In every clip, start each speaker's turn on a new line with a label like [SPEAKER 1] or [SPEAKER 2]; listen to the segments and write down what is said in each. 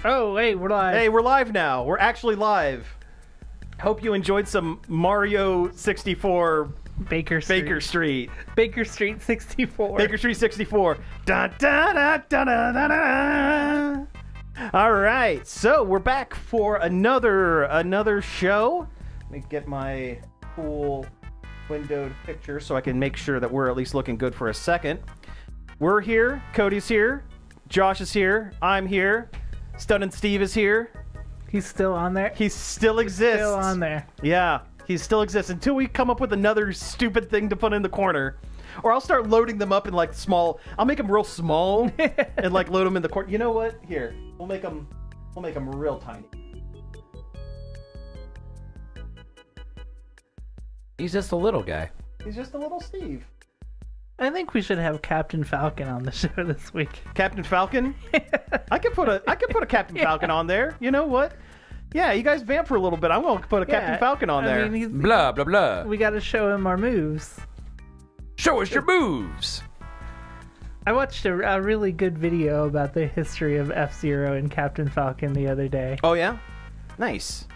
[SPEAKER 1] Oh, hey, we're live.
[SPEAKER 2] Hey, we're live now. We're actually live. Hope you enjoyed some Mario 64
[SPEAKER 1] Baker Street. Baker Street 64.
[SPEAKER 2] Baker Street 64. Da, da, da, da, da, da, da. All right, so we're back for another show. Let me get my cool windowed picture so I can make sure that we're at least looking good for a second. We're here. Cody's here. Josh is here. I'm here. Stun and Steve is here.
[SPEAKER 1] He's still on there?
[SPEAKER 2] He still exists.
[SPEAKER 1] Still on there.
[SPEAKER 2] Yeah, he still exists until we come up with another stupid thing to put in the corner. Or I'll start loading them up in like small. I'll make them real small and like load them in the corner. You know what? Here, we'll make them real tiny.
[SPEAKER 3] He's just a little guy.
[SPEAKER 2] He's just a little Steve.
[SPEAKER 1] I think we should have Captain Falcon on the show this week.
[SPEAKER 2] Captain Falcon? I could put a Captain Falcon on there. You know what? Yeah, you guys vamp for a little bit. I'm going to put a Captain Falcon on there.
[SPEAKER 1] I mean,
[SPEAKER 3] Blah, blah, blah.
[SPEAKER 1] we got to show him our moves.
[SPEAKER 3] Show us your moves.
[SPEAKER 1] I watched a really good video about the history of F-Zero and Captain Falcon the other day.
[SPEAKER 2] Oh, yeah? Nice.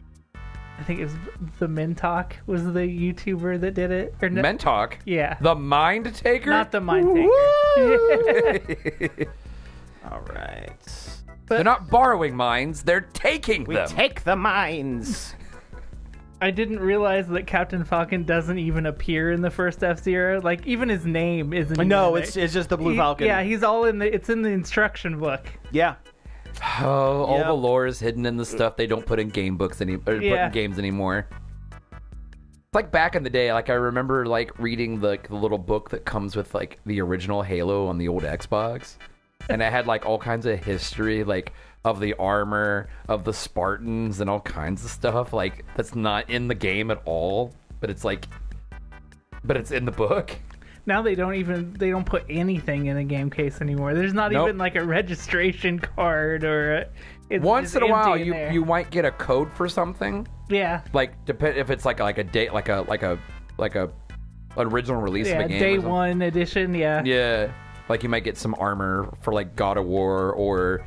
[SPEAKER 1] I think it was the Mintalk was the YouTuber that did it. Or no,
[SPEAKER 3] Mentalk?
[SPEAKER 1] Yeah.
[SPEAKER 3] The Mind Taker?
[SPEAKER 1] Not the Mind Taker.
[SPEAKER 2] All right.
[SPEAKER 3] They're not borrowing minds, they're taking
[SPEAKER 2] We
[SPEAKER 3] them.
[SPEAKER 2] take the mines.
[SPEAKER 1] I didn't realize that Captain Falcon doesn't even appear in the first F-Zero. Like, even his name isn't
[SPEAKER 2] No,
[SPEAKER 1] even
[SPEAKER 2] it's just the Blue Falcon.
[SPEAKER 1] Yeah, he's all in the... It's in the instruction book.
[SPEAKER 2] Yeah.
[SPEAKER 3] Oh, all
[SPEAKER 2] Yep.
[SPEAKER 3] the lore is hidden in the stuff they don't put in game books put in games anymore. It's like back in the day, like I remember like reading the little book that comes with like the original Halo on the old Xbox. And it had like all kinds of history, like of the armor, of the Spartans, and all kinds of stuff like that's not in the game at all, but it's in the book.
[SPEAKER 1] Now they don't put anything in a game case anymore. There's not
[SPEAKER 3] Nope.
[SPEAKER 1] even like a registration card or it's
[SPEAKER 3] Once
[SPEAKER 1] just
[SPEAKER 3] in a while,
[SPEAKER 1] empty in there.
[SPEAKER 3] you might get a code for something,
[SPEAKER 1] yeah
[SPEAKER 3] like if it's like a date, like a original release of a game.
[SPEAKER 1] day
[SPEAKER 3] or something.
[SPEAKER 1] one edition
[SPEAKER 3] Yeah, like you might get some armor for like God of War or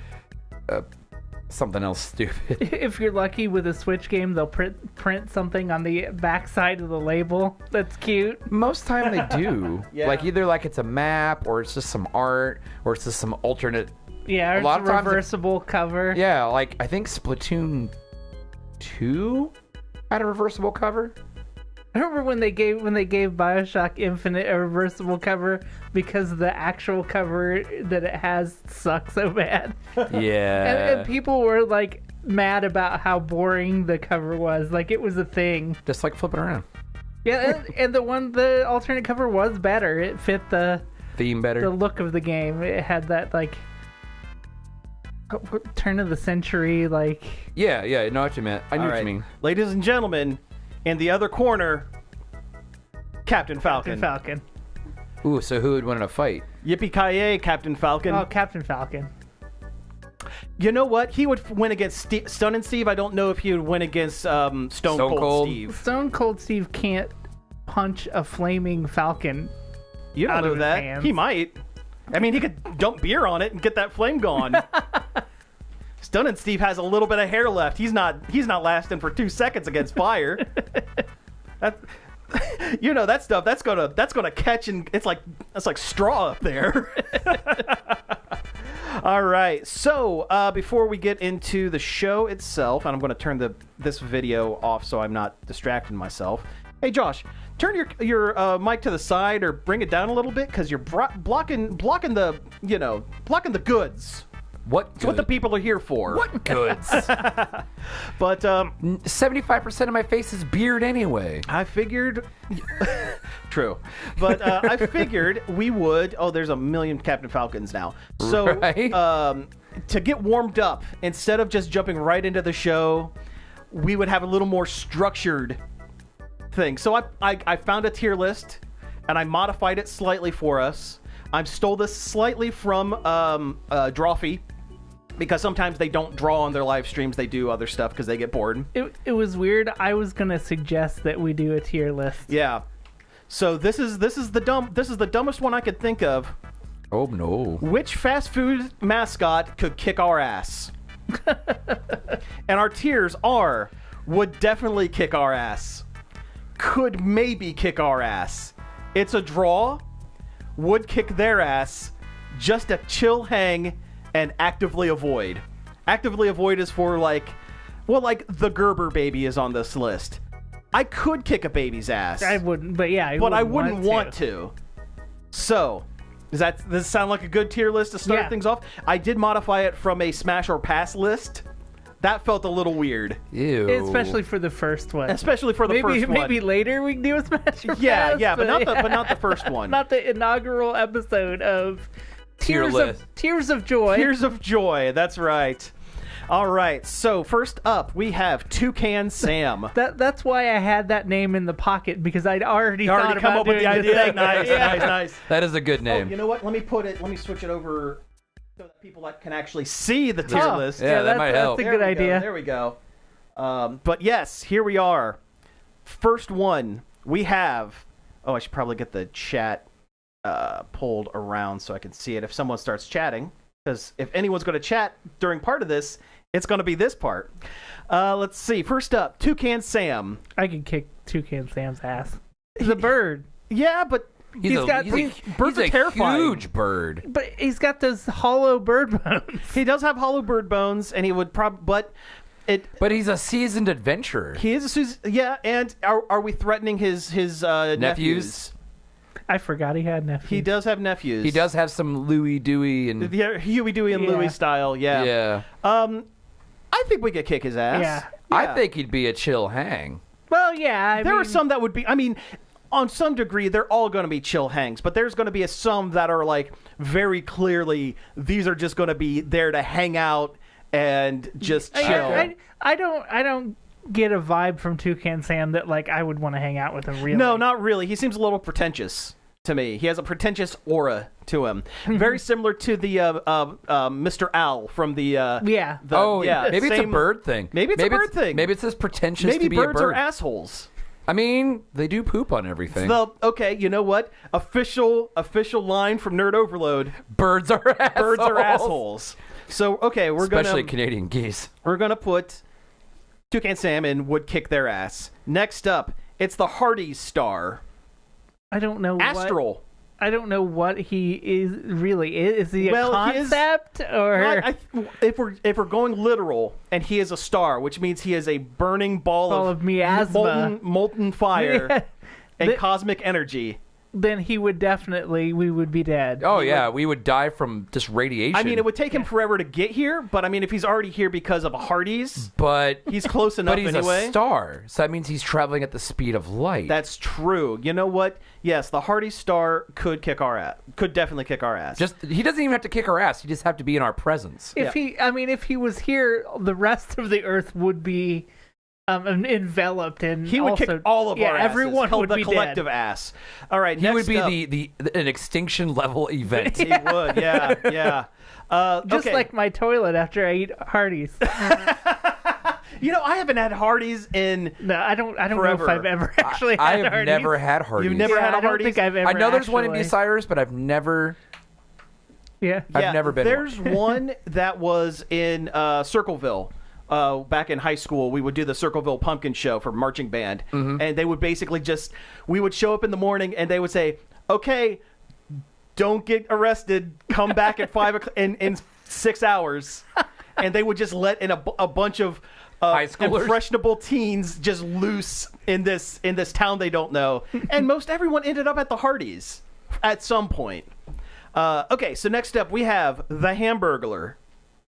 [SPEAKER 3] something else stupid.
[SPEAKER 1] If you're lucky with a Switch game, they'll print something on the back side of the label. That's cute.
[SPEAKER 3] Most time they do.
[SPEAKER 2] Yeah.
[SPEAKER 3] Like either like it's a map or it's just some art or it's just some alternate.
[SPEAKER 1] Yeah, or
[SPEAKER 3] A lot
[SPEAKER 1] it's a
[SPEAKER 3] of times
[SPEAKER 1] reversible cover.
[SPEAKER 3] Yeah, like I think Splatoon 2 had a reversible cover.
[SPEAKER 1] I remember when they gave BioShock Infinite a reversible cover because the actual cover that it has sucks so bad.
[SPEAKER 3] Yeah.
[SPEAKER 1] And people were like mad about how boring the cover was. Like it was a thing.
[SPEAKER 3] Just like flipping around.
[SPEAKER 1] Yeah, and the alternate cover was better. It fit the
[SPEAKER 3] Theme better.
[SPEAKER 1] look of the game. It had that like turn of the century like.
[SPEAKER 3] Yeah, I know what you meant. I knew
[SPEAKER 2] All
[SPEAKER 3] what
[SPEAKER 2] right.
[SPEAKER 3] you mean.
[SPEAKER 2] Ladies and gentlemen, in the other corner, Captain Falcon.
[SPEAKER 1] Falcon.
[SPEAKER 3] Ooh, so who would win in a fight?
[SPEAKER 2] Yippee-ki-yay, Captain Falcon.
[SPEAKER 1] Oh, Captain Falcon.
[SPEAKER 2] You know what? He would win against Stun and Steve. I don't know if he would win against Stone Cold Steve.
[SPEAKER 1] Stone Cold Steve can't punch a flaming falcon.
[SPEAKER 2] You don't
[SPEAKER 1] out
[SPEAKER 2] know
[SPEAKER 1] of his
[SPEAKER 2] that.
[SPEAKER 1] hands.
[SPEAKER 2] He might. I mean, he could dump beer on it and get that flame gone. Stun and Steve has a little bit of hair left. He's not lasting for 2 seconds against fire. You know that stuff. That's gonna catch, and that's like straw up there. All right. So before we get into the show itself, and I'm going to turn this video off so I'm not distracting myself. Hey, Josh, turn your mic to the side or bring it down a little bit because you're blocking the goods. It's what the people are here for.
[SPEAKER 3] What goods?
[SPEAKER 2] But
[SPEAKER 3] 75% of my face is beard anyway.
[SPEAKER 2] I figured... True. But I figured we would... Oh, there's a million Captain Falcons now. So
[SPEAKER 3] Right.
[SPEAKER 2] To get warmed up, instead of just jumping right into the show, we would have a little more structured thing. So I found a tier list, and I modified it slightly for us. I stole this slightly from Drawfee, because sometimes they don't draw on their live streams. They do other stuff because they get bored.
[SPEAKER 1] It was weird. I was gonna suggest that we do a tier list.
[SPEAKER 2] Yeah. So this is the dumbest one I could think of.
[SPEAKER 3] Oh no.
[SPEAKER 2] Which fast food mascot could kick our ass? And our tiers are: would definitely kick our ass, could maybe kick our ass, it's a draw, would kick their ass, just a chill hang, and actively avoid. Actively avoid is for like the Gerber baby is on this list. I could kick a baby's ass.
[SPEAKER 1] I wouldn't, but yeah,
[SPEAKER 2] I wouldn't want to. So, does this sound like a good tier list to start things off? I did modify it from a smash or pass list. That felt a little weird.
[SPEAKER 3] Ew.
[SPEAKER 1] Especially for the first one.
[SPEAKER 2] Especially for the first one.
[SPEAKER 1] Maybe later we can do a smash or
[SPEAKER 2] Yeah,
[SPEAKER 1] pass,
[SPEAKER 2] yeah, but not the first one.
[SPEAKER 1] Not the inaugural episode of
[SPEAKER 3] Tier list.
[SPEAKER 1] Tears of Joy.
[SPEAKER 2] Tears of Joy, that's right. All right, so first up, we have Toucan Sam.
[SPEAKER 1] That's why I had that name in the pocket, because I'd already thought
[SPEAKER 2] come
[SPEAKER 1] about
[SPEAKER 2] up with the
[SPEAKER 1] doing this
[SPEAKER 2] idea.
[SPEAKER 1] thing.
[SPEAKER 2] Nice.
[SPEAKER 3] That is a good
[SPEAKER 2] Oh,
[SPEAKER 3] name.
[SPEAKER 2] you know what? Let me switch it over so that people can actually see the tier list.
[SPEAKER 3] Yeah, that might help.
[SPEAKER 1] That's a good idea.
[SPEAKER 2] There we go. But yes, here we are. First one, we have... Oh, I should probably get the chat pulled around so I can see it if someone starts chatting. Because if anyone's going to chat during part of this, it's going to be this part. Let's see. First up, Toucan Sam.
[SPEAKER 1] I could kick Toucan Sam's ass. He's a bird.
[SPEAKER 2] Yeah, but
[SPEAKER 3] He's
[SPEAKER 2] birds are
[SPEAKER 3] a
[SPEAKER 2] terrifying.
[SPEAKER 3] huge bird.
[SPEAKER 1] But he's got those hollow bird bones.
[SPEAKER 2] he does have hollow bird bones, and he would but
[SPEAKER 3] he's a seasoned adventurer.
[SPEAKER 2] he is and are we threatening his nephews?
[SPEAKER 1] I forgot he had nephews.
[SPEAKER 2] He does have nephews.
[SPEAKER 3] He does have some Louie, Dewey, and
[SPEAKER 2] Yeah, Huey, Dewey, and
[SPEAKER 1] Yeah.
[SPEAKER 2] Louie style. Yeah.
[SPEAKER 3] yeah.
[SPEAKER 2] I think we could kick his ass.
[SPEAKER 1] Yeah.
[SPEAKER 3] I think he'd be a chill hang.
[SPEAKER 1] Well, yeah.
[SPEAKER 2] There are some that would be. I mean, on some degree, they're all going to be chill hangs, but there's going to be some that are like very clearly these are just going to be there to hang out and just chill.
[SPEAKER 1] I don't get a vibe from Toucan Sam that like I would want to hang out with him. Really?
[SPEAKER 2] No, not really. He seems a little pretentious to me. He has a pretentious aura to him, very similar to the Mr. Owl from the
[SPEAKER 1] Yeah.
[SPEAKER 3] Maybe it's a bird thing.
[SPEAKER 2] Maybe it's a bird thing.
[SPEAKER 3] Maybe it's this pretentious
[SPEAKER 2] Maybe
[SPEAKER 3] to be a
[SPEAKER 2] birds
[SPEAKER 3] bird.
[SPEAKER 2] are assholes.
[SPEAKER 3] I mean, they do poop on everything.
[SPEAKER 2] Okay, you know what? Official line from Nerd Overload.
[SPEAKER 3] Birds are assholes.
[SPEAKER 2] Birds are assholes. So okay,
[SPEAKER 3] Especially Canadian geese.
[SPEAKER 2] we're gonna put Toucan Sam and would kick their ass. Next up, it's the Hardy Star.
[SPEAKER 1] I don't know.
[SPEAKER 2] Astral.
[SPEAKER 1] I don't know what he is really. Is he a
[SPEAKER 2] Well, he is-
[SPEAKER 1] concept or
[SPEAKER 2] If we're going literal, and he is a star, which means he is a burning ball
[SPEAKER 1] of miasma,
[SPEAKER 2] molten fire,
[SPEAKER 1] Yeah.
[SPEAKER 2] and
[SPEAKER 1] The-
[SPEAKER 2] cosmic energy.
[SPEAKER 1] then we would be dead.
[SPEAKER 3] Oh, yeah. We would die from just radiation.
[SPEAKER 2] I mean, it would take him forever to get here, but I mean, if he's already here because of Hardy's,
[SPEAKER 3] But
[SPEAKER 2] he's close enough
[SPEAKER 3] but he's
[SPEAKER 2] anyway.
[SPEAKER 3] a star, so that means he's traveling at the speed of light.
[SPEAKER 2] That's true. You know what? Yes, the Hardy Star could kick our ass. Could definitely kick our ass.
[SPEAKER 3] he doesn't even have to kick our ass. He just have to be in our presence.
[SPEAKER 1] If he was here, the rest of the Earth would be enveloped in.
[SPEAKER 2] he would
[SPEAKER 1] also,
[SPEAKER 2] kick all of our asses.
[SPEAKER 1] everyone would
[SPEAKER 2] the
[SPEAKER 1] be
[SPEAKER 2] collective
[SPEAKER 1] dead.
[SPEAKER 2] ass. All right,
[SPEAKER 3] He
[SPEAKER 2] next
[SPEAKER 3] would be
[SPEAKER 2] up,
[SPEAKER 3] an extinction level event.
[SPEAKER 2] He would, yeah.
[SPEAKER 1] Just
[SPEAKER 2] okay.
[SPEAKER 1] like my toilet after I eat Hardee's.
[SPEAKER 2] You know, I haven't had Hardee's in.
[SPEAKER 1] No, I don't
[SPEAKER 2] Forever.
[SPEAKER 1] know if I've ever actually
[SPEAKER 3] I
[SPEAKER 1] had
[SPEAKER 3] have
[SPEAKER 1] Hardee's.
[SPEAKER 3] never had Hardee's.
[SPEAKER 2] You've never had a
[SPEAKER 1] I don't
[SPEAKER 2] Hardee's?
[SPEAKER 1] think I've ever.
[SPEAKER 3] I know there's one in
[SPEAKER 1] actually-
[SPEAKER 3] Bucyrus, but I've never.
[SPEAKER 1] Yeah.
[SPEAKER 3] I've never been.
[SPEAKER 2] There's one that was in Circleville. Back in high school, we would do the Circleville Pumpkin Show for marching band, and they would basically we would show up in the morning, and they would say, "Okay, don't get arrested. Come back at 5 o'clock in 6 hours," and they would just let in a bunch of
[SPEAKER 3] High schoolers?
[SPEAKER 2] impressionable teens just loose in this town they don't know, and most everyone ended up at the Hardee's at some point. Okay, so next up we have the Hamburglar.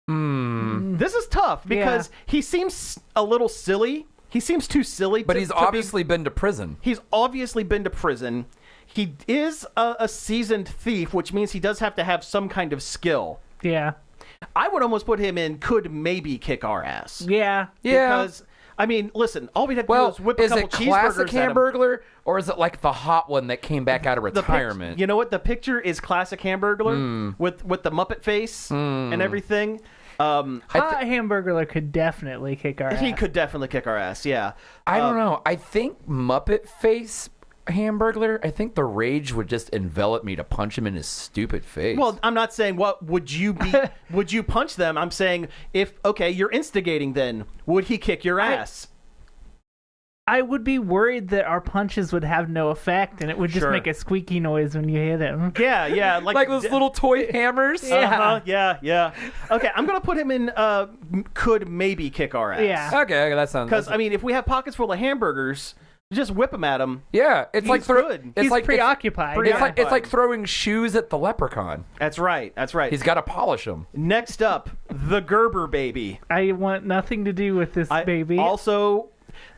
[SPEAKER 2] This is tough because he seems a little silly. He seems too silly.
[SPEAKER 3] But he's obviously been to prison.
[SPEAKER 2] He's obviously been to prison. He is a seasoned thief, which means he does have to have some kind of skill.
[SPEAKER 1] Yeah.
[SPEAKER 2] I would almost put him in could maybe kick our ass.
[SPEAKER 1] Yeah.
[SPEAKER 3] Yeah.
[SPEAKER 2] Because, I mean, listen, all we'd have to do
[SPEAKER 3] Well,
[SPEAKER 2] is whip a
[SPEAKER 3] is
[SPEAKER 2] couple
[SPEAKER 3] it classic
[SPEAKER 2] cheeseburgers at him.
[SPEAKER 3] Hamburglar, or is it like the hot one that came back out of
[SPEAKER 2] The
[SPEAKER 3] retirement?
[SPEAKER 2] you know what? The picture is classic Hamburglar with the Muppet face and everything.
[SPEAKER 1] Hot Hamburglar could definitely kick our ass.
[SPEAKER 2] He could definitely kick our ass, yeah.
[SPEAKER 3] I don't know. I think Muppet Face Hamburglar, I think the rage would just envelop me to punch him in his stupid face.
[SPEAKER 2] Well, I'm not saying what would you be. Would you punch them? I'm saying if you're instigating. Then would he kick your ass?
[SPEAKER 1] I would be worried that our punches would have no effect and it would just make a squeaky noise when you hit him.
[SPEAKER 2] Yeah,
[SPEAKER 3] like those little toy hammers.
[SPEAKER 2] Yeah. Okay, I'm gonna put him in. Could maybe kick our ass.
[SPEAKER 1] Yeah.
[SPEAKER 3] Okay, that sounds.
[SPEAKER 2] Because I mean, if we have pockets full of hamburgers, just whip him at him.
[SPEAKER 3] Yeah, it's like
[SPEAKER 2] good.
[SPEAKER 1] He's preoccupied.
[SPEAKER 3] It's like throwing shoes at the leprechaun.
[SPEAKER 2] That's right.
[SPEAKER 3] He's got to polish them.
[SPEAKER 2] Next up, the Gerber baby.
[SPEAKER 1] I want nothing to do with this baby.
[SPEAKER 2] Also,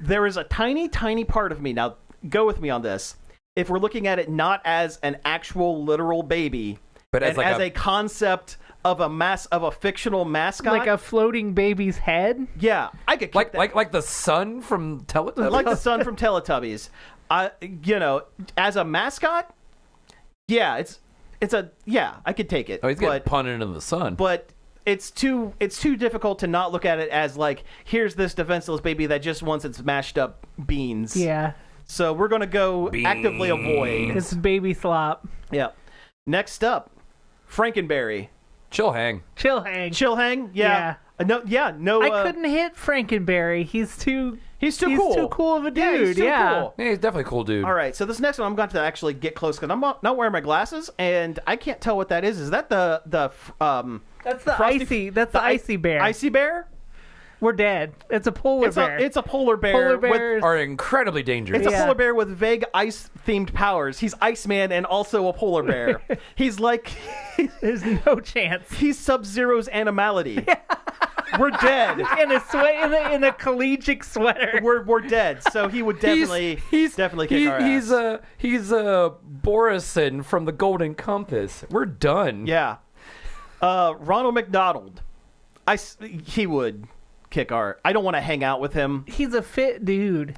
[SPEAKER 2] there is a tiny, tiny part of me. Now, go with me on this. If we're looking at it not as an actual literal baby, but as a concept of a fictional mascot,
[SPEAKER 1] like a floating baby's head.
[SPEAKER 2] Yeah, I could kick that.
[SPEAKER 3] like the sun from Teletubbies.
[SPEAKER 2] Like the sun from Teletubbies. As a mascot, yeah, I could take it.
[SPEAKER 3] Oh, he's getting punted into the sun.
[SPEAKER 2] But it's too difficult to not look at it as like, here's this defenseless baby that just wants its mashed up beans.
[SPEAKER 1] Yeah.
[SPEAKER 2] So we're gonna go actively avoid.
[SPEAKER 1] It's baby slop.
[SPEAKER 2] Yeah. Next up, Frankenberry.
[SPEAKER 3] Chill hang.
[SPEAKER 2] Yeah. No.
[SPEAKER 1] I couldn't hit Frankenberry. He's too
[SPEAKER 2] cool.
[SPEAKER 1] Too cool of a dude.
[SPEAKER 2] Yeah, he's too cool.
[SPEAKER 3] Yeah, he's definitely a cool dude.
[SPEAKER 2] All right, so this next one I'm going to actually get close because I'm not wearing my glasses and I can't tell what that is. Is that the
[SPEAKER 1] That's the icy. That's the icy bear.
[SPEAKER 2] Icy bear?
[SPEAKER 1] We're dead. It's a polar bear.
[SPEAKER 2] It's a polar bear.
[SPEAKER 1] Polar bears
[SPEAKER 3] are incredibly dangerous.
[SPEAKER 2] It's a polar bear with vague ice-themed powers. He's Iceman and also a polar bear. He's like...
[SPEAKER 1] There's no chance.
[SPEAKER 2] He's Sub-Zero's animality. We're dead.
[SPEAKER 1] in a collegiate sweater.
[SPEAKER 2] We're dead. So he would definitely kick our ass.
[SPEAKER 3] He's Borison from the Golden Compass. We're done.
[SPEAKER 2] Yeah. Ronald McDonald. He would kick our. I don't want to hang out with him.
[SPEAKER 1] He's a fit dude.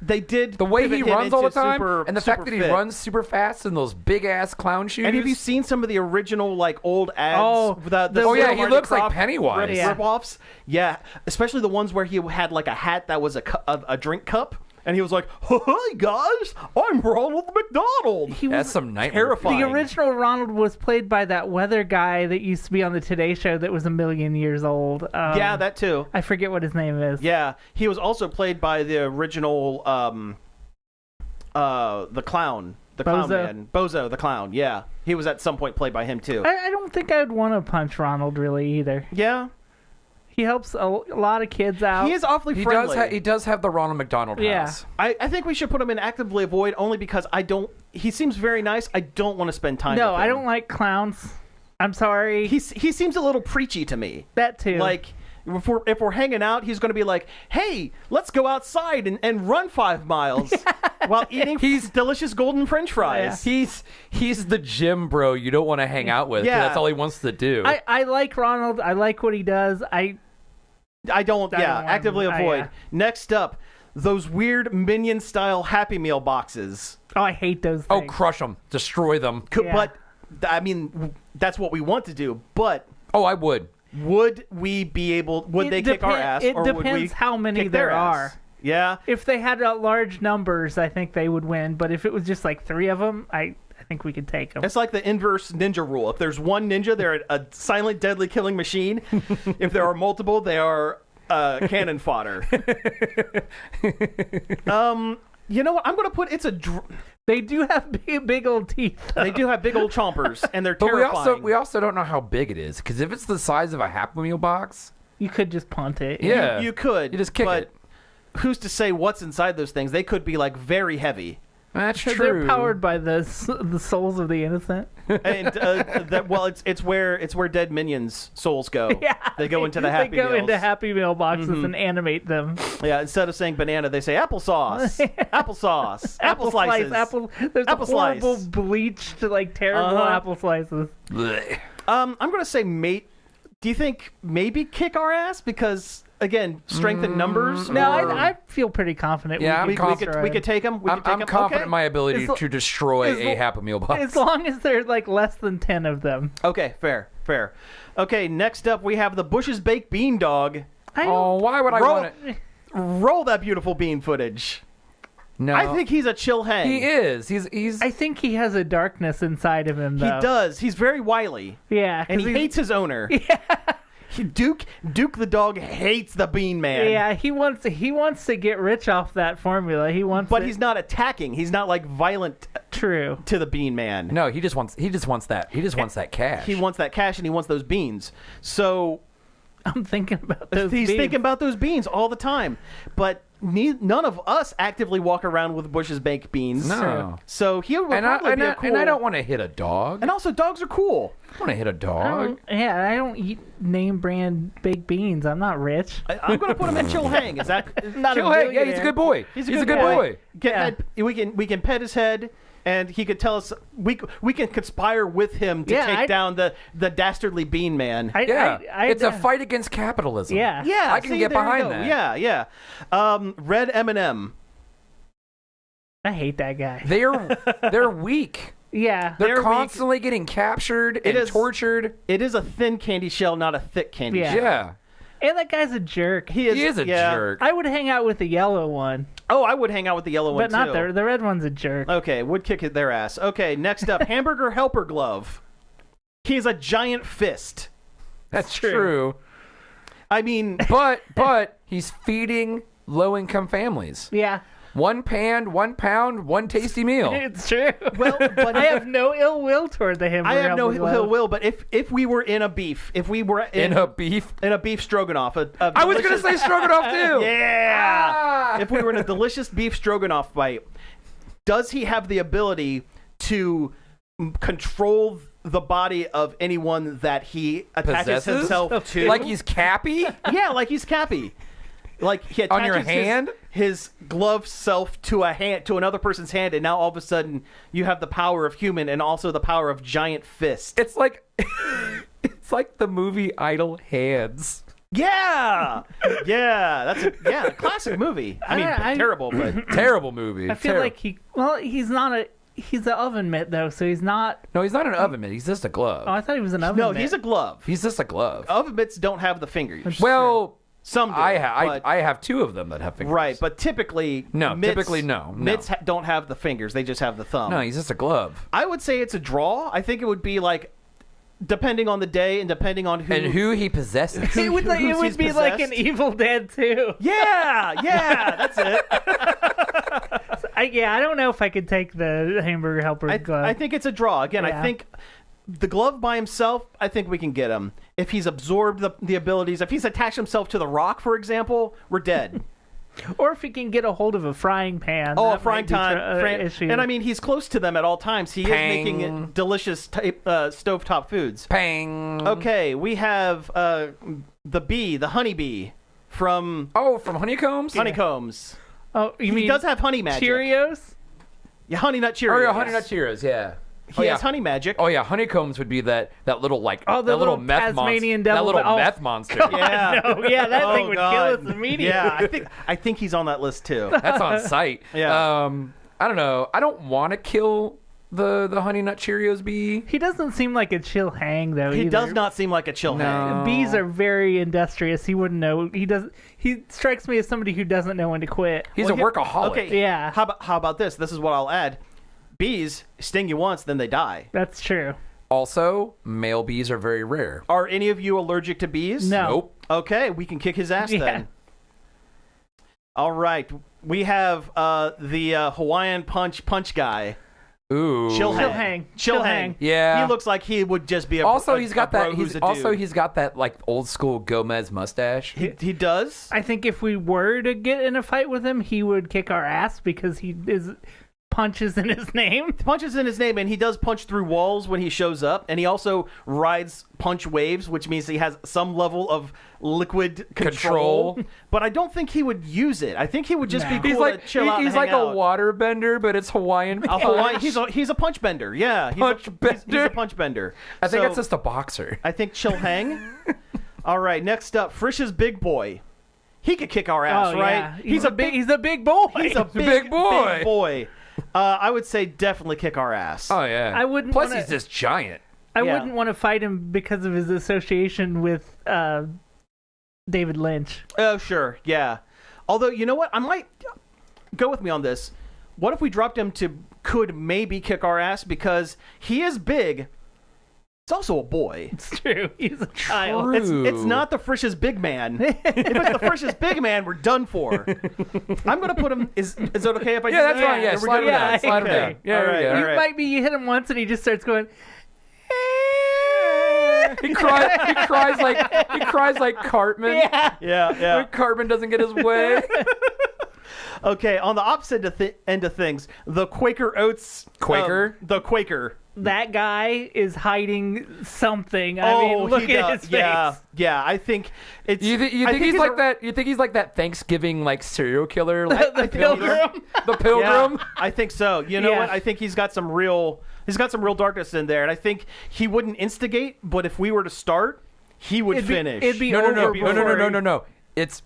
[SPEAKER 2] They did
[SPEAKER 3] the way he runs all the time, and the fact that he
[SPEAKER 2] fit.
[SPEAKER 3] runs super fast in those big ass clown shoes.
[SPEAKER 2] And have you seen some of the original like old ads?
[SPEAKER 1] Oh,
[SPEAKER 3] he looks like Pennywise.
[SPEAKER 2] Rip-offs. Yeah, especially the ones where he had like a hat that was a drink cup. And he was like, "Hey guys, I'm Ronald McDonald."
[SPEAKER 3] That's some nightmare.
[SPEAKER 2] Terrifying.
[SPEAKER 1] The original Ronald was played by that weather guy that used to be on the Today Show that was 1,000,000 years old.
[SPEAKER 2] Yeah, that too.
[SPEAKER 1] I forget what his name is.
[SPEAKER 2] Yeah, he was also played by the original the clown. The clown man. Bozo the clown. Yeah, he was at some point played by him too.
[SPEAKER 1] I don't think I would want to punch Ronald really either.
[SPEAKER 2] Yeah.
[SPEAKER 1] He helps a lot of kids out.
[SPEAKER 2] He is awfully friendly.
[SPEAKER 3] He does have the Ronald McDonald house.
[SPEAKER 2] I think we should put him in actively avoid only because he seems very nice. I don't want to spend time with him.
[SPEAKER 1] No, I don't like clowns. I'm sorry.
[SPEAKER 2] He seems a little preachy to me.
[SPEAKER 1] That too.
[SPEAKER 2] Like, if we're hanging out, he's going to be like, "Hey, let's go outside and run 5 miles while eating delicious golden French fries."
[SPEAKER 3] Yeah. He's the gym bro you don't want to hang out with. Yeah. That's all he wants to do.
[SPEAKER 1] I like Ronald. I like what he does. I don't
[SPEAKER 2] actively avoid. Next up, those weird Minion-style Happy Meal boxes.
[SPEAKER 1] Oh, I hate those things.
[SPEAKER 3] Oh, crush them. Destroy them.
[SPEAKER 2] But, I mean, that's what we want to do, but...
[SPEAKER 3] Oh, I would.
[SPEAKER 2] Would we be able... Would they kick our ass, or would we
[SPEAKER 1] It depends how many there are.
[SPEAKER 2] Yeah?
[SPEAKER 1] If they had large numbers, I think they would win, but if it was just like 3 of them, I think we could take them.
[SPEAKER 2] It's like the inverse ninja rule. If there's one ninja, they're a silent, deadly killing machine. If there are multiple, they are cannon fodder. You know what? I'm going to put
[SPEAKER 1] They do have big old teeth, though.
[SPEAKER 2] They do have big old chompers, and they're terrifying.
[SPEAKER 3] But we also don't know how big it is, because if it's the size of a Happy Meal box...
[SPEAKER 1] You could just punt it.
[SPEAKER 3] Yeah.
[SPEAKER 2] You could.
[SPEAKER 3] You just kick it.
[SPEAKER 2] Who's to say what's inside those things? They could be, like, very heavy.
[SPEAKER 3] That's true.
[SPEAKER 1] They're powered by the souls of the innocent.
[SPEAKER 2] And it's where dead minions' souls go.
[SPEAKER 1] Yeah,
[SPEAKER 2] they go into the Happy Meals.
[SPEAKER 1] They go into Happy Meal boxes and animate them.
[SPEAKER 2] Yeah, instead of saying banana, they say applesauce, applesauce, apple slices.
[SPEAKER 1] There's
[SPEAKER 2] apple
[SPEAKER 1] horrible
[SPEAKER 2] slice.
[SPEAKER 1] bleached, terrible apple slices.
[SPEAKER 2] I'm gonna say, mate. Do you think maybe kick our ass because? Again, strength in numbers.
[SPEAKER 1] No, I feel pretty confident.
[SPEAKER 2] Yeah, we could take them.
[SPEAKER 3] I'm confident in my ability to destroy a Happy Meal box.
[SPEAKER 1] As long as there's less than 10 of them.
[SPEAKER 2] Okay, fair. Okay, next up we have the Bush's Baked Bean Dog.
[SPEAKER 3] Why would I want it?
[SPEAKER 2] Roll that beautiful bean footage.
[SPEAKER 3] No,
[SPEAKER 2] I think he's a chill hang.
[SPEAKER 3] he is. He's.
[SPEAKER 1] I think he has a darkness inside of him,
[SPEAKER 2] He
[SPEAKER 1] though.
[SPEAKER 2] does. He's very wily.
[SPEAKER 1] Yeah. 'cause
[SPEAKER 2] And he
[SPEAKER 1] he's-
[SPEAKER 2] hates his owner. Yeah. Duke the dog hates the Bean Man.
[SPEAKER 1] Yeah, he wants to get rich off that formula. He wants
[SPEAKER 2] But
[SPEAKER 1] it-
[SPEAKER 2] he's not attacking. He's not like violent
[SPEAKER 1] true.
[SPEAKER 2] to the Bean Man.
[SPEAKER 3] No, he just wants that. He just wants that cash.
[SPEAKER 2] He wants that cash and he wants those beans. So
[SPEAKER 1] I'm thinking about those
[SPEAKER 2] he's
[SPEAKER 1] beans.
[SPEAKER 2] thinking about those beans all the time. But none of us actively walk around with Bush's baked beans.
[SPEAKER 3] No.
[SPEAKER 2] So he would
[SPEAKER 3] and
[SPEAKER 2] probably be a
[SPEAKER 3] I
[SPEAKER 2] cool.
[SPEAKER 3] don't want to hit a dog.
[SPEAKER 2] And also, dogs are cool.
[SPEAKER 3] I want to hit a dog.
[SPEAKER 1] I don't eat name brand baked beans. I'm not rich.
[SPEAKER 2] I'm going to put him in Chill Hang. Is that
[SPEAKER 1] Not
[SPEAKER 3] Chill
[SPEAKER 1] a
[SPEAKER 3] Hang, yeah, he's a
[SPEAKER 1] billionaire.
[SPEAKER 3] good boy.
[SPEAKER 2] He's
[SPEAKER 3] a good boy.
[SPEAKER 1] Yeah.
[SPEAKER 2] we can pet his head, and he could tell us we can conspire with him to
[SPEAKER 1] Yeah,
[SPEAKER 2] take down the dastardly Bean Man.
[SPEAKER 3] Yeah, it's a
[SPEAKER 1] fight.
[SPEAKER 3] fight against capitalism.
[SPEAKER 1] Yeah.
[SPEAKER 2] yeah,
[SPEAKER 3] I can
[SPEAKER 2] see,
[SPEAKER 3] get
[SPEAKER 2] there you
[SPEAKER 3] behind
[SPEAKER 2] go.
[SPEAKER 3] that.
[SPEAKER 2] Yeah. Red M&M.
[SPEAKER 1] I hate that guy.
[SPEAKER 3] They're weak.
[SPEAKER 1] Yeah.
[SPEAKER 3] They're
[SPEAKER 2] weak.
[SPEAKER 3] constantly getting captured and
[SPEAKER 2] is-
[SPEAKER 3] tortured.
[SPEAKER 2] It is a thin candy shell, not a thick candy
[SPEAKER 1] Yeah.
[SPEAKER 2] shell.
[SPEAKER 3] Yeah,
[SPEAKER 1] And that guy's a jerk.
[SPEAKER 2] He is
[SPEAKER 3] a
[SPEAKER 2] yeah.
[SPEAKER 3] jerk.
[SPEAKER 1] I would hang out with the yellow one,
[SPEAKER 2] Oh, I would hang out with the yellow one
[SPEAKER 1] but not
[SPEAKER 2] too.
[SPEAKER 1] the red one's a jerk.
[SPEAKER 2] Okay, would kick their ass. Okay, next up, Hamburger Helper Glove. He's a giant fist.
[SPEAKER 3] That's
[SPEAKER 1] true.
[SPEAKER 3] true.
[SPEAKER 2] I mean,
[SPEAKER 3] But he's feeding low-income families.
[SPEAKER 1] Yeah.
[SPEAKER 3] 1 pan, 1 pound, 1 tasty meal.
[SPEAKER 1] It's true.
[SPEAKER 2] well, but
[SPEAKER 1] I have no ill will toward the hamburger.
[SPEAKER 2] I have no
[SPEAKER 1] Helper Glove.
[SPEAKER 2] ill will. But if we were in a beef, if we were
[SPEAKER 3] In a beef.
[SPEAKER 2] in a beef stroganoff,
[SPEAKER 3] I was gonna say stroganoff too.
[SPEAKER 2] yeah.
[SPEAKER 3] Ah.
[SPEAKER 2] If we were in a delicious beef stroganoff bite, does he have the ability to control the body of anyone that he attaches
[SPEAKER 3] Possesses?
[SPEAKER 2] himself to?
[SPEAKER 3] Like he's Cappy?
[SPEAKER 2] yeah, like he's Cappy. Like he
[SPEAKER 3] On
[SPEAKER 2] attaches
[SPEAKER 3] your hand?
[SPEAKER 2] his glove self to a hand to another person's hand, and now all of a sudden you have the power of human and also the power of giant fist.
[SPEAKER 3] It's like the movie Idle Hands.
[SPEAKER 2] Yeah, that's a classic movie. I mean,
[SPEAKER 1] I-
[SPEAKER 2] terrible, but
[SPEAKER 3] Terrible movie.
[SPEAKER 1] I feel like he's not a. He's an oven mitt though, so he's not.
[SPEAKER 3] No, he's not an oven mitt. He's just a glove.
[SPEAKER 1] Oh, I thought he was an oven
[SPEAKER 2] no,
[SPEAKER 1] mitt.
[SPEAKER 2] he's a glove.
[SPEAKER 3] He's just a glove.
[SPEAKER 2] Oven mitts don't have the fingers.
[SPEAKER 3] Well,
[SPEAKER 2] Some do, but-
[SPEAKER 3] I have 2 of them that have fingers.
[SPEAKER 2] right, but typically
[SPEAKER 3] No, typically no.
[SPEAKER 2] Mitts don't have the fingers; they just have the thumb.
[SPEAKER 3] No, he's just a glove.
[SPEAKER 2] I would say it's a draw. I think it would be like, depending on the day and depending on who.
[SPEAKER 3] And who he possesses.
[SPEAKER 1] It would,
[SPEAKER 2] who's
[SPEAKER 1] it would
[SPEAKER 2] he's
[SPEAKER 1] be like an
[SPEAKER 2] possessed.
[SPEAKER 1] Evil Dead too.
[SPEAKER 2] Yeah, that's it.
[SPEAKER 1] I don't know if I could take the hamburger helper glove.
[SPEAKER 2] I think it's a draw. Again, I
[SPEAKER 1] Yeah.
[SPEAKER 2] think the glove by himself, I think we can get him. If he's absorbed the abilities, if he's attached himself to the rock, for example, we're dead.
[SPEAKER 1] or if he can get a hold of a frying pan.
[SPEAKER 2] Oh, a
[SPEAKER 1] that
[SPEAKER 2] frying
[SPEAKER 1] might be
[SPEAKER 2] pan.
[SPEAKER 1] issue.
[SPEAKER 2] And I mean, he's close to them at all times. He
[SPEAKER 3] Pang.
[SPEAKER 2] is making delicious stovetop foods.
[SPEAKER 3] Pang.
[SPEAKER 2] Okay, we have the honeybee from
[SPEAKER 3] Oh, from Honeycombs?
[SPEAKER 2] Honeycombs.
[SPEAKER 1] oh, you
[SPEAKER 2] He
[SPEAKER 1] mean
[SPEAKER 2] does have honey magic.
[SPEAKER 1] Cheerios?
[SPEAKER 2] Yeah, honey nut
[SPEAKER 3] Oh,
[SPEAKER 2] Cheerios.
[SPEAKER 3] yeah, Honey Nut Cheerios, yeah.
[SPEAKER 2] He has honey magic.
[SPEAKER 3] Oh yeah, Honeycombs would be that little like
[SPEAKER 1] Oh, the
[SPEAKER 3] that little
[SPEAKER 1] little
[SPEAKER 3] meth
[SPEAKER 1] Tasmanian
[SPEAKER 3] monster. That
[SPEAKER 1] devil.
[SPEAKER 3] little
[SPEAKER 1] Oh,
[SPEAKER 3] meth monster.
[SPEAKER 2] Yeah.
[SPEAKER 1] No, yeah, that
[SPEAKER 2] Oh,
[SPEAKER 1] thing would
[SPEAKER 2] God.
[SPEAKER 1] kill us immediately.
[SPEAKER 2] Yeah, I think he's on that list too.
[SPEAKER 3] That's on site.
[SPEAKER 2] Yeah.
[SPEAKER 3] I don't know. I don't want to kill the Honey Nut Cheerios bee.
[SPEAKER 1] He doesn't seem like a chill hang though.
[SPEAKER 2] He
[SPEAKER 1] either.
[SPEAKER 2] does not seem like a chill hang.
[SPEAKER 3] No.
[SPEAKER 1] Bees are very industrious. He wouldn't know. He strikes me as somebody who doesn't know when to quit.
[SPEAKER 3] He's
[SPEAKER 2] Well,
[SPEAKER 3] a
[SPEAKER 2] here-
[SPEAKER 3] workaholic.
[SPEAKER 2] Okay.
[SPEAKER 1] Yeah.
[SPEAKER 2] How about this? This is what I'll add. Bees sting you once, then they die.
[SPEAKER 1] That's true.
[SPEAKER 3] Also, male bees are very rare.
[SPEAKER 2] Are any of you allergic to bees?
[SPEAKER 1] No.
[SPEAKER 3] Nope.
[SPEAKER 2] Okay, we can kick his ass
[SPEAKER 1] Yeah.
[SPEAKER 2] then. All right, we have the Hawaiian punch guy.
[SPEAKER 3] Ooh.
[SPEAKER 2] Chill
[SPEAKER 1] Chill
[SPEAKER 2] hang.
[SPEAKER 1] hang.
[SPEAKER 2] Chill
[SPEAKER 1] Chill
[SPEAKER 2] hang.
[SPEAKER 1] hang.
[SPEAKER 3] Yeah.
[SPEAKER 2] He looks like he would just be a
[SPEAKER 3] Also,
[SPEAKER 2] a-
[SPEAKER 3] he's got
[SPEAKER 2] a bro
[SPEAKER 3] that.
[SPEAKER 2] who's
[SPEAKER 3] He's
[SPEAKER 2] a
[SPEAKER 3] also
[SPEAKER 2] dude.
[SPEAKER 3] he's got that like old school Gomez mustache.
[SPEAKER 2] He does.
[SPEAKER 1] I think if we were to get in a fight with him, he would kick our ass because he is punches in his name.
[SPEAKER 2] Punches in his name, and he does punch through walls when he shows up, and he also rides punch waves, which means he has some level of liquid control. But I don't think he would use it. I think he would just be
[SPEAKER 1] No.
[SPEAKER 2] cool
[SPEAKER 3] He's like
[SPEAKER 2] to chill out and
[SPEAKER 3] he's
[SPEAKER 2] hang
[SPEAKER 3] like
[SPEAKER 2] out.
[SPEAKER 3] a water bender, but it's Hawaiian.
[SPEAKER 2] A Hawaiian, he's a punch bender. Yeah, he's
[SPEAKER 3] Punch
[SPEAKER 2] He's
[SPEAKER 3] bender?
[SPEAKER 2] a punch bender.
[SPEAKER 3] I think
[SPEAKER 2] So,
[SPEAKER 3] it's just a boxer.
[SPEAKER 2] I think chill hang. All right, next up, Frisch's big boy. He could kick our ass,
[SPEAKER 1] Oh,
[SPEAKER 2] right?
[SPEAKER 1] yeah. He's a big boy.
[SPEAKER 2] He's a
[SPEAKER 3] big boy.
[SPEAKER 2] Big boy. I would say definitely kick our ass.
[SPEAKER 3] Oh yeah.
[SPEAKER 1] I wouldn't
[SPEAKER 3] Plus,
[SPEAKER 1] wanna-
[SPEAKER 3] he's just giant.
[SPEAKER 1] I
[SPEAKER 2] Yeah.
[SPEAKER 1] wouldn't want to fight him because of his association with David Lynch.
[SPEAKER 2] Oh, sure, yeah. Although, you know what? I might go with me on this. what if we dropped him to could maybe kick our ass because he is big. It's also a boy.
[SPEAKER 1] It's true. He's a child.
[SPEAKER 2] It's not the Frisch's big man. If it's the Frisch's big man, we're done for. I'm gonna put him. Is it okay if I?
[SPEAKER 3] Yeah, that's fine. Yeah,
[SPEAKER 2] Are we
[SPEAKER 3] slide
[SPEAKER 2] good
[SPEAKER 3] him
[SPEAKER 2] with
[SPEAKER 3] down.
[SPEAKER 2] that?
[SPEAKER 3] Slide him
[SPEAKER 2] Okay.
[SPEAKER 3] down. Yeah,
[SPEAKER 2] All right.
[SPEAKER 3] yeah.
[SPEAKER 2] All
[SPEAKER 1] You
[SPEAKER 2] right.
[SPEAKER 1] might be. You hit him once, and he just starts going.
[SPEAKER 3] He cries like Cartman.
[SPEAKER 2] Yeah.
[SPEAKER 3] When Cartman doesn't get his way.
[SPEAKER 2] Okay. On the opposite end of things, the Quaker Oats.
[SPEAKER 3] Quaker?
[SPEAKER 2] The Quaker.
[SPEAKER 1] That guy is hiding something. I mean, look
[SPEAKER 2] he
[SPEAKER 1] at
[SPEAKER 2] does.
[SPEAKER 1] his face.
[SPEAKER 2] Yeah. I think it's.
[SPEAKER 3] You think he's like that? You think he's like that Thanksgiving like serial killer? Like,
[SPEAKER 1] The Pilgrim.
[SPEAKER 3] the Pilgrim.
[SPEAKER 2] Yeah, I think so. You know
[SPEAKER 1] Yeah.
[SPEAKER 2] what? I think he's got some real darkness in there, and I think he wouldn't instigate, but if we were to start, he would finish.
[SPEAKER 1] It'd be
[SPEAKER 3] No.
[SPEAKER 1] over before
[SPEAKER 3] It's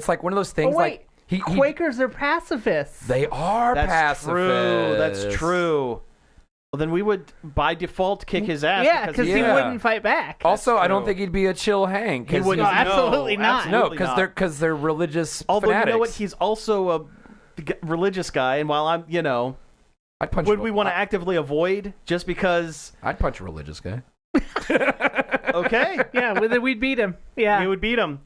[SPEAKER 3] like one of those things.
[SPEAKER 1] Oh, wait.
[SPEAKER 3] Like he
[SPEAKER 1] Quakers are pacifists.
[SPEAKER 3] they are
[SPEAKER 2] That's
[SPEAKER 3] pacifists.
[SPEAKER 2] true. That's true. Well, then we would by default kick his ass.
[SPEAKER 1] Yeah, because he
[SPEAKER 3] Yeah.
[SPEAKER 1] wouldn't fight back.
[SPEAKER 3] Also, I don't
[SPEAKER 2] true.
[SPEAKER 3] think he'd be a chill hang.
[SPEAKER 2] He wouldn't.
[SPEAKER 1] No, absolutely not.
[SPEAKER 3] No,
[SPEAKER 2] absolutely not.
[SPEAKER 3] because they're religious
[SPEAKER 2] Although
[SPEAKER 3] fanatics.
[SPEAKER 2] you know what, he's also a religious guy, and while I'm,
[SPEAKER 3] I'd punch.
[SPEAKER 2] would we want to actively avoid just because?
[SPEAKER 3] I'd punch a religious guy.
[SPEAKER 2] Okay,
[SPEAKER 1] Yeah, we'd beat him. Yeah.
[SPEAKER 2] we would beat him.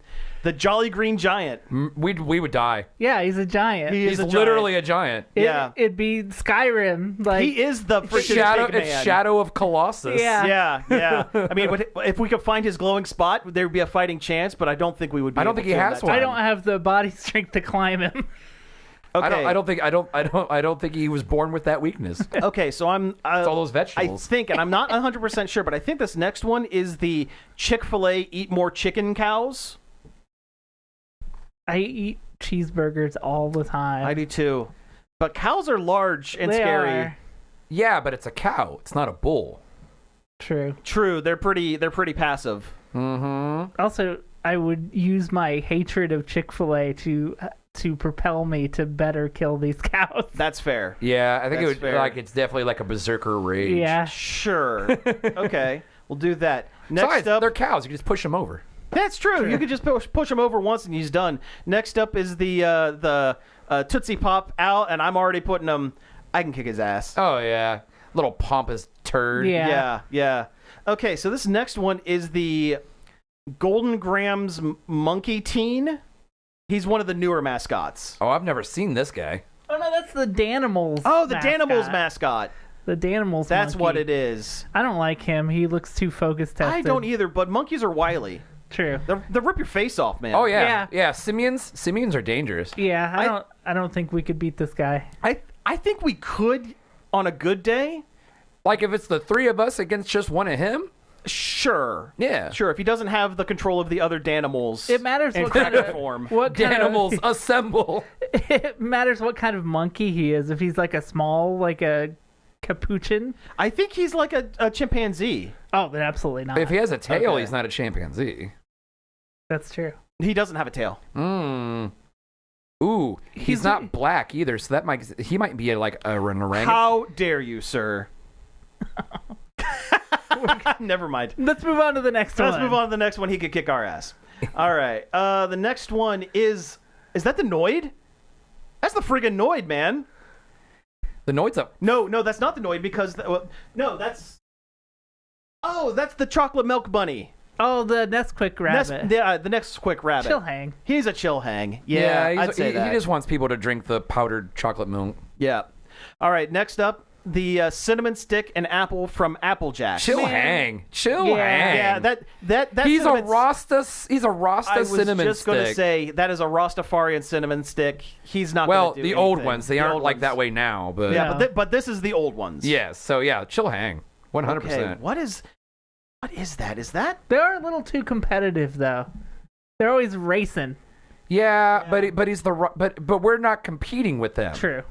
[SPEAKER 2] The Jolly Green Giant.
[SPEAKER 3] We would die.
[SPEAKER 1] Yeah, he's a giant.
[SPEAKER 2] He is
[SPEAKER 3] He's
[SPEAKER 2] a giant.
[SPEAKER 3] literally a giant.
[SPEAKER 2] Yeah.
[SPEAKER 1] It'd be Skyrim. Like,
[SPEAKER 2] He is the freaking
[SPEAKER 3] Shadow.
[SPEAKER 2] big man.
[SPEAKER 3] It's Shadow of Colossus.
[SPEAKER 1] Yeah.
[SPEAKER 2] Yeah. I mean, if we could find his glowing spot, there would be a fighting chance, but I don't think we would.
[SPEAKER 3] I don't think he has one.
[SPEAKER 1] I don't have the body strength to climb him.
[SPEAKER 2] Okay.
[SPEAKER 3] I don't think he was born with that weakness.
[SPEAKER 2] Okay, so I'm.
[SPEAKER 3] It's all those
[SPEAKER 2] I
[SPEAKER 3] vegetables.
[SPEAKER 2] think, and I'm not 100% sure, but I think this next one is the Chick-fil-A Eat More Chicken Cows.
[SPEAKER 1] I eat cheeseburgers all the time.
[SPEAKER 2] I do too. But cows are large and
[SPEAKER 1] They
[SPEAKER 2] scary.
[SPEAKER 1] are.
[SPEAKER 3] Yeah, but it's a cow. It's not a bull.
[SPEAKER 1] True.
[SPEAKER 2] True, they're pretty passive.
[SPEAKER 3] Mm-hmm.
[SPEAKER 1] Also, I would use my hatred of Chick-fil-A to propel me to better kill these cows.
[SPEAKER 2] That's fair.
[SPEAKER 3] Yeah, I think
[SPEAKER 2] That's fair.
[SPEAKER 3] it's definitely like a berserker rage.
[SPEAKER 1] Yeah.
[SPEAKER 2] Sure. Okay, we'll do that. Next
[SPEAKER 3] Besides,
[SPEAKER 2] up,
[SPEAKER 3] they're cows. You can just push them over.
[SPEAKER 2] that's true. You could just push him over once and he's done. Next up is the Tootsie Pop Al, and I'm already putting him. I can kick his ass.
[SPEAKER 3] Oh yeah, little pompous turd.
[SPEAKER 1] Yeah.
[SPEAKER 2] Yeah. Okay, so this next one is the Golden Grams Monkey Teen. He's one of the newer mascots.
[SPEAKER 3] Oh, I've never seen this guy.
[SPEAKER 1] Oh no, that's the Danimals.
[SPEAKER 2] Oh, the
[SPEAKER 1] mascot.
[SPEAKER 2] Danimals mascot.
[SPEAKER 1] The Danimals.
[SPEAKER 2] That's
[SPEAKER 1] monkey.
[SPEAKER 2] what it is.
[SPEAKER 1] I don't like him. He looks too focus tested.
[SPEAKER 2] I don't either, but monkeys are wily.
[SPEAKER 1] True.
[SPEAKER 2] They'll rip your face off, man.
[SPEAKER 3] Oh yeah. Simians are dangerous.
[SPEAKER 1] Yeah, I don't think we could beat this guy.
[SPEAKER 2] I think we could on a good day.
[SPEAKER 3] Like if it's the three of us against just one of him.
[SPEAKER 2] Sure.
[SPEAKER 3] Yeah.
[SPEAKER 2] Sure. If he doesn't have the control of the other Danimals.
[SPEAKER 1] It matters
[SPEAKER 2] in
[SPEAKER 1] what kind
[SPEAKER 2] cracker
[SPEAKER 1] of
[SPEAKER 2] form.
[SPEAKER 1] what kind
[SPEAKER 3] Danimals
[SPEAKER 1] of,
[SPEAKER 3] assemble.
[SPEAKER 1] It matters what kind of monkey he is. If he's like a small, like a capuchin.
[SPEAKER 2] I think he's like a chimpanzee.
[SPEAKER 1] Oh, then absolutely not.
[SPEAKER 3] If he has a tail,
[SPEAKER 2] Okay.
[SPEAKER 3] he's not a chimpanzee.
[SPEAKER 1] That's true.
[SPEAKER 2] He doesn't have a tail.
[SPEAKER 3] Ooh, he's
[SPEAKER 1] He's-
[SPEAKER 3] not black either, so he might be like an orangutan.
[SPEAKER 2] How dare you, sir? Never mind.
[SPEAKER 1] Let's move on to the next one.
[SPEAKER 2] Let's move on to the next one. He could kick our ass. All right. The next one is that the Noid? That's the friggin' Noid, man.
[SPEAKER 3] The Noid's up.
[SPEAKER 2] No, that's not the Noid because that's the chocolate milk bunny.
[SPEAKER 1] Oh, the Nesquik rabbit.
[SPEAKER 2] The next quick rabbit.
[SPEAKER 1] Chill hang.
[SPEAKER 2] He's a chill hang. Yeah, I'd say that.
[SPEAKER 3] He just wants people to drink the powdered chocolate milk.
[SPEAKER 2] Yeah. All right. Next up, the cinnamon stick and apple from Applejack.
[SPEAKER 3] Chill hang. Chill hang.
[SPEAKER 2] Yeah, that
[SPEAKER 3] He's a
[SPEAKER 2] cinnamon-
[SPEAKER 3] Rasta. He's a Rasta
[SPEAKER 2] I was
[SPEAKER 3] cinnamon
[SPEAKER 2] just
[SPEAKER 3] stick.
[SPEAKER 2] going to say that is a Rastafarian cinnamon stick. He's not.
[SPEAKER 3] Well,
[SPEAKER 2] gonna do
[SPEAKER 3] the old
[SPEAKER 2] anything.
[SPEAKER 3] ones. They
[SPEAKER 2] The
[SPEAKER 3] aren't
[SPEAKER 2] old
[SPEAKER 3] like
[SPEAKER 2] ones.
[SPEAKER 3] that way now, but
[SPEAKER 2] Yeah, but this is the old ones.
[SPEAKER 3] yeah. So yeah, chill hang. 100%.
[SPEAKER 2] Okay, what is that? Is that?
[SPEAKER 1] They are a little too competitive, though. They're always racing.
[SPEAKER 3] Yeah, but he's but we're not competing with them.
[SPEAKER 1] True.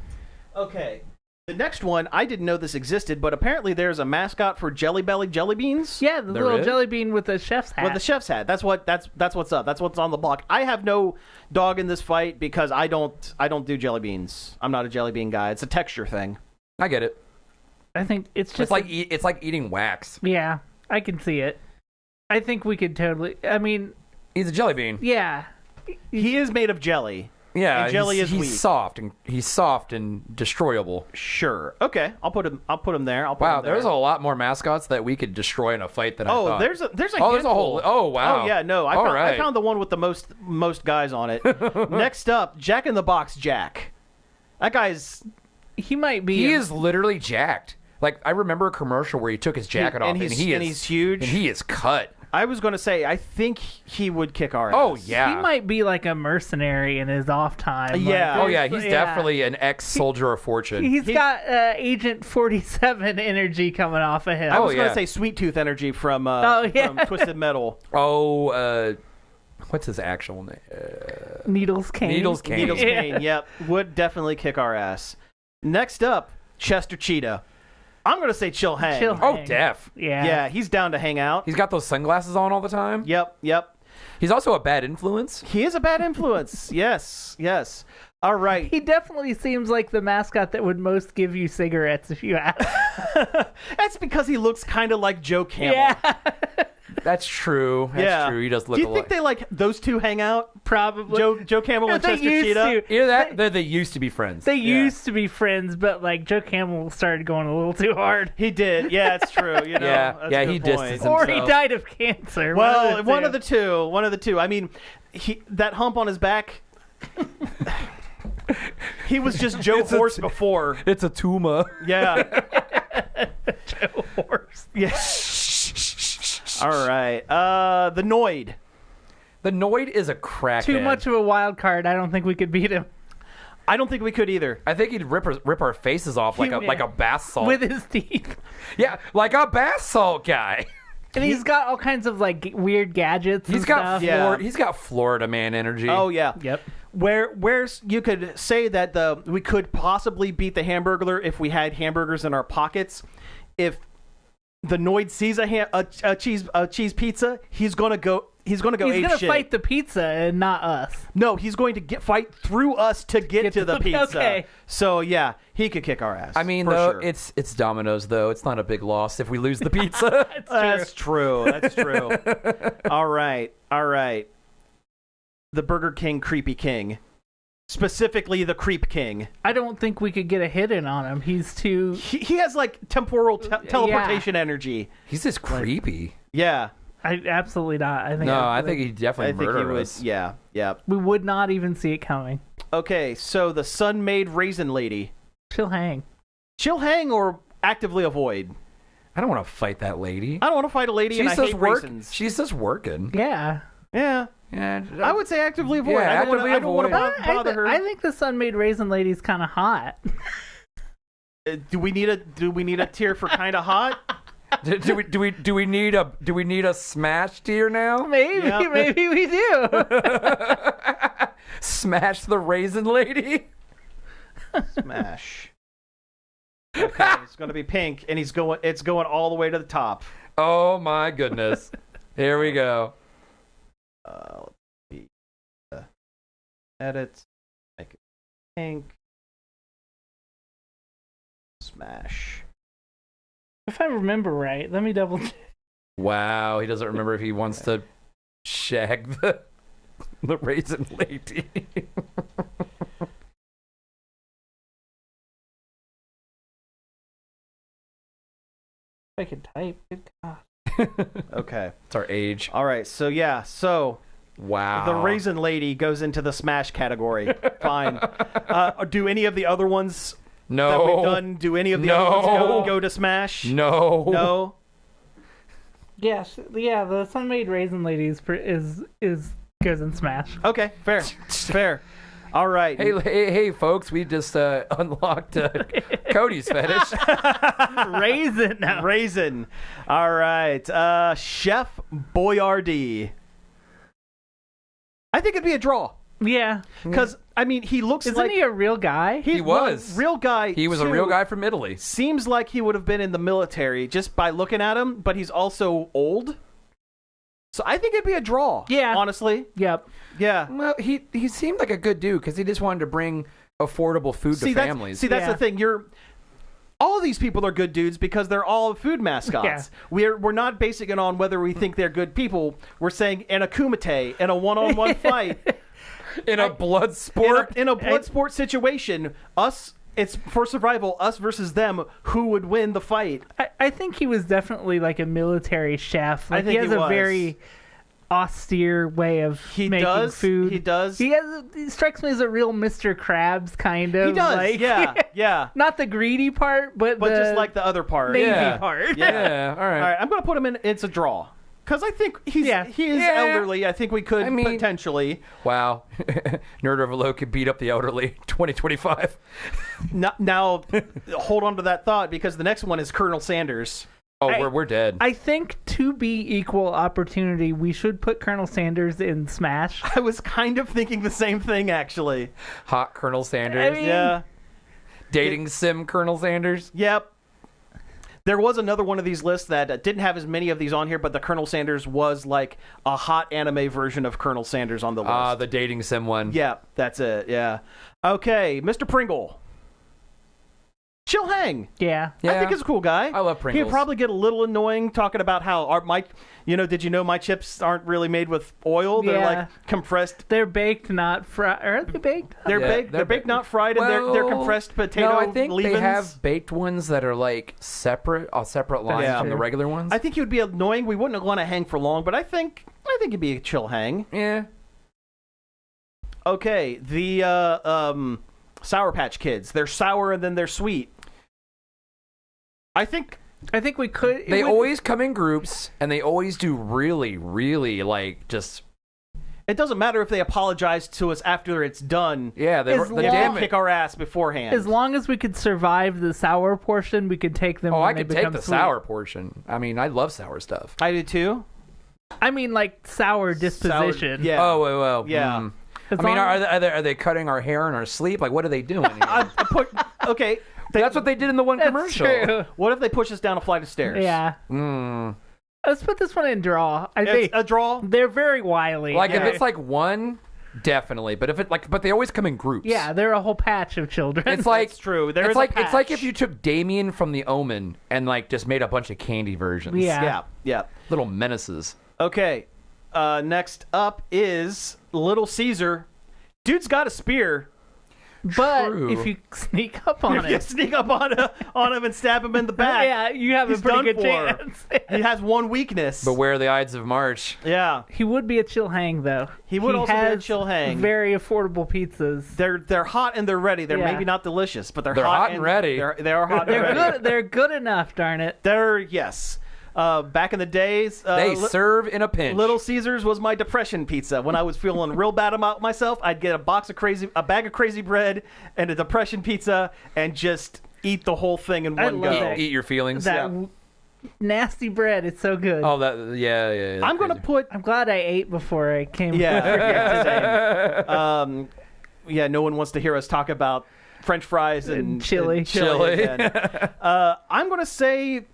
[SPEAKER 2] Okay. The next one, I didn't know this existed, but apparently there's a mascot for Jelly Belly jelly beans.
[SPEAKER 1] Yeah, the
[SPEAKER 3] There
[SPEAKER 1] little
[SPEAKER 3] is?
[SPEAKER 1] jelly bean with the chef's hat.
[SPEAKER 2] With the chef's hat. That's what's up. That's what's on the block. I have no dog in this fight because I don't do jelly beans. I'm not a jelly bean guy. It's a texture thing.
[SPEAKER 3] I get it.
[SPEAKER 1] I think it's just
[SPEAKER 3] It's like eating wax.
[SPEAKER 1] yeah, I can see it. I think we could totally. I mean,
[SPEAKER 3] He's a jelly bean.
[SPEAKER 1] yeah,
[SPEAKER 2] He is made of jelly.
[SPEAKER 3] Yeah,
[SPEAKER 2] and Jelly is weak.
[SPEAKER 3] he's soft and destroyable.
[SPEAKER 2] Sure. Okay, I'll put him there.
[SPEAKER 3] Wow, there's a lot more mascots that we could destroy in a fight than I thought.
[SPEAKER 2] there's a
[SPEAKER 3] there's a
[SPEAKER 2] handful.
[SPEAKER 3] whole. Oh wow.
[SPEAKER 2] Oh yeah, no, I found the one with the most guys on it. Next up, Jack in the Box Jack. That guy's
[SPEAKER 1] He might be.
[SPEAKER 3] He is literally jacked. Like I remember a commercial where he took his jacket off, and
[SPEAKER 2] he's huge,
[SPEAKER 3] and he is cut.
[SPEAKER 2] I was going to say, I think he would kick our ass.
[SPEAKER 3] Oh yeah,
[SPEAKER 1] He might be like a mercenary in his off time.
[SPEAKER 2] Yeah.
[SPEAKER 3] Oh yeah, he's definitely an ex-soldier of fortune.
[SPEAKER 1] He's got Agent 47 energy coming off of him.
[SPEAKER 2] I was going to say Sweet Tooth energy from Twisted Metal.
[SPEAKER 3] Oh, what's his actual name?
[SPEAKER 1] Needles Cane.
[SPEAKER 3] Needles Cane.
[SPEAKER 2] Needles Cane, yep. Would definitely kick our ass. Next up, Chester Cheetah. I'm going to say Chill Hang.
[SPEAKER 1] Chill
[SPEAKER 3] Oh,
[SPEAKER 1] Hang.
[SPEAKER 3] Def.
[SPEAKER 1] Yeah.
[SPEAKER 2] Yeah, he's down to hang out.
[SPEAKER 3] He's got those sunglasses on all the time.
[SPEAKER 2] Yep.
[SPEAKER 3] He's also a bad influence.
[SPEAKER 2] He is a bad influence. Yes. All right.
[SPEAKER 1] He definitely seems like the mascot that would most give you cigarettes if you ask.
[SPEAKER 2] That's because he looks kind of like Joe Camel.
[SPEAKER 1] Yeah,
[SPEAKER 3] That's true. That's true. He does look.
[SPEAKER 2] Do you think those two hang out?
[SPEAKER 1] probably.
[SPEAKER 2] Joe Camel and
[SPEAKER 1] They
[SPEAKER 2] Chester
[SPEAKER 1] used
[SPEAKER 2] Cheetah.
[SPEAKER 1] to.
[SPEAKER 3] Either that, they used to be friends.
[SPEAKER 1] They used to be friends, but like Joe Camel started going a little too hard.
[SPEAKER 2] He did. Yeah, it's true. You know,
[SPEAKER 3] Yeah,
[SPEAKER 2] that's
[SPEAKER 3] yeah,
[SPEAKER 2] a good
[SPEAKER 3] he
[SPEAKER 2] point.
[SPEAKER 3] distanced
[SPEAKER 1] Or he
[SPEAKER 3] himself.
[SPEAKER 1] died of cancer.
[SPEAKER 2] Well, one of the two. I mean, that hump on his back. He was just Joe Horse before.
[SPEAKER 3] It's a tumor.
[SPEAKER 2] Yeah.
[SPEAKER 1] Joe Horse.
[SPEAKER 2] Yeah. All right. The Noid.
[SPEAKER 3] The Noid is a crackhead.
[SPEAKER 1] Too much of a wild card. I don't think we could beat him
[SPEAKER 2] I don't think we could either.
[SPEAKER 3] I think he'd rip our faces off like a bath salt.
[SPEAKER 1] with his teeth.
[SPEAKER 3] Yeah, like a bath salt guy.
[SPEAKER 1] And he's got all kinds of like weird gadgets.
[SPEAKER 3] He's
[SPEAKER 1] and
[SPEAKER 3] got
[SPEAKER 1] stuff.
[SPEAKER 2] Yeah.
[SPEAKER 3] He's got Florida man energy.
[SPEAKER 2] Oh yeah.
[SPEAKER 1] Yep.
[SPEAKER 2] Where's you could say that we could possibly beat the Hamburglar if we had hamburgers in our pockets. If the Noid sees a cheese pizza, he's gonna go
[SPEAKER 1] He's
[SPEAKER 2] ape
[SPEAKER 1] gonna
[SPEAKER 2] shit.
[SPEAKER 1] fight the pizza and not us.
[SPEAKER 2] No, he's going to fight through us to get to the pizza.
[SPEAKER 1] Okay.
[SPEAKER 2] So yeah, he could kick our ass.
[SPEAKER 3] I mean,
[SPEAKER 2] for
[SPEAKER 3] though,
[SPEAKER 2] sure.
[SPEAKER 3] it's Domino's, though. It's not a big loss if we lose the pizza.
[SPEAKER 2] That's true. That's true. All right. The Burger King Creepy King. Specifically the Creep King.
[SPEAKER 1] I don't think we could get a hit in on him. He's too.
[SPEAKER 2] He has like temporal teleportation energy.
[SPEAKER 3] He's just creepy.
[SPEAKER 2] Yeah.
[SPEAKER 1] I absolutely not.
[SPEAKER 3] I think he'd
[SPEAKER 2] I
[SPEAKER 3] definitely
[SPEAKER 2] think
[SPEAKER 3] murder
[SPEAKER 2] he would.
[SPEAKER 3] us.
[SPEAKER 2] Yeah.
[SPEAKER 1] we would not even see it coming.
[SPEAKER 2] Okay, so the Sun-Made Raisin Lady.
[SPEAKER 1] She'll hang.
[SPEAKER 2] She'll hang or actively avoid.
[SPEAKER 3] I don't want to fight that lady.
[SPEAKER 2] I don't want to fight a lady and I hate raisins.
[SPEAKER 3] She's just working.
[SPEAKER 1] Yeah.
[SPEAKER 2] Yeah.
[SPEAKER 3] Yeah,
[SPEAKER 2] I would say actively avoid.
[SPEAKER 3] Yeah,
[SPEAKER 2] I don't want
[SPEAKER 3] actively
[SPEAKER 2] to bother her.
[SPEAKER 1] I think the Sun-Made Raisin Lady's kind of hot.
[SPEAKER 2] Do we need a tier for kind of hot?
[SPEAKER 3] do we need a smash tier now?
[SPEAKER 1] Maybe,
[SPEAKER 2] Yeah.
[SPEAKER 1] maybe we do.
[SPEAKER 3] Smash the raisin lady.
[SPEAKER 2] Smash. Okay, it's gonna be pink, and it's going all the way to the top.
[SPEAKER 3] Oh my goodness. Here we go.
[SPEAKER 2] Let's see. Edit. Make it pink. Smash.
[SPEAKER 1] If I remember right, let me double check.
[SPEAKER 3] Wow, he doesn't remember if he wants to shag the raisin lady.
[SPEAKER 1] I can type. Good God.
[SPEAKER 2] Okay.
[SPEAKER 3] It's our age.
[SPEAKER 2] All right. So
[SPEAKER 3] Wow.
[SPEAKER 2] the raisin lady goes into the smash category. Fine. Do any of the other ones
[SPEAKER 3] No.
[SPEAKER 2] that we've done? Do any of the other ones go to smash?
[SPEAKER 3] No.
[SPEAKER 2] No.
[SPEAKER 1] Yes, yeah. The Sun-Made Raisin Lady is goes in Smash.
[SPEAKER 2] Okay. Fair. All right.
[SPEAKER 3] Hey, folks! We just unlocked Cody's fetish.
[SPEAKER 1] Raisin. No.
[SPEAKER 2] Raisin. All right. Chef Boyardee. I think it'd be a draw.
[SPEAKER 1] Yeah.
[SPEAKER 2] Because, I mean, he looks
[SPEAKER 1] Isn't
[SPEAKER 2] like...
[SPEAKER 1] he a real guy?
[SPEAKER 3] He was.
[SPEAKER 2] Real guy.
[SPEAKER 3] He was a
[SPEAKER 2] too.
[SPEAKER 3] real guy from Italy.
[SPEAKER 2] Seems like he would have been in the military just by looking at him, but he's also old. So I think it'd be a draw.
[SPEAKER 1] Yeah.
[SPEAKER 2] Honestly.
[SPEAKER 1] Yep.
[SPEAKER 2] Yeah.
[SPEAKER 3] Well, he seemed like a good dude because he just wanted to bring affordable food to families.
[SPEAKER 2] That's
[SPEAKER 1] Yeah.
[SPEAKER 2] the thing. All of these people are good dudes because they're all food mascots.
[SPEAKER 1] Yeah.
[SPEAKER 2] We're not basing it on whether we think they're good people. We're saying in a kumite, in a one-on-one fight,
[SPEAKER 3] In a blood sport.
[SPEAKER 2] In a blood sport situation, it's for survival, us versus them, who would win the fight?
[SPEAKER 1] I think he was definitely like a military chef. Like
[SPEAKER 2] I think
[SPEAKER 1] he has a very austere way of making food.
[SPEAKER 2] He does.
[SPEAKER 1] He strikes me as a real Mr. Krabs kind of.
[SPEAKER 2] He does.
[SPEAKER 1] Like,
[SPEAKER 2] yeah.
[SPEAKER 1] Not the greedy part, but
[SPEAKER 2] just like the other part.
[SPEAKER 1] Navy part.
[SPEAKER 3] Yeah. All right.
[SPEAKER 2] All right. I'm gonna put him in. It's a draw. Because I think he is elderly. I think we could potentially.
[SPEAKER 3] Wow. Nerd Overload could beat up the elderly 2025.
[SPEAKER 2] Now, hold on to that thought, because the next one is Colonel Sanders.
[SPEAKER 3] Oh, we're dead.
[SPEAKER 1] I think to be equal opportunity, we should put Colonel Sanders in Smash.
[SPEAKER 2] I was kind of thinking the same thing, actually.
[SPEAKER 3] Hot Colonel Sanders.
[SPEAKER 1] I mean,
[SPEAKER 2] Yeah.
[SPEAKER 3] Dating sim Colonel Sanders.
[SPEAKER 2] Yep. There was another one of these lists that didn't have as many of these on here, but the Colonel Sanders was like a hot anime version of Colonel Sanders on the list.
[SPEAKER 3] The dating sim one.
[SPEAKER 2] Yeah, that's it. Yeah. Okay, Mr. Pringle. Chill Hang.
[SPEAKER 1] Yeah.
[SPEAKER 2] I think he's a cool guy.
[SPEAKER 3] I love Pringles.
[SPEAKER 2] He'd probably get a little annoying talking about how did you know my chips aren't really made with oil? They're like compressed.
[SPEAKER 1] They're baked, not fried. Are they baked?
[SPEAKER 2] They're baked. They're baked, not fried, and they're compressed potato.
[SPEAKER 3] No, I think
[SPEAKER 2] leavings.
[SPEAKER 3] they have baked ones that are like separate lines from the regular ones.
[SPEAKER 2] I think he would be annoying. We wouldn't want to hang for long, but I think he'd be a chill hang.
[SPEAKER 3] Yeah.
[SPEAKER 2] Okay, the Sour Patch Kids. They're sour and then they're sweet. I think
[SPEAKER 1] we could.
[SPEAKER 3] They always come in groups, and they always do really, really like just.
[SPEAKER 2] It doesn't matter if they apologize to us after it's done.
[SPEAKER 3] Yeah, they
[SPEAKER 2] kick our ass beforehand.
[SPEAKER 1] As long as we could survive the sour portion, we could take them.
[SPEAKER 3] Oh,
[SPEAKER 1] when
[SPEAKER 3] I could
[SPEAKER 1] they
[SPEAKER 3] take
[SPEAKER 1] become
[SPEAKER 3] the
[SPEAKER 1] sweet.
[SPEAKER 3] sour portion. I mean, I love sour stuff.
[SPEAKER 2] I do too.
[SPEAKER 1] I mean, like sour disposition.
[SPEAKER 2] Yeah.
[SPEAKER 3] Oh, well.
[SPEAKER 2] Yeah.
[SPEAKER 3] I mean, are they cutting our hair in our sleep? Like, what are they doing?
[SPEAKER 2] Okay.
[SPEAKER 3] That's what they did in the one
[SPEAKER 1] That's
[SPEAKER 3] commercial.
[SPEAKER 1] true.
[SPEAKER 2] What if they push us down a flight of stairs?
[SPEAKER 1] Yeah. Let's put this one in draw. I think
[SPEAKER 2] It's a draw.
[SPEAKER 1] they're very wily.
[SPEAKER 3] Like if it's like one, definitely. But if it but they always come in groups.
[SPEAKER 1] Yeah, they're a whole patch of children.
[SPEAKER 3] It's like
[SPEAKER 2] That's true.
[SPEAKER 3] It's like if you took Damien from The Omen and like just made a bunch of candy versions.
[SPEAKER 2] Yeah.
[SPEAKER 3] Little menaces.
[SPEAKER 2] Okay. Next up is Little Caesar. Dude's got a spear.
[SPEAKER 1] but
[SPEAKER 3] True.
[SPEAKER 1] if you sneak up on
[SPEAKER 2] If you
[SPEAKER 1] it,
[SPEAKER 2] sneak up on him and stab him in the back,
[SPEAKER 1] yeah, you have
[SPEAKER 2] he's
[SPEAKER 1] a pretty
[SPEAKER 2] done
[SPEAKER 1] good
[SPEAKER 2] for.
[SPEAKER 1] chance.
[SPEAKER 2] He has one weakness.
[SPEAKER 3] Beware the Ides of March.
[SPEAKER 2] Yeah.
[SPEAKER 1] He would be a chill hang though.
[SPEAKER 2] He would also be a
[SPEAKER 1] has
[SPEAKER 2] chill hang.
[SPEAKER 1] Very affordable pizzas.
[SPEAKER 2] They're hot and they're ready. They're
[SPEAKER 1] Yeah.
[SPEAKER 2] maybe not delicious, but they're
[SPEAKER 3] hot and ready.
[SPEAKER 2] They are hot and
[SPEAKER 1] They're
[SPEAKER 2] ready.
[SPEAKER 1] good. They're good enough. Darn it.
[SPEAKER 2] Yes. Back in the days,
[SPEAKER 3] They serve in a pinch.
[SPEAKER 2] Little Caesars was my depression pizza. When I was feeling real bad about myself, I'd get a bag of crazy bread and a depression pizza and just eat the whole thing in one
[SPEAKER 1] love
[SPEAKER 2] go.
[SPEAKER 1] that.
[SPEAKER 3] Eat your feelings.
[SPEAKER 1] That nasty bread. It's so good.
[SPEAKER 3] Oh, yeah.
[SPEAKER 2] I'm gonna put
[SPEAKER 1] I'm glad I ate before I came.
[SPEAKER 2] yeah. Yeah, no one wants to hear us talk about French fries and
[SPEAKER 1] chili.
[SPEAKER 3] Chili.
[SPEAKER 2] again. I'm gonna say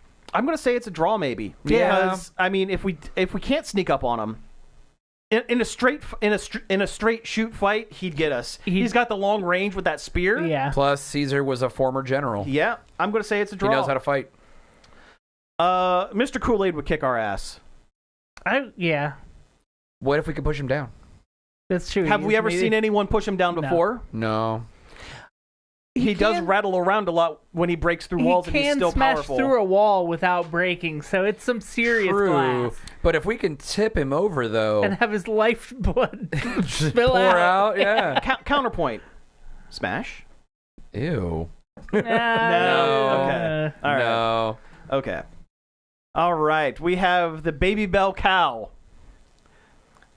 [SPEAKER 2] it's a draw, maybe.
[SPEAKER 3] Yeah.
[SPEAKER 2] Because I mean, if we can't sneak up on him in a straight shoot fight, he'd get us. He's got the long range with that spear.
[SPEAKER 1] Yeah.
[SPEAKER 3] Plus, Caesar was a former general.
[SPEAKER 2] Yeah. I'm gonna say it's a draw.
[SPEAKER 3] He knows how to fight.
[SPEAKER 2] Mr. Kool-Aid would kick our ass.
[SPEAKER 1] Yeah.
[SPEAKER 3] What if we could push him down?
[SPEAKER 1] That's true.
[SPEAKER 2] Have we ever seen anyone push him down before?
[SPEAKER 3] No.
[SPEAKER 2] He does rattle around a lot when he breaks through walls, and he's still
[SPEAKER 1] smash
[SPEAKER 2] powerful.
[SPEAKER 1] through a wall without breaking, so it's some serious
[SPEAKER 3] True.
[SPEAKER 1] glass.
[SPEAKER 3] But if we can tip him over, though,
[SPEAKER 1] And have his lifeblood spill
[SPEAKER 3] pour
[SPEAKER 1] out.
[SPEAKER 3] out, yeah.
[SPEAKER 2] Counterpoint. Smash.
[SPEAKER 3] Ew.
[SPEAKER 2] No. Okay. All right.
[SPEAKER 3] No.
[SPEAKER 2] Okay. All right. We have the Baby Bell cow.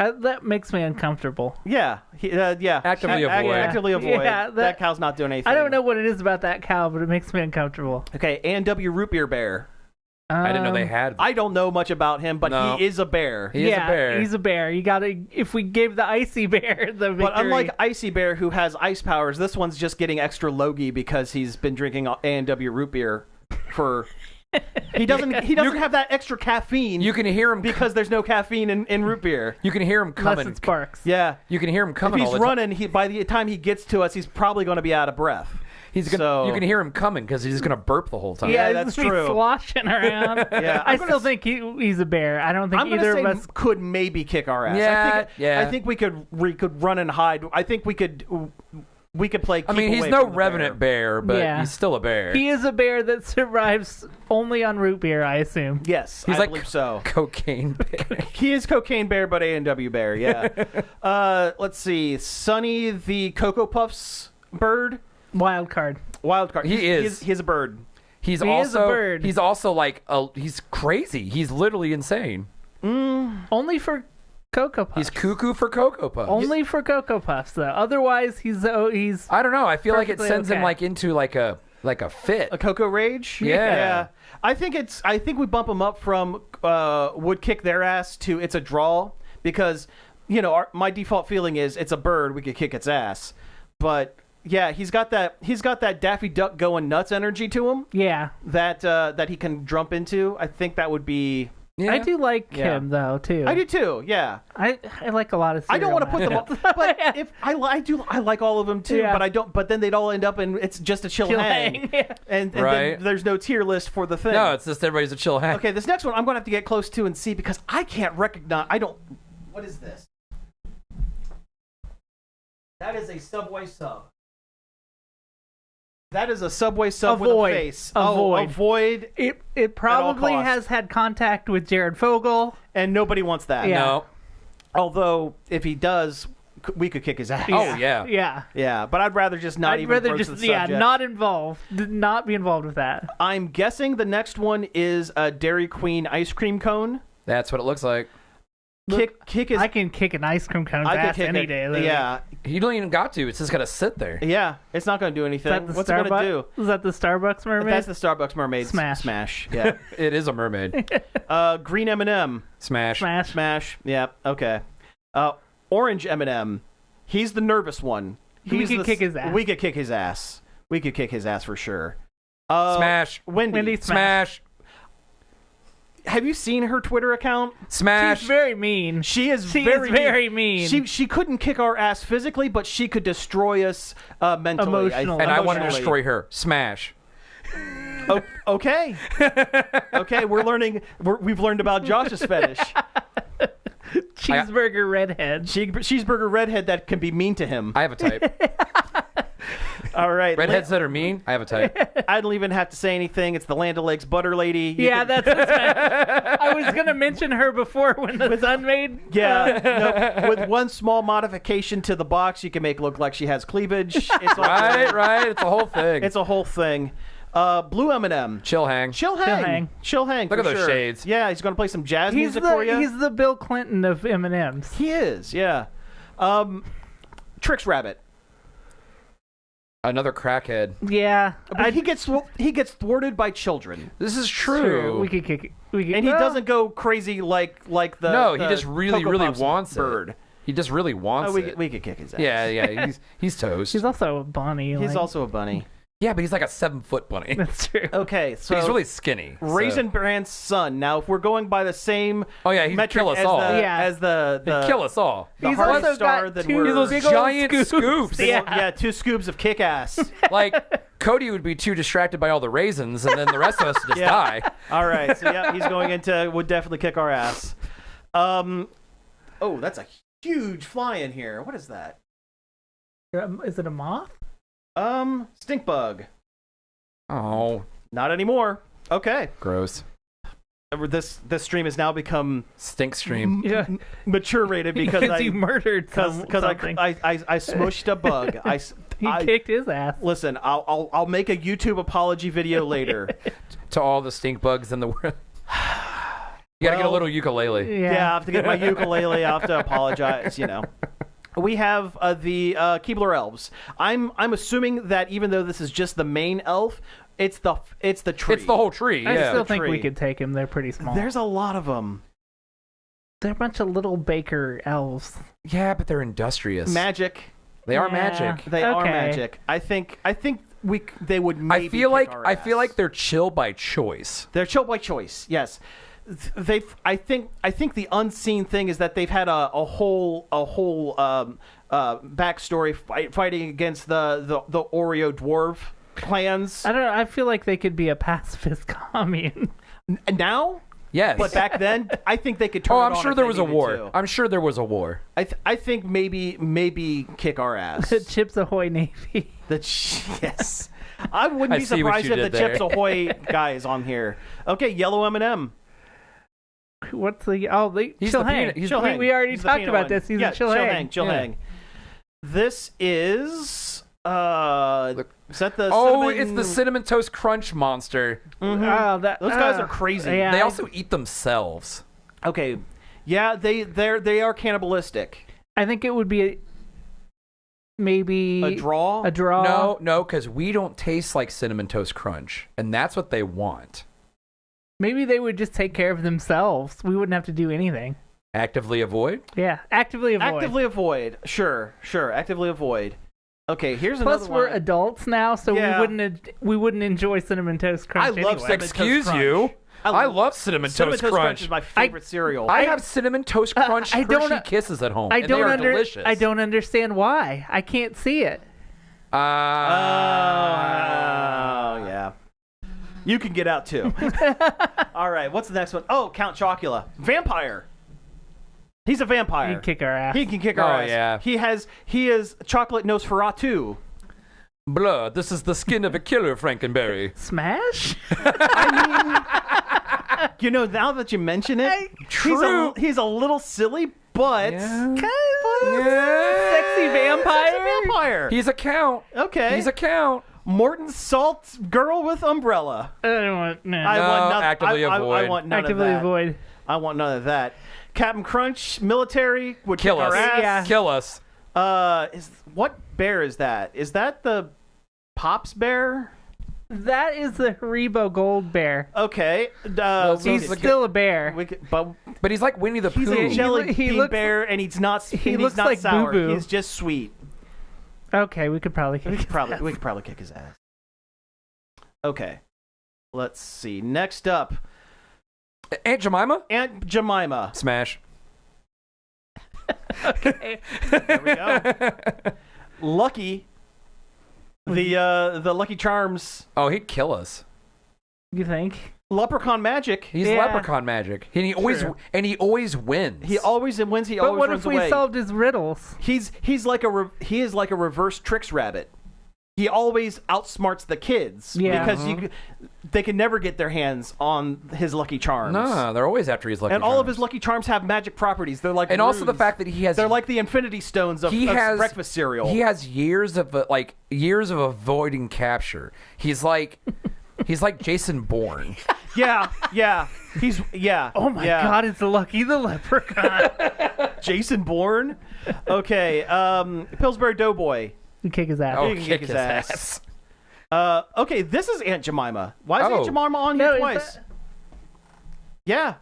[SPEAKER 1] That makes me uncomfortable.
[SPEAKER 2] Yeah. Yeah.
[SPEAKER 3] Actively avoid.
[SPEAKER 2] Actively avoid.
[SPEAKER 1] Yeah,
[SPEAKER 2] that cow's not doing anything.
[SPEAKER 1] I don't know what it is about that cow, but it makes me uncomfortable.
[SPEAKER 2] Okay. A&W Root Beer Bear.
[SPEAKER 3] I didn't know they had.
[SPEAKER 2] I don't know much about him, but
[SPEAKER 3] No.
[SPEAKER 2] he is a bear.
[SPEAKER 3] He is a bear.
[SPEAKER 1] He's a bear. You gotta. If we gave the icy bear the victory.
[SPEAKER 2] But unlike Icy Bear, who has ice powers, this one's just getting extra logy because he's been drinking A&W Root Beer for. He doesn't have that extra caffeine.
[SPEAKER 3] You can hear him
[SPEAKER 2] because there's no caffeine in root beer.
[SPEAKER 3] You can hear him
[SPEAKER 1] unless
[SPEAKER 3] coming.
[SPEAKER 1] it sparks.
[SPEAKER 2] Yeah.
[SPEAKER 3] You can hear him
[SPEAKER 2] If
[SPEAKER 3] coming.
[SPEAKER 2] he's
[SPEAKER 3] all the time.
[SPEAKER 2] running, by the time he gets to us, he's probably going to be out of breath.
[SPEAKER 3] You can hear him coming because he's just gonna burp the whole time.
[SPEAKER 2] Yeah,
[SPEAKER 1] he's
[SPEAKER 2] that's
[SPEAKER 1] gonna be
[SPEAKER 2] true.
[SPEAKER 1] sloshing around.
[SPEAKER 2] Yeah,
[SPEAKER 1] I still think he's a bear. I don't think
[SPEAKER 2] I'm
[SPEAKER 1] either
[SPEAKER 2] gonna
[SPEAKER 1] of
[SPEAKER 2] say
[SPEAKER 1] us.
[SPEAKER 2] could maybe kick our ass.
[SPEAKER 3] Yeah,
[SPEAKER 2] I think we could run and hide. I think we could play.
[SPEAKER 3] I mean,
[SPEAKER 2] keep
[SPEAKER 3] he's
[SPEAKER 2] away
[SPEAKER 3] no
[SPEAKER 2] from the
[SPEAKER 3] revenant bear, but
[SPEAKER 1] Yeah.
[SPEAKER 3] he's still a bear.
[SPEAKER 1] He is a bear that survives only on root beer, I assume.
[SPEAKER 2] Yes,
[SPEAKER 3] He's
[SPEAKER 2] I
[SPEAKER 3] like
[SPEAKER 2] believe so.
[SPEAKER 3] cocaine bear.
[SPEAKER 2] He is Cocaine Bear, but A&W Bear. Yeah. Let's see. Sonny the Cocoa Puffs bird.
[SPEAKER 1] Wild card.
[SPEAKER 2] Wild card.
[SPEAKER 3] He is.
[SPEAKER 2] He's a bird.
[SPEAKER 3] He's
[SPEAKER 1] He is a
[SPEAKER 3] also
[SPEAKER 1] bird.
[SPEAKER 3] he's also like he's crazy. He's literally insane.
[SPEAKER 1] Only for Cocoa Puffs.
[SPEAKER 3] He's cuckoo for Cocoa Puffs.
[SPEAKER 1] Only for Cocoa Puffs, though. Otherwise, he's.
[SPEAKER 3] I don't know. I feel like it
[SPEAKER 1] Perfectly
[SPEAKER 3] sends him
[SPEAKER 1] okay.
[SPEAKER 3] like into like a fit.
[SPEAKER 2] A Cocoa Rage.
[SPEAKER 3] Yeah.
[SPEAKER 2] I think we bump him up from would kick their ass to it's a draw because my default feeling is it's a bird, we could kick its ass, but yeah, he's got that Daffy Duck going nuts energy to him
[SPEAKER 1] Yeah.
[SPEAKER 2] that he can jump into. I think that would be.
[SPEAKER 3] Yeah.
[SPEAKER 1] I do like
[SPEAKER 2] Yeah.
[SPEAKER 1] him, though, too.
[SPEAKER 2] I do too. Yeah.
[SPEAKER 1] I like a lot of
[SPEAKER 2] I don't want to put them all,
[SPEAKER 1] all.
[SPEAKER 2] but if I like all of them too,
[SPEAKER 1] Yeah.
[SPEAKER 2] but I don't. But then they'd all end up in it's just a chill hang,
[SPEAKER 1] Yeah.
[SPEAKER 2] and
[SPEAKER 3] Right.
[SPEAKER 2] then there's no tier list for the thing.
[SPEAKER 3] No, it's just everybody's a chill hang.
[SPEAKER 2] Okay, this next one I'm going to have to get close to and see because I can't recognize. I don't. What is this? That is a Subway sub. That is a Subway sub with a
[SPEAKER 1] Avoid.
[SPEAKER 2] face.
[SPEAKER 1] Avoid.
[SPEAKER 2] Avoid.
[SPEAKER 1] It probably
[SPEAKER 2] costs.
[SPEAKER 1] has had contact with Jared Fogle.
[SPEAKER 2] And nobody wants that.
[SPEAKER 1] Yeah.
[SPEAKER 3] No.
[SPEAKER 2] Although, if he does, we could kick his ass.
[SPEAKER 3] Oh yeah.
[SPEAKER 1] Yeah.
[SPEAKER 2] Yeah, but I'd rather just not
[SPEAKER 1] I'd
[SPEAKER 2] even
[SPEAKER 1] rather
[SPEAKER 2] broach
[SPEAKER 1] just,
[SPEAKER 2] the
[SPEAKER 1] yeah,
[SPEAKER 2] subject.
[SPEAKER 1] not involved. Not be involved with that.
[SPEAKER 2] I'm guessing the next one is a Dairy Queen ice cream cone.
[SPEAKER 3] That's what it looks like.
[SPEAKER 2] Kick his.
[SPEAKER 1] I can kick an ice cream cone's
[SPEAKER 2] I could
[SPEAKER 1] ass
[SPEAKER 2] kick
[SPEAKER 1] any
[SPEAKER 2] it.
[SPEAKER 1] day. Literally.
[SPEAKER 2] Yeah,
[SPEAKER 3] You don't even got to. It's just gotta sit there.
[SPEAKER 2] yeah. It's not going to do
[SPEAKER 1] Is that
[SPEAKER 2] anything.
[SPEAKER 1] the
[SPEAKER 2] What's it going to do?
[SPEAKER 1] Starbucks? Is that the Starbucks mermaid?
[SPEAKER 2] That's the Starbucks mermaid.
[SPEAKER 1] Smash.
[SPEAKER 2] Smash. Yeah.
[SPEAKER 3] It is a mermaid.
[SPEAKER 2] Green M&M.
[SPEAKER 3] Smash.
[SPEAKER 1] Smash.
[SPEAKER 2] Smash. Yeah. Okay. Orange M&M. He's the nervous one.
[SPEAKER 1] We could kick his ass.
[SPEAKER 2] We could kick his ass. We could kick his ass for sure.
[SPEAKER 3] Smash.
[SPEAKER 2] Wendy.
[SPEAKER 3] Smash.
[SPEAKER 2] Have you seen her Twitter account?
[SPEAKER 3] Smash.
[SPEAKER 1] She's very mean.
[SPEAKER 2] She is
[SPEAKER 1] She
[SPEAKER 2] very
[SPEAKER 1] is very mean.
[SPEAKER 2] She couldn't kick our ass physically, but she could destroy us mentally.
[SPEAKER 1] Emotionally.
[SPEAKER 3] And I want to
[SPEAKER 2] Emotionally.
[SPEAKER 3] destroy her. Smash.
[SPEAKER 2] Okay. Okay, we've learned about Josh's fetish.
[SPEAKER 1] Cheeseburger redhead.
[SPEAKER 2] Cheeseburger redhead that can be mean to him.
[SPEAKER 3] I have a type.
[SPEAKER 2] All right.
[SPEAKER 3] Redheads that are mean. I have a type.
[SPEAKER 2] I don't even have to say anything. It's the Land O'Lakes butter lady.
[SPEAKER 1] Yeah, that's I was gonna mention her before when the sun made.
[SPEAKER 2] Yeah, no, with one small modification to the box, you can make it look like she has cleavage. It's all
[SPEAKER 3] Right, right. It's a whole thing.
[SPEAKER 2] It's a whole thing. Blue M&M.
[SPEAKER 3] Chill hang.
[SPEAKER 2] Chill hang.
[SPEAKER 3] Look
[SPEAKER 2] for
[SPEAKER 3] at those
[SPEAKER 2] sure.
[SPEAKER 3] shades.
[SPEAKER 2] Yeah, he's going to play some jazz
[SPEAKER 1] He's
[SPEAKER 2] music for you.
[SPEAKER 1] He's the Bill Clinton of M&Ms.
[SPEAKER 2] He is, yeah. Trix Rabbit.
[SPEAKER 3] Another crackhead.
[SPEAKER 1] Yeah,
[SPEAKER 2] But he gets thwarted by children.
[SPEAKER 3] This is
[SPEAKER 1] true.
[SPEAKER 3] true.
[SPEAKER 1] We could kick it.
[SPEAKER 2] And he doesn't go crazy like the
[SPEAKER 3] No, he
[SPEAKER 2] the
[SPEAKER 3] just really,
[SPEAKER 2] Cocoa
[SPEAKER 3] really
[SPEAKER 2] Puffs
[SPEAKER 3] wants
[SPEAKER 2] bird.
[SPEAKER 3] it. He just really wants
[SPEAKER 2] Oh,
[SPEAKER 3] it.
[SPEAKER 2] we could kick his ass.
[SPEAKER 3] Yeah, yeah. He's toast.
[SPEAKER 1] He's also a bunny.
[SPEAKER 2] He's
[SPEAKER 1] like,
[SPEAKER 2] also a bunny.
[SPEAKER 3] Yeah, but he's like a 7-foot bunny.
[SPEAKER 1] That's true.
[SPEAKER 2] Okay, so
[SPEAKER 3] But he's really skinny. so-
[SPEAKER 2] Raisin Bran's son. Now, if we're going by the same
[SPEAKER 3] Oh yeah, he'd
[SPEAKER 2] metric
[SPEAKER 3] kill us
[SPEAKER 2] as
[SPEAKER 3] all.
[SPEAKER 2] the
[SPEAKER 1] Yeah.
[SPEAKER 2] as the
[SPEAKER 3] He'd kill us all.
[SPEAKER 2] the
[SPEAKER 1] He's
[SPEAKER 2] hardest
[SPEAKER 1] also
[SPEAKER 2] star
[SPEAKER 1] got
[SPEAKER 2] that
[SPEAKER 1] two
[SPEAKER 2] we're
[SPEAKER 3] those
[SPEAKER 1] big old
[SPEAKER 3] giant scoops.
[SPEAKER 1] Yeah.
[SPEAKER 2] 2 scoops of kick ass.
[SPEAKER 3] Like Cody would be too distracted by all the raisins, and then the rest of us would just
[SPEAKER 2] Yeah.
[SPEAKER 3] die.
[SPEAKER 2] All right, so yeah, he's going into would definitely kick our ass. Oh, that's a huge fly in here. What is that?
[SPEAKER 1] Is it a moth?
[SPEAKER 2] Stink bug.
[SPEAKER 3] Oh,
[SPEAKER 2] Not anymore. Okay.
[SPEAKER 3] gross.
[SPEAKER 2] This stream has now become
[SPEAKER 3] Stink stream.
[SPEAKER 1] Yeah,
[SPEAKER 2] mature rated because
[SPEAKER 1] he murdered something.
[SPEAKER 2] I smushed a bug.
[SPEAKER 1] He kicked his ass.
[SPEAKER 2] Listen, I'll make a YouTube apology video later.
[SPEAKER 3] To all the stink bugs in the world. You gotta get a
[SPEAKER 2] Well,
[SPEAKER 3] little ukulele.
[SPEAKER 2] Yeah, I have to get my ukulele. I have to apologize. We have the Keebler elves. I'm assuming that even though this is just the main elf, it's the tree.
[SPEAKER 3] It's the whole tree.
[SPEAKER 1] I
[SPEAKER 3] Yeah.
[SPEAKER 1] still think we
[SPEAKER 2] tree.
[SPEAKER 1] could take him. They're pretty small.
[SPEAKER 2] There's a lot of them.
[SPEAKER 1] They're a bunch of little baker elves.
[SPEAKER 3] Yeah, but they're industrious.
[SPEAKER 2] Magic.
[SPEAKER 3] They are
[SPEAKER 1] Yeah.
[SPEAKER 3] magic.
[SPEAKER 2] They are
[SPEAKER 1] Okay.
[SPEAKER 2] magic. I think they would. Maybe
[SPEAKER 3] I feel
[SPEAKER 2] kick
[SPEAKER 3] like
[SPEAKER 2] our
[SPEAKER 3] I feel
[SPEAKER 2] ass.
[SPEAKER 3] like they're chill by choice.
[SPEAKER 2] They're chill by choice. Yes. I think the unseen thing is that they've had a whole backstory fighting against the Oreo dwarf. clans.
[SPEAKER 1] I don't know. I feel like they could be a pacifist commune.
[SPEAKER 2] Now,
[SPEAKER 3] Yes.
[SPEAKER 2] but back then, I think they could turn.
[SPEAKER 3] Oh,
[SPEAKER 2] it
[SPEAKER 3] I'm
[SPEAKER 2] on
[SPEAKER 3] sure
[SPEAKER 2] if
[SPEAKER 3] there
[SPEAKER 2] they
[SPEAKER 3] was a
[SPEAKER 2] needed
[SPEAKER 3] war.
[SPEAKER 2] to.
[SPEAKER 3] I'm sure there was a war.
[SPEAKER 2] I think maybe kick our ass.
[SPEAKER 1] Chips Ahoy Navy.
[SPEAKER 2] Yes. I wouldn't
[SPEAKER 3] I
[SPEAKER 2] be
[SPEAKER 3] see what
[SPEAKER 2] surprised
[SPEAKER 3] you
[SPEAKER 2] if the
[SPEAKER 3] did there.
[SPEAKER 2] Chips Ahoy guy is on here. Okay, Yellow M&M.
[SPEAKER 1] What's the
[SPEAKER 3] He's the
[SPEAKER 1] Chilhang.
[SPEAKER 3] peanut- he's-
[SPEAKER 2] Chilhang.
[SPEAKER 1] We already
[SPEAKER 2] He's the
[SPEAKER 1] talked
[SPEAKER 2] peanut
[SPEAKER 1] about
[SPEAKER 2] one.
[SPEAKER 1] this. He's
[SPEAKER 2] yeah,
[SPEAKER 1] a Chilhang.
[SPEAKER 2] Chilhang. This is is that the
[SPEAKER 3] Oh,
[SPEAKER 2] cinnamon?
[SPEAKER 3] it's the cinnamon toast crunch monster.
[SPEAKER 1] Oh,
[SPEAKER 2] Those guys are crazy.
[SPEAKER 1] Yeah,
[SPEAKER 3] They also eat themselves.
[SPEAKER 2] Okay. Yeah, they are cannibalistic.
[SPEAKER 1] I think it would be maybe
[SPEAKER 2] A draw?
[SPEAKER 1] A draw.
[SPEAKER 3] No, because we don't taste like cinnamon toast crunch, and that's what they want.
[SPEAKER 1] Maybe they would just take care of themselves. We wouldn't have to do anything.
[SPEAKER 3] Actively avoid.
[SPEAKER 1] Yeah, actively avoid.
[SPEAKER 2] Actively avoid. Sure. Actively avoid. Okay, here's
[SPEAKER 1] Plus,
[SPEAKER 2] another
[SPEAKER 1] we're
[SPEAKER 2] one.
[SPEAKER 1] adults now, so
[SPEAKER 2] Yeah.
[SPEAKER 1] we wouldn't enjoy cinnamon toast crunch.
[SPEAKER 2] I love
[SPEAKER 1] anyway.
[SPEAKER 2] cinnamon
[SPEAKER 3] Excuse
[SPEAKER 2] Toast
[SPEAKER 3] you.
[SPEAKER 2] Crunch.
[SPEAKER 3] I love cinnamon
[SPEAKER 2] Cinnamon
[SPEAKER 3] toast crunch.
[SPEAKER 2] is my favorite cereal.
[SPEAKER 3] I have cinnamon toast crunch
[SPEAKER 1] I don't-
[SPEAKER 3] Hershey Kisses at home,
[SPEAKER 1] I
[SPEAKER 3] and
[SPEAKER 1] don't
[SPEAKER 3] they are
[SPEAKER 1] under-
[SPEAKER 3] delicious.
[SPEAKER 1] I don't understand why. I can't see it.
[SPEAKER 2] Oh, yeah. You can get out too. All right, what's the next one? Oh, Count Chocula. Vampire. He's a vampire.
[SPEAKER 1] He'd kick our ass.
[SPEAKER 2] He can kick our
[SPEAKER 3] Oh,
[SPEAKER 2] ass.
[SPEAKER 3] yeah.
[SPEAKER 2] He is chocolate Nosferatu.
[SPEAKER 3] Blood. This is the skin of a killer, Frankenberry.
[SPEAKER 1] Smash?
[SPEAKER 2] You know, now that you mention it,
[SPEAKER 3] True.
[SPEAKER 2] he's a little silly, but
[SPEAKER 3] Yeah.
[SPEAKER 1] Sexy vampire?
[SPEAKER 2] vampire.
[SPEAKER 3] He's a count.
[SPEAKER 2] Okay.
[SPEAKER 3] He's a count.
[SPEAKER 2] Morton Salt girl with umbrella.
[SPEAKER 1] I don't want. No.
[SPEAKER 2] I
[SPEAKER 3] No,
[SPEAKER 2] want none,
[SPEAKER 3] actively
[SPEAKER 2] I
[SPEAKER 3] avoid.
[SPEAKER 2] want none
[SPEAKER 1] Actively
[SPEAKER 2] of that.
[SPEAKER 1] avoid.
[SPEAKER 2] I want none of that. Captain Crunch, military, would
[SPEAKER 3] Kill
[SPEAKER 2] kick
[SPEAKER 3] us.
[SPEAKER 2] our ass.
[SPEAKER 1] Yeah.
[SPEAKER 3] Kill us.
[SPEAKER 2] What bear is that? Is that the Pops bear?
[SPEAKER 1] That is the Haribo Gold Bear.
[SPEAKER 2] Okay.
[SPEAKER 3] he's
[SPEAKER 1] He's
[SPEAKER 3] the-
[SPEAKER 1] still a bear.
[SPEAKER 2] but
[SPEAKER 3] But he's like Winnie the
[SPEAKER 2] he's
[SPEAKER 3] Pooh.
[SPEAKER 2] a jelly
[SPEAKER 1] He
[SPEAKER 2] bean
[SPEAKER 1] looks-
[SPEAKER 2] bear, and he's not.
[SPEAKER 1] he
[SPEAKER 2] and
[SPEAKER 1] looks
[SPEAKER 2] he's not
[SPEAKER 1] like
[SPEAKER 2] sour.
[SPEAKER 1] Boo Boo.
[SPEAKER 2] He's just sweet.
[SPEAKER 1] Okay, we could probably.
[SPEAKER 2] We could probably kick his ass. Okay. Let's see. Next up,
[SPEAKER 3] Aunt Jemima?
[SPEAKER 2] Aunt Jemima.
[SPEAKER 3] Smash.
[SPEAKER 1] Okay.
[SPEAKER 2] There we go. Lucky. The Lucky Charms.
[SPEAKER 3] Oh, he'd kill us.
[SPEAKER 1] You think?
[SPEAKER 2] Leprechaun magic.
[SPEAKER 3] He's
[SPEAKER 1] Yeah.
[SPEAKER 3] leprechaun magic. He always wins.
[SPEAKER 2] He always wins. He
[SPEAKER 1] But
[SPEAKER 2] always
[SPEAKER 1] what
[SPEAKER 2] runs
[SPEAKER 1] if we
[SPEAKER 2] away.
[SPEAKER 1] solved his riddles?
[SPEAKER 2] He is like a reverse Tricks Rabbit. He always outsmarts the kids
[SPEAKER 1] Yeah.
[SPEAKER 2] because they can never get their hands on his Lucky Charms.
[SPEAKER 3] No, they're always after his lucky
[SPEAKER 2] And all of
[SPEAKER 3] Charms.
[SPEAKER 2] his Lucky Charms have magic properties. They're like
[SPEAKER 3] And also the
[SPEAKER 2] runes.
[SPEAKER 3] fact that he has
[SPEAKER 2] They're like the Infinity Stones of breakfast cereal.
[SPEAKER 3] He has years of avoiding capture. He's like Jason Bourne.
[SPEAKER 2] Yeah.
[SPEAKER 1] Oh my God! It's Lucky the Leprechaun.
[SPEAKER 2] Jason Bourne. Okay, Pillsbury Doughboy.
[SPEAKER 1] We kick his ass.
[SPEAKER 3] Oh,
[SPEAKER 2] You can
[SPEAKER 3] kick
[SPEAKER 2] kick
[SPEAKER 3] his
[SPEAKER 2] his
[SPEAKER 3] ass.
[SPEAKER 2] Okay, this is Aunt Jemima. Why is
[SPEAKER 3] Oh.
[SPEAKER 2] Aunt Jemima on
[SPEAKER 1] No,
[SPEAKER 2] here
[SPEAKER 1] is
[SPEAKER 2] twice?
[SPEAKER 1] that-
[SPEAKER 2] Yeah.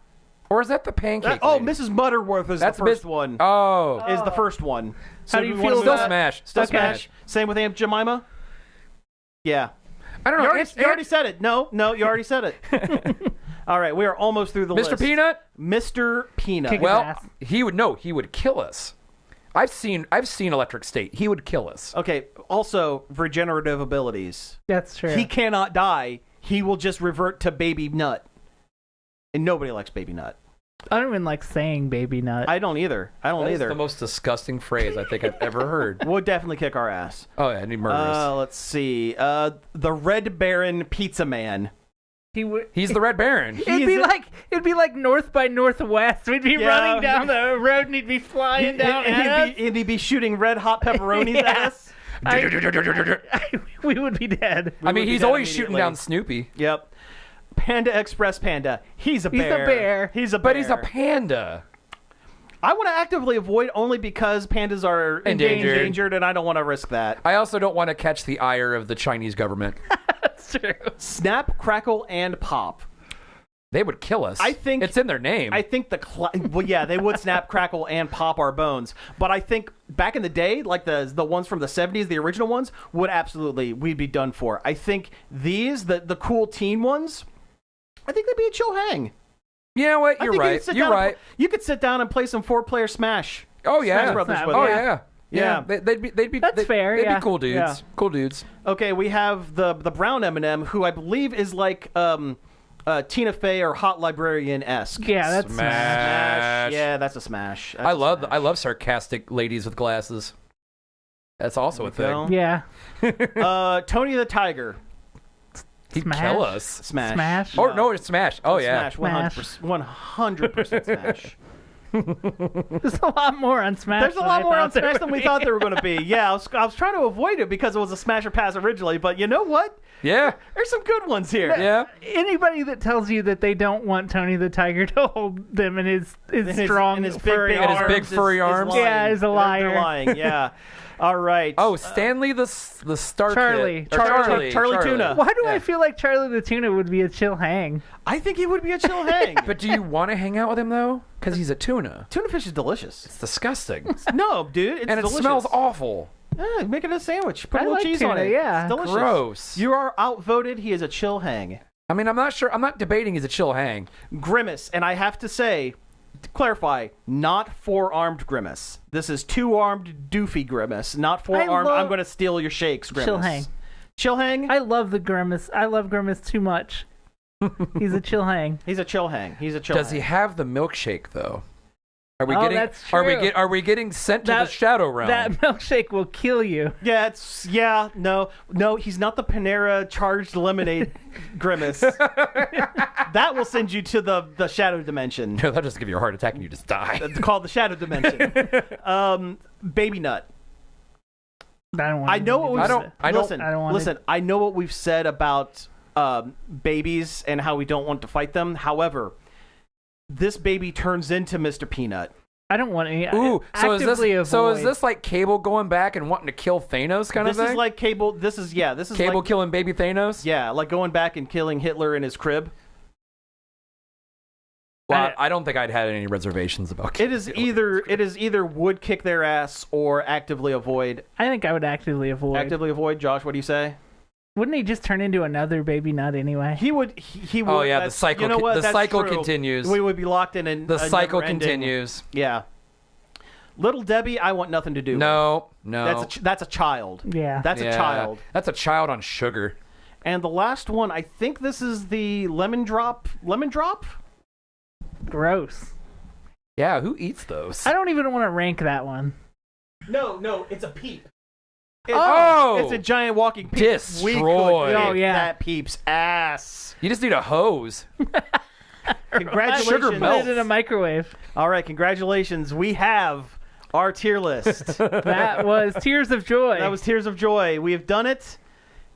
[SPEAKER 3] Or is that the pancake?
[SPEAKER 2] Oh,
[SPEAKER 3] lady?
[SPEAKER 2] Mrs. Butterworth is
[SPEAKER 3] That's
[SPEAKER 2] the first
[SPEAKER 3] Miss-
[SPEAKER 2] one.
[SPEAKER 3] Oh,
[SPEAKER 2] Is the first one.
[SPEAKER 1] How do you
[SPEAKER 2] we
[SPEAKER 1] feel
[SPEAKER 2] wanna move
[SPEAKER 3] still
[SPEAKER 1] about-
[SPEAKER 2] on?
[SPEAKER 3] smash.
[SPEAKER 2] Still
[SPEAKER 3] Okay.
[SPEAKER 2] smash. Same with Aunt Jemima. Yeah.
[SPEAKER 3] I don't know.
[SPEAKER 2] You already said it. No, you already said it. All right, we are almost through the list.
[SPEAKER 3] Mr. Peanut.
[SPEAKER 2] Mr. Peanut.
[SPEAKER 1] Kick-
[SPEAKER 3] Well,
[SPEAKER 1] ass.
[SPEAKER 3] he would kill us. I've seen Electric State. He would kill us.
[SPEAKER 2] Okay, also regenerative abilities.
[SPEAKER 1] That's true.
[SPEAKER 2] He cannot die. He will just revert to Baby Nut. And nobody likes Baby Nut.
[SPEAKER 1] I don't even like saying baby nut.
[SPEAKER 2] I don't either.
[SPEAKER 3] That is the most disgusting phrase I think I've ever heard.
[SPEAKER 2] Would definitely kick our ass.
[SPEAKER 3] Oh yeah, and he murders.
[SPEAKER 2] Let's see. The Red Baron Pizza Man.
[SPEAKER 1] He would.
[SPEAKER 3] He's the Red Baron.
[SPEAKER 1] It'd be like North by Northwest. We'd be
[SPEAKER 2] Yeah.
[SPEAKER 1] running down the road and he'd be flying down at us.
[SPEAKER 2] And he'd be shooting red hot pepperonis
[SPEAKER 1] Yeah.
[SPEAKER 2] at us.
[SPEAKER 1] We would be dead.
[SPEAKER 3] I mean,
[SPEAKER 2] would be
[SPEAKER 3] he's
[SPEAKER 2] dead
[SPEAKER 3] always shooting
[SPEAKER 2] immediately.
[SPEAKER 3] down Snoopy,
[SPEAKER 2] Yep. Panda Express Panda. He's a
[SPEAKER 1] He's a
[SPEAKER 2] bear.
[SPEAKER 1] bear.
[SPEAKER 2] He's a bear.
[SPEAKER 3] but he's a panda.
[SPEAKER 2] I want to actively avoid only because pandas are endangered, and I don't want to risk that.
[SPEAKER 3] I also don't want to catch the ire of the Chinese government.
[SPEAKER 1] That's true.
[SPEAKER 2] Snap, crackle, and pop.
[SPEAKER 3] They would kill us.
[SPEAKER 2] I think-
[SPEAKER 3] it's in their name.
[SPEAKER 2] I think well, yeah, they would snap, crackle, and pop our bones. But I think back in the day, like the ones from the 70s, the original ones, we'd be done for. I think the cool teen ones, I think they'd be a chill hang.
[SPEAKER 3] you know what?
[SPEAKER 2] I
[SPEAKER 3] You're
[SPEAKER 2] think
[SPEAKER 3] right. You're right.
[SPEAKER 2] You could sit down and play some 4-player Smash.
[SPEAKER 3] Oh yeah.
[SPEAKER 2] Smash Brothers with
[SPEAKER 3] Oh
[SPEAKER 2] it.
[SPEAKER 3] yeah.
[SPEAKER 2] Yeah.
[SPEAKER 3] They'd be
[SPEAKER 1] That's fair,
[SPEAKER 3] They'd
[SPEAKER 1] yeah.
[SPEAKER 3] be cool dudes.
[SPEAKER 2] Yeah.
[SPEAKER 3] Cool dudes.
[SPEAKER 2] Okay, we have the brown M&M, who I believe is like Tina Fey or Hot Librarian-esque.
[SPEAKER 1] Yeah, that's
[SPEAKER 3] Smash.
[SPEAKER 2] Yeah, that's a smash. That's
[SPEAKER 3] I
[SPEAKER 2] a
[SPEAKER 3] love
[SPEAKER 2] smash.
[SPEAKER 3] I love sarcastic ladies with glasses. That's also a
[SPEAKER 2] There
[SPEAKER 3] thing.
[SPEAKER 2] you
[SPEAKER 1] Yeah.
[SPEAKER 2] Tony the Tiger.
[SPEAKER 3] He'd
[SPEAKER 1] Smash.
[SPEAKER 3] kill us.
[SPEAKER 2] Smash.
[SPEAKER 1] Smash.
[SPEAKER 3] Oh no, it's Smash. Oh yeah.
[SPEAKER 2] Smash. 100% Smash.
[SPEAKER 1] There's a lot more on Smash.
[SPEAKER 2] There's a
[SPEAKER 1] than
[SPEAKER 2] lot
[SPEAKER 1] I
[SPEAKER 2] more on
[SPEAKER 1] thought there
[SPEAKER 2] Smash
[SPEAKER 1] would
[SPEAKER 2] than we
[SPEAKER 1] be.
[SPEAKER 2] thought there were going to be. Yeah, I was trying to avoid it because it was a Smash or Pass originally, but you know what?
[SPEAKER 3] Yeah.
[SPEAKER 2] There's some good ones here.
[SPEAKER 3] Yeah.
[SPEAKER 1] Anybody that tells you that they don't want Tony the Tiger to hold them in his strong
[SPEAKER 2] and his big,
[SPEAKER 1] furry
[SPEAKER 2] big
[SPEAKER 3] And his
[SPEAKER 2] arms
[SPEAKER 3] big furry arms.
[SPEAKER 2] lying.
[SPEAKER 1] Yeah, is a
[SPEAKER 2] They're
[SPEAKER 1] liar.
[SPEAKER 2] lying. Yeah. All right.
[SPEAKER 3] Oh, Stanley the Star
[SPEAKER 1] Charlie.
[SPEAKER 3] Kid. Or
[SPEAKER 2] Charlie Tuna.
[SPEAKER 1] Why do I
[SPEAKER 3] Yeah.
[SPEAKER 1] feel like Charlie the Tuna would be a chill hang?
[SPEAKER 2] I think he would be a chill hang.
[SPEAKER 3] But do you want to hang out with him though? Because he's a tuna.
[SPEAKER 2] Tuna fish is delicious.
[SPEAKER 3] It's disgusting.
[SPEAKER 2] No, dude, it's
[SPEAKER 3] And it
[SPEAKER 2] delicious.
[SPEAKER 3] smells awful.
[SPEAKER 2] Yeah, make it a sandwich. Put
[SPEAKER 1] I
[SPEAKER 2] a little
[SPEAKER 1] like
[SPEAKER 2] cheese
[SPEAKER 1] tuna,
[SPEAKER 2] on it.
[SPEAKER 1] yeah.
[SPEAKER 2] It's delicious.
[SPEAKER 3] Gross.
[SPEAKER 2] You are outvoted. He is a chill hang.
[SPEAKER 3] I mean, I'm not sure. I'm not debating he's a chill hang.
[SPEAKER 2] Grimace, and I have to say, to clarify, not four-armed Grimace. This is two-armed Doofy Grimace, not four-armed.
[SPEAKER 1] love-
[SPEAKER 2] I'm going to steal your shakes, Grimace.
[SPEAKER 1] Chill hang.
[SPEAKER 2] Chill hang.
[SPEAKER 1] I love the Grimace. I love Grimace too much. He's a chill hang.
[SPEAKER 2] He's a chill hang. He's a chill.
[SPEAKER 3] Does
[SPEAKER 2] hang.
[SPEAKER 3] he have the milkshake though? Are we
[SPEAKER 1] Oh,
[SPEAKER 3] getting?
[SPEAKER 1] that's
[SPEAKER 3] Are
[SPEAKER 1] true.
[SPEAKER 3] we getting sent to
[SPEAKER 1] That-
[SPEAKER 3] the Shadow Realm?
[SPEAKER 1] That milkshake will kill you.
[SPEAKER 2] Yeah. No. He's not the Panera charged lemonade Grimace. That will send you to the shadow dimension.
[SPEAKER 3] No, that'll just give you a heart attack and you just die.
[SPEAKER 2] Called the shadow dimension. Baby Nut.
[SPEAKER 1] I don't want.
[SPEAKER 2] I know what we've
[SPEAKER 3] I don't-
[SPEAKER 2] said.
[SPEAKER 3] I don't-
[SPEAKER 2] Listen,
[SPEAKER 1] I don't want
[SPEAKER 2] listen. I know what we've said about babies and how we don't want to fight them. However, this baby turns into Mr. Peanut.
[SPEAKER 1] I don't want any.
[SPEAKER 3] Ooh, so is
[SPEAKER 1] actively
[SPEAKER 3] this? So is
[SPEAKER 1] avoid.
[SPEAKER 3] this like Cable going back and wanting to kill Thanos kind
[SPEAKER 2] This
[SPEAKER 3] of thing?
[SPEAKER 2] is like Cable. This is
[SPEAKER 3] Cable
[SPEAKER 2] like,
[SPEAKER 3] killing baby Thanos.
[SPEAKER 2] yeah, like going back and killing Hitler in his crib.
[SPEAKER 3] Well, I don't think I'd had any reservations about.
[SPEAKER 2] It is either would kick their ass or actively avoid.
[SPEAKER 1] I think I would actively avoid.
[SPEAKER 2] Actively avoid. Josh, what do you say?
[SPEAKER 1] Wouldn't he just turn into another baby nut anyway?
[SPEAKER 2] He would. He would.
[SPEAKER 3] Oh yeah, the
[SPEAKER 2] that's-
[SPEAKER 3] cycle.
[SPEAKER 2] You know what?
[SPEAKER 3] The
[SPEAKER 2] That's
[SPEAKER 3] cycle
[SPEAKER 2] true.
[SPEAKER 3] continues.
[SPEAKER 2] We would be locked in.
[SPEAKER 3] The cycle
[SPEAKER 2] never-ending-
[SPEAKER 3] continues.
[SPEAKER 2] Yeah. Little Debbie, I want nothing to do with.
[SPEAKER 3] No.
[SPEAKER 2] That's a child.
[SPEAKER 1] Yeah.
[SPEAKER 2] That's a
[SPEAKER 3] Yeah,
[SPEAKER 2] child.
[SPEAKER 3] That's a child on sugar.
[SPEAKER 2] And the last one, I think this is the lemon drop. Lemon drop?
[SPEAKER 1] Gross.
[SPEAKER 3] Yeah, who eats those?
[SPEAKER 1] I don't even want to rank that one.
[SPEAKER 2] No, it's a peep.
[SPEAKER 3] Oh!
[SPEAKER 2] It's a giant walking peep.
[SPEAKER 3] Destroy.
[SPEAKER 2] We could
[SPEAKER 1] Oh,
[SPEAKER 2] kick
[SPEAKER 1] yeah.
[SPEAKER 2] that peep's ass.
[SPEAKER 3] You just need a hose.
[SPEAKER 2] Congratulations.
[SPEAKER 3] Sugar
[SPEAKER 1] Put
[SPEAKER 3] melts.
[SPEAKER 1] it in a microwave.
[SPEAKER 2] All right, congratulations. We have our tier list.
[SPEAKER 1] That was Tears of Joy.
[SPEAKER 2] That was Tears of Joy. We have done it.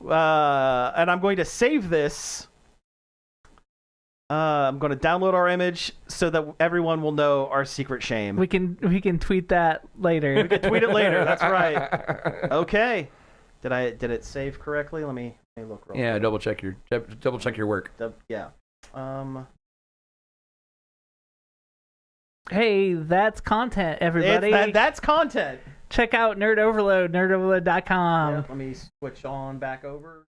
[SPEAKER 2] And I'm going to save this. I'm going to download our image so that everyone will know our secret shame.
[SPEAKER 1] We can tweet that later.
[SPEAKER 2] We can tweet it later. That's right. Okay. Did it save correctly? Let me look real
[SPEAKER 3] Yeah,
[SPEAKER 2] quick.
[SPEAKER 3] double check your work.
[SPEAKER 2] Yeah.
[SPEAKER 1] Hey, that's content, everybody.
[SPEAKER 2] That's content.
[SPEAKER 1] Check out Nerd Overload, nerdoverload.com.
[SPEAKER 2] Yeah, let me switch on back over.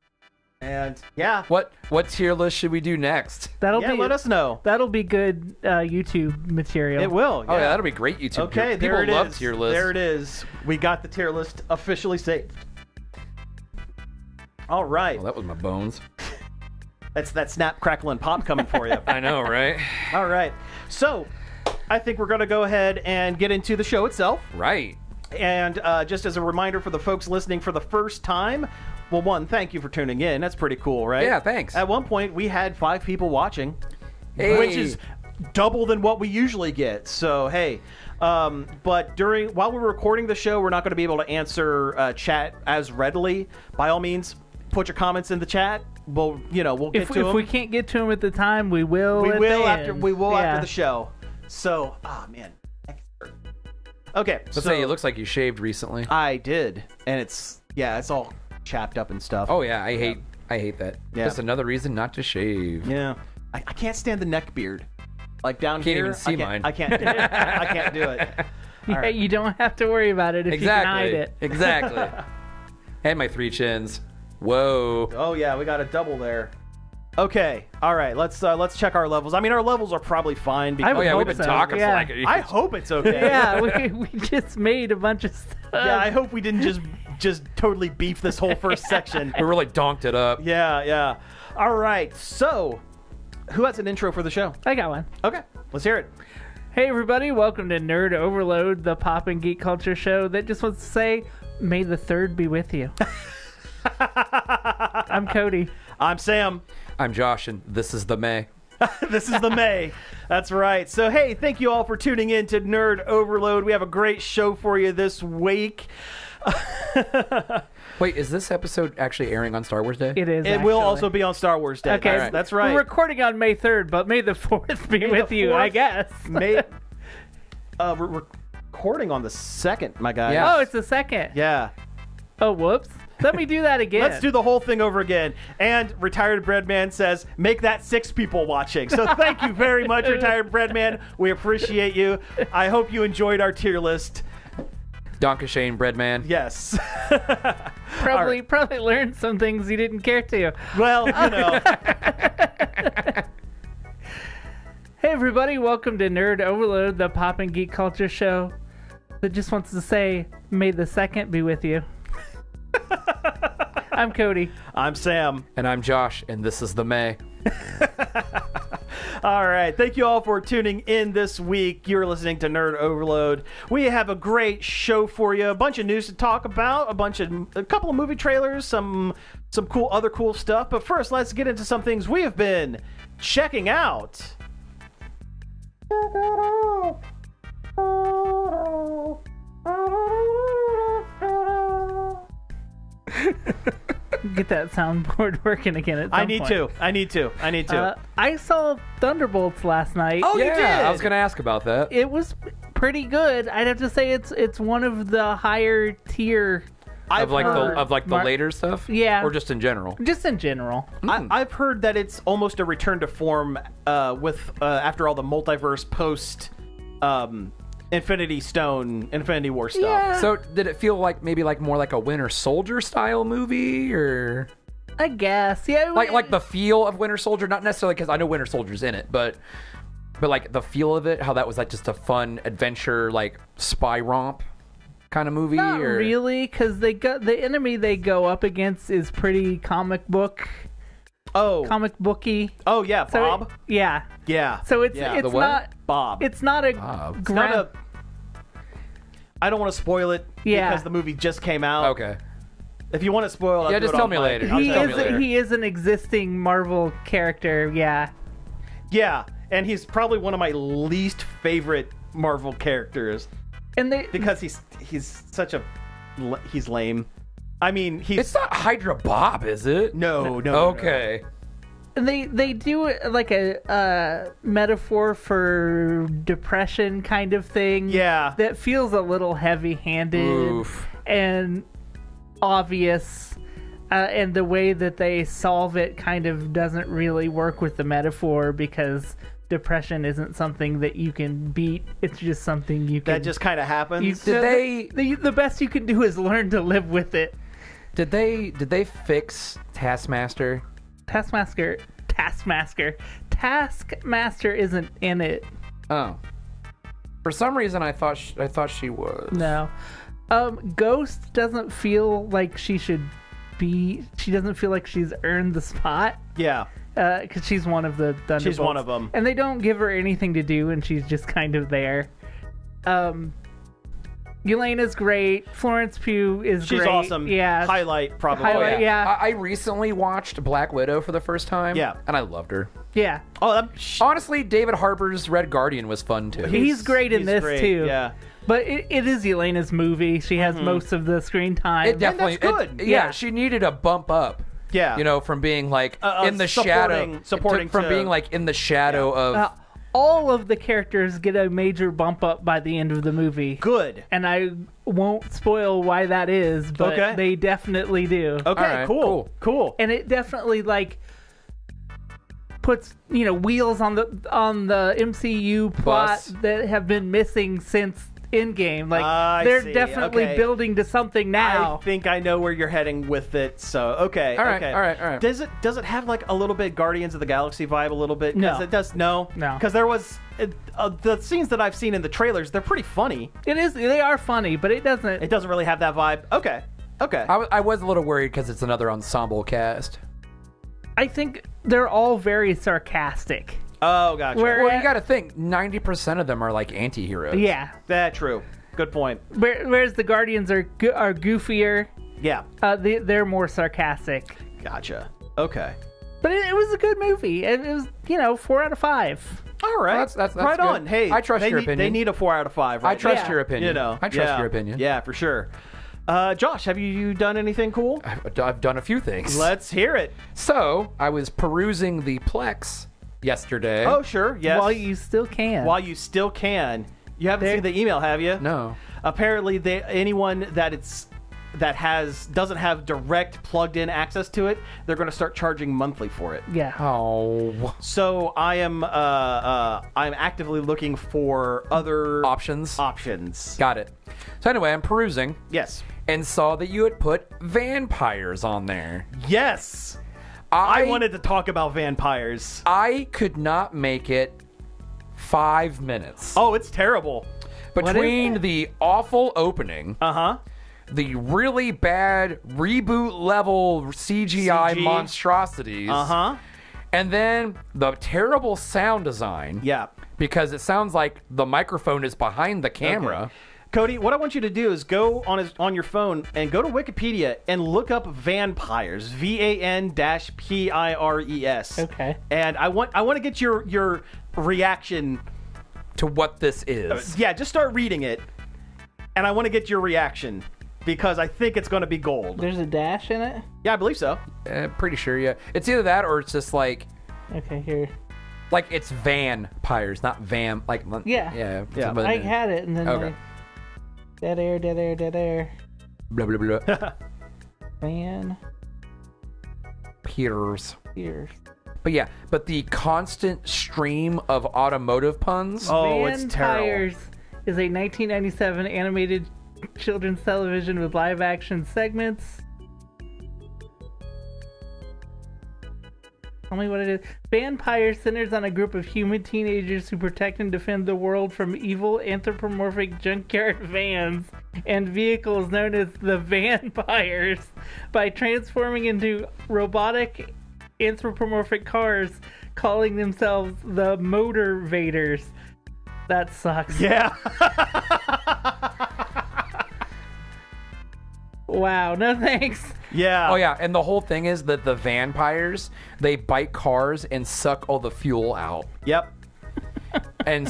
[SPEAKER 2] And yeah,
[SPEAKER 3] What tier list should we do next?
[SPEAKER 1] That'll
[SPEAKER 2] let us know.
[SPEAKER 1] That'll be good YouTube material.
[SPEAKER 2] It will.
[SPEAKER 3] Oh yeah, that'll be great YouTube.
[SPEAKER 2] Okay,
[SPEAKER 3] People
[SPEAKER 2] there it
[SPEAKER 3] love
[SPEAKER 2] is.
[SPEAKER 3] tier lists.
[SPEAKER 2] There it is. We got the tier list officially saved. All right.
[SPEAKER 3] Oh, that was my bones.
[SPEAKER 2] That's that snap, crackle, and pop coming for you.
[SPEAKER 3] I know, right?
[SPEAKER 2] All right. So, I think we're going to go ahead and get into the show itself.
[SPEAKER 3] Right.
[SPEAKER 2] And just as a reminder for the folks listening for the first time, well, one, thank you for tuning in. That's pretty cool, right?
[SPEAKER 3] Yeah, thanks.
[SPEAKER 2] At one point, we had 5 people watching,
[SPEAKER 3] Hey.
[SPEAKER 2] which is double than what we usually get. So, hey. But while we're recording the show, we're not going to be able to answer chat as readily. By all means, put your comments in the chat. We'll get
[SPEAKER 1] If
[SPEAKER 2] to them.
[SPEAKER 1] we can't get to them at the time, we will.
[SPEAKER 2] We
[SPEAKER 1] at
[SPEAKER 2] will
[SPEAKER 1] the
[SPEAKER 2] after
[SPEAKER 1] end.
[SPEAKER 2] after the show. So, man. Okay,
[SPEAKER 3] Let's say it looks like you shaved recently.
[SPEAKER 2] I did, and it's all chapped up and stuff.
[SPEAKER 3] Oh yeah, I hate that.
[SPEAKER 2] Yeah.
[SPEAKER 3] Just another reason not to shave.
[SPEAKER 2] Yeah, I can't stand the neck beard. Like down
[SPEAKER 3] Can't
[SPEAKER 2] here,
[SPEAKER 3] even see mine.
[SPEAKER 2] I can't do it. I can't do it.
[SPEAKER 1] Yeah,
[SPEAKER 2] right.
[SPEAKER 1] you don't have to worry about it if you can hide
[SPEAKER 3] Exactly.
[SPEAKER 1] it.
[SPEAKER 3] Exactly. And my 3 chins. Whoa.
[SPEAKER 2] Oh yeah, we got a double there. Okay, all right. Let's check our levels. I mean, our levels are probably fine. Because
[SPEAKER 1] I would
[SPEAKER 3] Oh yeah, we've
[SPEAKER 1] hope
[SPEAKER 3] been
[SPEAKER 1] so.
[SPEAKER 3] talking
[SPEAKER 1] Yeah.
[SPEAKER 3] for like.
[SPEAKER 2] I hope it's okay.
[SPEAKER 1] Yeah, we just made a bunch of stuff.
[SPEAKER 2] Yeah, I hope we didn't just totally beef this whole first section.
[SPEAKER 3] We really donked it up.
[SPEAKER 2] Yeah. All right. So, who has an intro for the show?
[SPEAKER 1] I got one.
[SPEAKER 2] Okay, let's hear it.
[SPEAKER 1] Hey everybody, welcome to Nerd Overload, the pop and geek culture show that just wants to say, may the third be with you. I'm Cody.
[SPEAKER 2] I'm Sam.
[SPEAKER 3] I'm Josh, and this is the May.
[SPEAKER 2] This is the May. That's right. So, hey, thank you all for tuning in to Nerd Overload. We have a great show for you this week.
[SPEAKER 3] Wait, is this episode actually airing on Star Wars Day?
[SPEAKER 1] It is.
[SPEAKER 2] It will
[SPEAKER 1] actually.
[SPEAKER 2] also be on Star Wars Day.
[SPEAKER 1] Okay,
[SPEAKER 2] That's right.
[SPEAKER 1] We're recording on May 3rd, but May the 4th be
[SPEAKER 2] May
[SPEAKER 1] with
[SPEAKER 2] the
[SPEAKER 1] you, I
[SPEAKER 2] 4th
[SPEAKER 1] guess.
[SPEAKER 2] We're recording on the 2nd, my guy.
[SPEAKER 3] Yeah.
[SPEAKER 1] Oh, it's the 2nd.
[SPEAKER 2] Yeah.
[SPEAKER 1] Oh, whoops. Let me do that again.
[SPEAKER 2] Let's do the whole thing over again. And Retired Breadman says, make that 6 people watching. So thank you very much, Retired Breadman. We appreciate you. I hope you enjoyed our tier list.
[SPEAKER 3] Donkashane Breadman.
[SPEAKER 2] Yes.
[SPEAKER 1] Probably learned some things you didn't care to.
[SPEAKER 2] Well, you know.
[SPEAKER 1] Hey everybody, welcome to Nerd Overload, the pop and geek culture show that just wants to say, may the 2nd be with you. I'm Cody.
[SPEAKER 2] I'm Sam.
[SPEAKER 3] And I'm Josh, and this is the May.
[SPEAKER 2] All right. Thank you all for tuning in this week. You're listening to Nerd Overload. We have a great show for you. A bunch of news to talk about, a couple of movie trailers, some other cool stuff. But first, let's get into some things we have been checking out.
[SPEAKER 1] Get that soundboard working again at some
[SPEAKER 2] I need to.
[SPEAKER 1] I saw Thunderbolts last night.
[SPEAKER 2] Oh, you
[SPEAKER 3] yeah,
[SPEAKER 2] did?
[SPEAKER 3] I was gonna ask about that.
[SPEAKER 1] It was pretty good. I'd have to say it's one of the higher tier,
[SPEAKER 3] Of like the
[SPEAKER 1] Mar-
[SPEAKER 3] later stuff.
[SPEAKER 1] Yeah.
[SPEAKER 3] Or just in general.
[SPEAKER 1] just in general.
[SPEAKER 2] I've heard that it's almost a return to form with after all the multiverse post Infinity War stuff.
[SPEAKER 1] Yeah.
[SPEAKER 3] So did it feel like maybe like more like a Winter Soldier style movie, or
[SPEAKER 1] I guess. Yeah.
[SPEAKER 3] like the feel of Winter Soldier? Not necessarily because I know Winter Soldier's in it, but like the feel of it, how that was like just a fun adventure, like spy romp kind of movie.
[SPEAKER 1] Not
[SPEAKER 3] or
[SPEAKER 1] really, because the enemy they go up against is pretty comic booky.
[SPEAKER 2] Oh yeah,
[SPEAKER 1] So
[SPEAKER 2] Bob.
[SPEAKER 1] yeah.
[SPEAKER 2] Yeah.
[SPEAKER 1] So it's
[SPEAKER 2] yeah.
[SPEAKER 3] The what?
[SPEAKER 1] not
[SPEAKER 2] Bob.
[SPEAKER 1] it's not a
[SPEAKER 3] Bob.
[SPEAKER 2] It's not I don't want to spoil it
[SPEAKER 1] Yeah.
[SPEAKER 2] because the movie just came out.
[SPEAKER 3] Okay.
[SPEAKER 2] If you want to spoil it,
[SPEAKER 3] Yeah,
[SPEAKER 2] I'll do
[SPEAKER 3] just
[SPEAKER 2] it
[SPEAKER 3] tell
[SPEAKER 2] on
[SPEAKER 3] me
[SPEAKER 2] mic.
[SPEAKER 3] later.
[SPEAKER 2] I'll
[SPEAKER 1] he
[SPEAKER 2] tell
[SPEAKER 3] tell
[SPEAKER 2] you
[SPEAKER 3] me
[SPEAKER 1] is
[SPEAKER 3] later.
[SPEAKER 1] he is an existing Marvel character. Yeah.
[SPEAKER 2] Yeah, and he's probably one of my least favorite Marvel characters
[SPEAKER 1] And they
[SPEAKER 2] because he's lame. I mean, he's
[SPEAKER 3] It's not Hydra Bob, is it?
[SPEAKER 2] no.
[SPEAKER 3] Okay.
[SPEAKER 1] They do it like a metaphor for depression kind of thing.
[SPEAKER 2] Yeah.
[SPEAKER 1] That feels a little heavy-handed
[SPEAKER 3] Oof.
[SPEAKER 1] and obvious, and the way that they solve it kind of doesn't really work with the metaphor because depression isn't something that you can beat. It's just something you can.
[SPEAKER 2] That just kind of happens.
[SPEAKER 1] The best you can do is learn to live with it.
[SPEAKER 3] Did they fix Taskmaster?
[SPEAKER 1] Taskmaster isn't in it.
[SPEAKER 3] Oh. For some reason, I thought she was.
[SPEAKER 1] No. Ghost doesn't feel like she should be. She doesn't feel like she's earned the spot.
[SPEAKER 2] Yeah.
[SPEAKER 1] Because she's one of the Thunderbolts.
[SPEAKER 2] She's one of them.
[SPEAKER 1] And they don't give her anything to do, and she's just kind of there. Yelena's great. Florence Pugh is
[SPEAKER 2] She's
[SPEAKER 1] great.
[SPEAKER 2] awesome.
[SPEAKER 1] Yeah.
[SPEAKER 2] Highlight, probably.
[SPEAKER 1] Highlight, yeah.
[SPEAKER 3] I recently watched Black Widow for the first time.
[SPEAKER 2] Yeah.
[SPEAKER 3] And I loved her.
[SPEAKER 1] Yeah.
[SPEAKER 2] Oh,
[SPEAKER 3] Honestly, David Harbour's Red Guardian was fun too.
[SPEAKER 1] He's great in this,
[SPEAKER 2] great,
[SPEAKER 1] too.
[SPEAKER 2] Yeah.
[SPEAKER 1] But it is Yelena's movie. She has most of the screen time.
[SPEAKER 3] It definitely
[SPEAKER 2] that's good.
[SPEAKER 3] yeah,
[SPEAKER 1] Yeah.
[SPEAKER 3] she needed a bump up.
[SPEAKER 2] Yeah.
[SPEAKER 3] You know, from being like in the
[SPEAKER 2] supporting-
[SPEAKER 3] shadow, from
[SPEAKER 2] to-
[SPEAKER 3] being like in the shadow of.
[SPEAKER 1] All of the characters get a major bump up by the end of the movie.
[SPEAKER 2] Good.
[SPEAKER 1] And I won't spoil why that is, but
[SPEAKER 2] Okay.
[SPEAKER 1] they definitely do.
[SPEAKER 2] Okay,
[SPEAKER 3] Alright,
[SPEAKER 2] cool.
[SPEAKER 1] And it definitely like puts, wheels on the MCU plot
[SPEAKER 3] Bus.
[SPEAKER 1] that have been missing since in game. Like
[SPEAKER 2] I
[SPEAKER 1] they're
[SPEAKER 2] see.
[SPEAKER 1] definitely
[SPEAKER 2] Okay.
[SPEAKER 1] building to something now.
[SPEAKER 2] I think I know where you're heading with it. So okay,
[SPEAKER 3] All right,
[SPEAKER 2] okay.
[SPEAKER 3] all right.
[SPEAKER 2] Does it have like a little bit Guardians of the Galaxy vibe? A little bit? 'Cause
[SPEAKER 1] No.
[SPEAKER 2] it does. No,
[SPEAKER 1] No.
[SPEAKER 2] Because there was the scenes that I've seen in the trailers. They're pretty funny.
[SPEAKER 1] It is. They are funny, but it doesn't.
[SPEAKER 2] It doesn't really have that vibe. Okay.
[SPEAKER 3] I was a little worried because it's another ensemble cast.
[SPEAKER 1] I think they're all very sarcastic.
[SPEAKER 2] Oh, gotcha.
[SPEAKER 1] Where-
[SPEAKER 3] Well, you got to think 90% of them are like anti-heroes.
[SPEAKER 1] Yeah.
[SPEAKER 2] That true. Good point.
[SPEAKER 1] Whereas the Guardians are goofier.
[SPEAKER 2] Yeah.
[SPEAKER 1] They're more sarcastic.
[SPEAKER 2] Gotcha. Okay.
[SPEAKER 1] But it was a good movie. It was 4 out of 5.
[SPEAKER 2] All right.
[SPEAKER 3] Well, that's
[SPEAKER 2] right
[SPEAKER 3] good.
[SPEAKER 2] on. Hey,
[SPEAKER 3] I trust
[SPEAKER 2] they
[SPEAKER 3] your
[SPEAKER 2] need,
[SPEAKER 3] opinion.
[SPEAKER 2] They need a 4 out of 5. Right?
[SPEAKER 3] I trust
[SPEAKER 1] Yeah.
[SPEAKER 3] your opinion.
[SPEAKER 2] You know.
[SPEAKER 3] I trust
[SPEAKER 2] yeah.
[SPEAKER 3] your opinion.
[SPEAKER 2] Yeah, for sure. Josh, have you done anything cool?
[SPEAKER 3] I've done a few things.
[SPEAKER 2] Let's hear it.
[SPEAKER 3] So I was perusing the Plex yesterday.
[SPEAKER 2] Oh, sure. Yes.
[SPEAKER 1] While you still can.
[SPEAKER 2] While you still can. You haven't
[SPEAKER 1] There-
[SPEAKER 2] seen the email, have you?
[SPEAKER 3] No.
[SPEAKER 2] Apparently, anyone that doesn't have direct plugged-in access to it, they're going to start charging monthly for it.
[SPEAKER 1] Yeah.
[SPEAKER 3] Oh.
[SPEAKER 2] So I'm actively looking for other
[SPEAKER 3] Options.
[SPEAKER 2] options.
[SPEAKER 3] Got it. So anyway, I'm perusing
[SPEAKER 2] Yes.
[SPEAKER 3] and saw that you had put vampires on there.
[SPEAKER 2] Yes. I wanted to talk about vampires.
[SPEAKER 3] I could not make it 5 minutes.
[SPEAKER 2] Oh, it's terrible.
[SPEAKER 3] Between the awful opening,
[SPEAKER 2] Uh-huh.
[SPEAKER 3] the really bad reboot level CGI
[SPEAKER 2] CG.
[SPEAKER 3] monstrosities,
[SPEAKER 2] Uh-huh.
[SPEAKER 3] and then the terrible sound design.
[SPEAKER 2] Yeah.
[SPEAKER 3] Because it sounds like the microphone is behind the camera.
[SPEAKER 2] Okay. Cody, what I want you to do is go on your phone and go to Wikipedia and look up vampires, VAN-PIRES.
[SPEAKER 1] Okay.
[SPEAKER 2] And I want to get your reaction.
[SPEAKER 3] To what this is.
[SPEAKER 2] Yeah, just start reading it, and I want to get your reaction because I think it's going to be gold.
[SPEAKER 1] There's a dash in it?
[SPEAKER 2] Yeah, I believe so.
[SPEAKER 3] Pretty sure, yeah. It's either that or it's just like
[SPEAKER 1] Okay, here.
[SPEAKER 3] it's vampires, not
[SPEAKER 1] Yeah.
[SPEAKER 3] Yeah.
[SPEAKER 2] Yeah.
[SPEAKER 3] But-
[SPEAKER 1] I had it, and then
[SPEAKER 3] Okay.
[SPEAKER 1] dead air.
[SPEAKER 3] Blah, blah, blah.
[SPEAKER 1] Van
[SPEAKER 3] Peters.
[SPEAKER 1] Pierce.
[SPEAKER 3] But yeah, but the constant stream of automotive puns.
[SPEAKER 2] Oh, it's terrible.
[SPEAKER 1] Vampires is a 1997 animated children's television with live action segments. Tell me what it is. Vampire centers on a group of human teenagers who protect and defend the world from evil anthropomorphic junkyard vans and vehicles known as the Vampires by transforming into robotic anthropomorphic cars, calling themselves the Motor Vaders. That sucks.
[SPEAKER 2] Yeah.
[SPEAKER 1] Wow, no thanks.
[SPEAKER 2] Yeah.
[SPEAKER 3] Oh yeah, and the whole thing is that the vampires, they bite cars and suck all the fuel out.
[SPEAKER 2] Yep.
[SPEAKER 3] And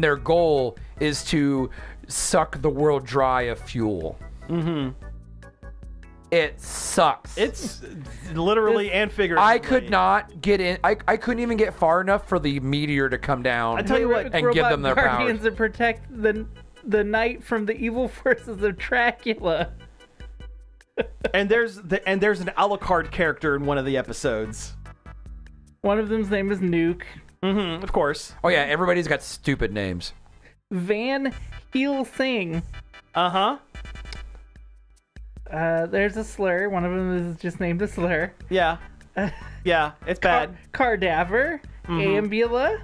[SPEAKER 3] their goal is to suck the world dry of fuel. Mm-hmm. It sucks.
[SPEAKER 2] It's literally and figuratively.
[SPEAKER 3] I could not get in. I couldn't even get far enough for the meteor to come down.
[SPEAKER 2] I tell you what,
[SPEAKER 3] and give them their
[SPEAKER 1] guardians
[SPEAKER 3] powers.
[SPEAKER 1] to protect the knight from the evil forces of Dracula.
[SPEAKER 2] and there's an a la carte character in one of the episodes.
[SPEAKER 1] One of them's name is Nuke.
[SPEAKER 2] Mm-hmm. Of course.
[SPEAKER 3] Oh yeah, everybody's got stupid names.
[SPEAKER 1] Van Helsing.
[SPEAKER 2] Uh-huh.
[SPEAKER 1] There's a slur. One of them is just named a slur.
[SPEAKER 2] Yeah. Yeah, it's bad.
[SPEAKER 1] Cardaver. Ambula.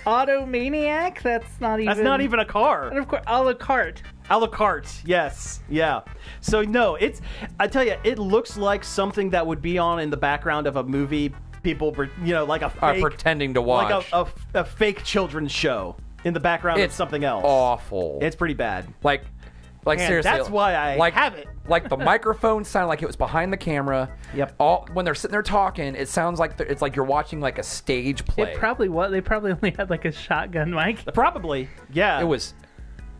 [SPEAKER 1] Automaniac. That's not even.
[SPEAKER 2] That's not even a car.
[SPEAKER 1] And of course, a la carte.
[SPEAKER 2] A la carte, yes, yeah. So no, I tell you, it looks like something that would be on in the background of a movie. People were, like a
[SPEAKER 3] Are
[SPEAKER 2] fake,
[SPEAKER 3] pretending to watch.
[SPEAKER 2] like a fake children's show in the background
[SPEAKER 3] It's
[SPEAKER 2] of something else.
[SPEAKER 3] awful.
[SPEAKER 2] It's pretty bad.
[SPEAKER 3] Like
[SPEAKER 2] And
[SPEAKER 3] seriously.
[SPEAKER 2] that's why I have it.
[SPEAKER 3] Like the microphone sounded like it was behind the camera.
[SPEAKER 2] Yep.
[SPEAKER 3] When they're sitting there talking, it sounds like it's like you're watching like a stage play.
[SPEAKER 1] It probably was. They probably only had like a shotgun mic.
[SPEAKER 2] Probably, yeah.
[SPEAKER 3] It was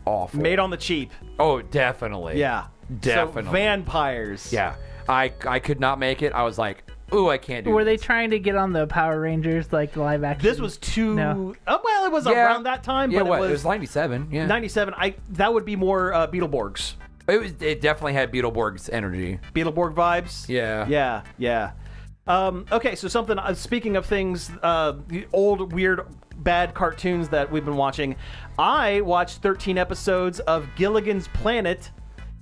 [SPEAKER 3] awful.
[SPEAKER 2] made on the cheap.
[SPEAKER 3] Oh, definitely.
[SPEAKER 2] Yeah,
[SPEAKER 3] Definitely.
[SPEAKER 2] So vampires.
[SPEAKER 3] Yeah. I could not make it. I was like, ooh, I can't do
[SPEAKER 1] Were they
[SPEAKER 3] this.
[SPEAKER 1] trying to get on the Power Rangers like live action?
[SPEAKER 2] This was too.
[SPEAKER 1] No.
[SPEAKER 2] Oh, well, it was
[SPEAKER 3] Yeah.
[SPEAKER 2] around that time,
[SPEAKER 3] Yeah,
[SPEAKER 2] but
[SPEAKER 3] what?
[SPEAKER 2] it was
[SPEAKER 3] 97. Yeah.
[SPEAKER 2] 97. That would be more Beetleborgs.
[SPEAKER 3] It definitely had Beetleborg's energy.
[SPEAKER 2] Beetleborg vibes.
[SPEAKER 3] Yeah.
[SPEAKER 2] Yeah. Okay, so something. Speaking of things, the old weird bad cartoons that we've been watching, I watched 13 episodes of Gilligan's Planet,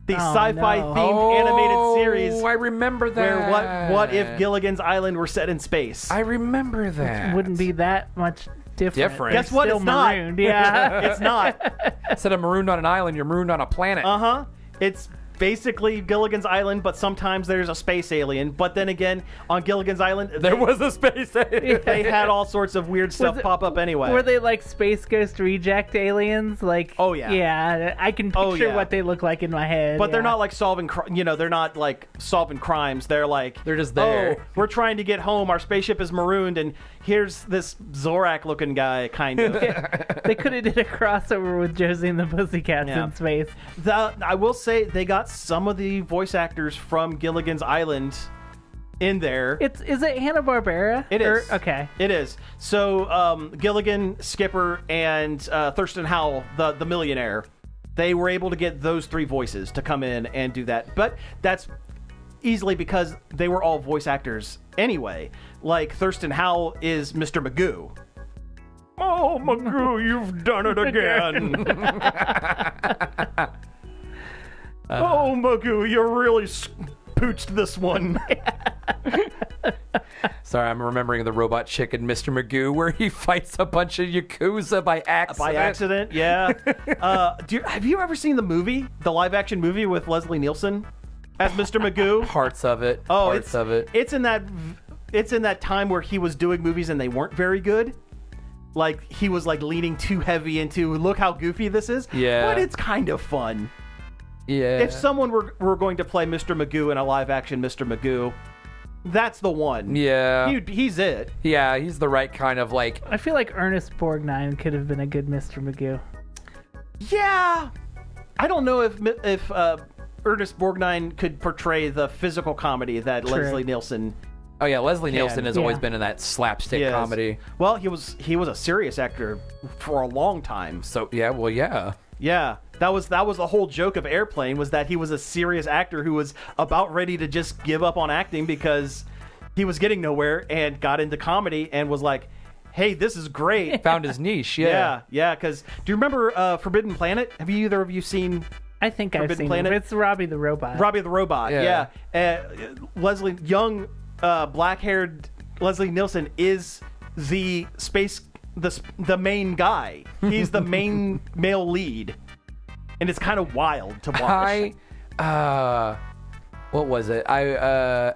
[SPEAKER 2] the sci-fi themed animated series.
[SPEAKER 3] I remember that.
[SPEAKER 2] Where what if Gilligan's Island were set in space?
[SPEAKER 3] I remember that.
[SPEAKER 1] Wouldn't be that much different.
[SPEAKER 2] Guess what?
[SPEAKER 1] Still
[SPEAKER 2] It's not.
[SPEAKER 1] marooned. Yeah.
[SPEAKER 2] It's not.
[SPEAKER 3] Instead of marooned on an island, you're marooned on a planet.
[SPEAKER 2] It's basically Gilligan's Island, but sometimes there's a space alien. But then again, on Gilligan's Island,
[SPEAKER 3] There was a space alien.
[SPEAKER 2] they had all sorts of weird stuff pop up anyway.
[SPEAKER 1] Were they like Space Ghost reject aliens? Like,
[SPEAKER 2] Oh, yeah.
[SPEAKER 1] Yeah, I can picture
[SPEAKER 2] Oh, yeah.
[SPEAKER 1] what they look like in my head.
[SPEAKER 2] But they're
[SPEAKER 1] yeah.
[SPEAKER 2] not like solving, they're not like solving crimes. They're like,
[SPEAKER 3] They're just there.
[SPEAKER 2] Oh, we're trying to get home. Our spaceship is marooned, and here's this Zorak-looking guy, kind of.
[SPEAKER 1] They could have did a crossover with Josie and the Pussycats
[SPEAKER 2] Yeah.
[SPEAKER 1] in space.
[SPEAKER 2] I will say they got some of the voice actors from Gilligan's Island in there.
[SPEAKER 1] Is it Hanna-Barbera?
[SPEAKER 2] It is.
[SPEAKER 1] Okay.
[SPEAKER 2] It is. So Gilligan, Skipper, and Thurston Howell, the millionaire, they were able to get those three voices to come in and do that. But that's easily because they were all voice actors anyway. Like Thurston Howell is Mr. Magoo. Oh, Magoo, you've done it again. Oh, Magoo, you really pooched this one.
[SPEAKER 3] Sorry, I'm remembering the Robot Chicken, Mr. Magoo, where he fights a bunch of Yakuza by accident.
[SPEAKER 2] By accident, yeah. Have you ever seen the movie, the live-action movie with Leslie Nielsen as Mr. Magoo?
[SPEAKER 3] Parts of it.
[SPEAKER 2] Oh,
[SPEAKER 3] Parts of it.
[SPEAKER 2] It's in that time where he was doing movies and they weren't very good. Like he was like leaning too heavy into look how goofy this is.
[SPEAKER 3] Yeah.
[SPEAKER 2] But it's kind of fun.
[SPEAKER 3] Yeah.
[SPEAKER 2] If someone were going to play Mr. Magoo in a live-action Mr. Magoo, that's the one.
[SPEAKER 3] Yeah.
[SPEAKER 2] He's it.
[SPEAKER 3] Yeah, he's the right kind of like.
[SPEAKER 1] I feel like Ernest Borgnine could have been a good Mr. Magoo.
[SPEAKER 2] Yeah. I don't know if Ernest Borgnine could portray the physical comedy that
[SPEAKER 1] True.
[SPEAKER 2] Leslie Nielsen.
[SPEAKER 3] Oh yeah, Leslie Nielsen has
[SPEAKER 1] Yeah.
[SPEAKER 3] always been in that slapstick
[SPEAKER 2] Yes.
[SPEAKER 3] comedy.
[SPEAKER 2] Well, he was a serious actor for a long time.
[SPEAKER 3] So yeah, well yeah.
[SPEAKER 2] Yeah, that was the whole joke of Airplane, was that he was a serious actor who was about ready to just give up on acting because he was getting nowhere and got into comedy and was like, hey, this is great.
[SPEAKER 3] Found his niche. Yeah.
[SPEAKER 2] Yeah, because do you remember Forbidden Planet? Have either of you seen
[SPEAKER 1] I think I've
[SPEAKER 2] Forbidden
[SPEAKER 1] seen
[SPEAKER 2] Planet?
[SPEAKER 1] it. It's Robbie the Robot.
[SPEAKER 2] Robbie the Robot?
[SPEAKER 3] Yeah.
[SPEAKER 2] Young, black-haired Leslie Nielsen is the main guy. He's the main male lead, and it's kind of wild to watch.
[SPEAKER 3] What was it? I